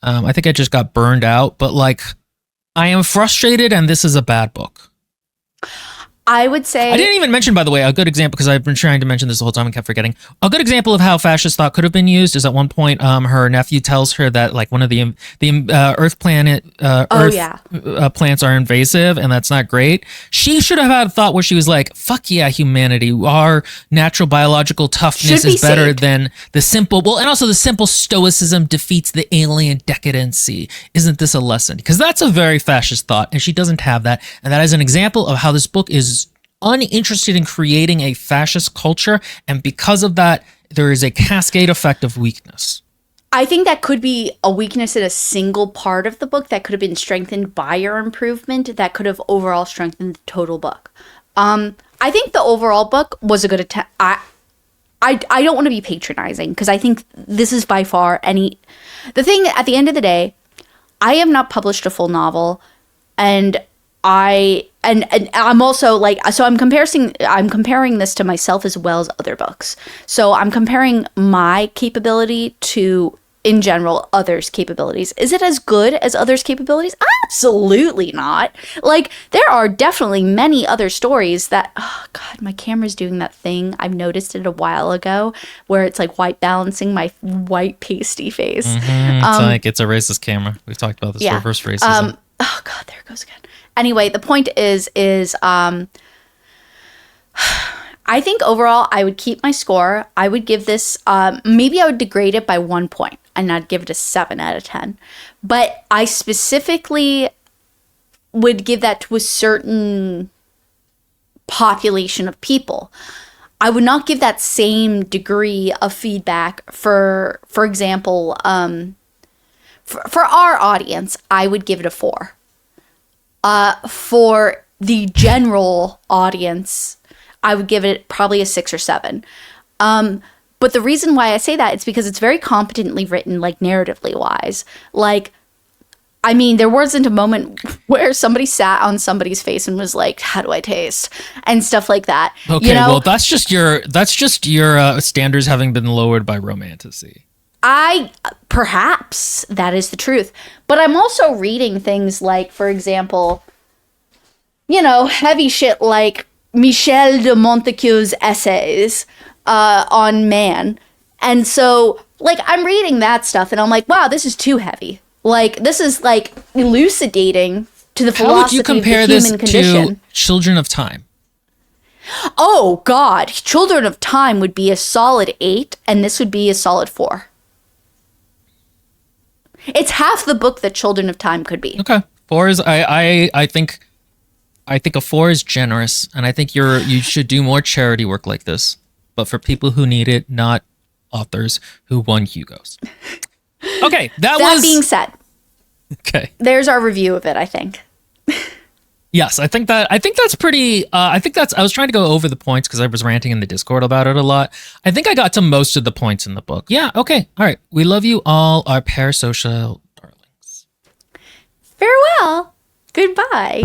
I think I just got burned out, but like, I am frustrated, and this is a bad book. I would say... I didn't even mention, by the way, a good example, because I've been trying to mention this the whole time and kept forgetting. A good example of how fascist thought could have been used is at one point, her nephew tells her that like one of the Earth plants are invasive, and that's not great. She should have had a thought where she was like, fuck yeah, humanity. Our natural biological toughness is better saved. than the simple... Well, and also the simple stoicism defeats the alien decadency. Isn't this a lesson? Because that's a very fascist thought, and she doesn't have that. And that is an example of how this book is uninterested in creating a fascist culture, and because of that, there is a cascade effect of weakness. I think that could be a weakness in a single part of the book that could have been strengthened by your improvement, that could have overall strengthened the total book. I think the overall book was a good attempt. I don't want to be patronizing, because I think this is by far the thing at the end of the day, I have not published a full novel, and I'm also like, so I'm comparing this to myself as well as other books. So I'm comparing my capability to, in general, others' capabilities. Is it as good as others' capabilities? Absolutely not. Like, there are definitely many other stories that, oh God, my camera's doing that thing. I've noticed it a while ago where it's like white balancing my white pasty face. Mm-hmm. It's a racist camera. We've talked about this, reverse racism. Oh God, there it goes again. Anyway, the point is I think overall I would keep my score. I would give this, maybe I would degrade it by 1 point and not give it a 7 out of 10. But I specifically would give that to a certain population of people. I would not give that same degree of feedback for example, for our audience, I would give it a 4. For the general audience, I would give it probably a 6 or 7. But the reason why I say that is because it's very competently written, like narratively wise. Like, I mean, there wasn't a moment where somebody sat on somebody's face and was like, "How do I taste?" and stuff like that. Okay, you know? well, that's just your standards having been lowered by romantasy. Perhaps that is the truth. But I'm also reading things like, for example, heavy shit like Michel de Montesquieu's essays on man. And so, like, I'm reading that stuff and I'm like, wow, this is too heavy. Like, this is like elucidating to the philosophy How would you compare of the this human condition. to Children of Time? Oh, God. Children of Time would be a solid 8, and this would be a solid 4. It's half the book that Children of Time could be. Okay, 4 is I think a 4 is generous, and I think you should do more charity work like this, but for people who need it, not authors who won Hugos. Okay, that being said, okay. There's our review of it, I think. Yes, I think that's pretty. I was trying to go over the points because I was ranting in the Discord about it a lot. I think I got to most of the points in the book. Yeah. Okay. All right. We love you all, our parasocial darlings. Farewell. Goodbye.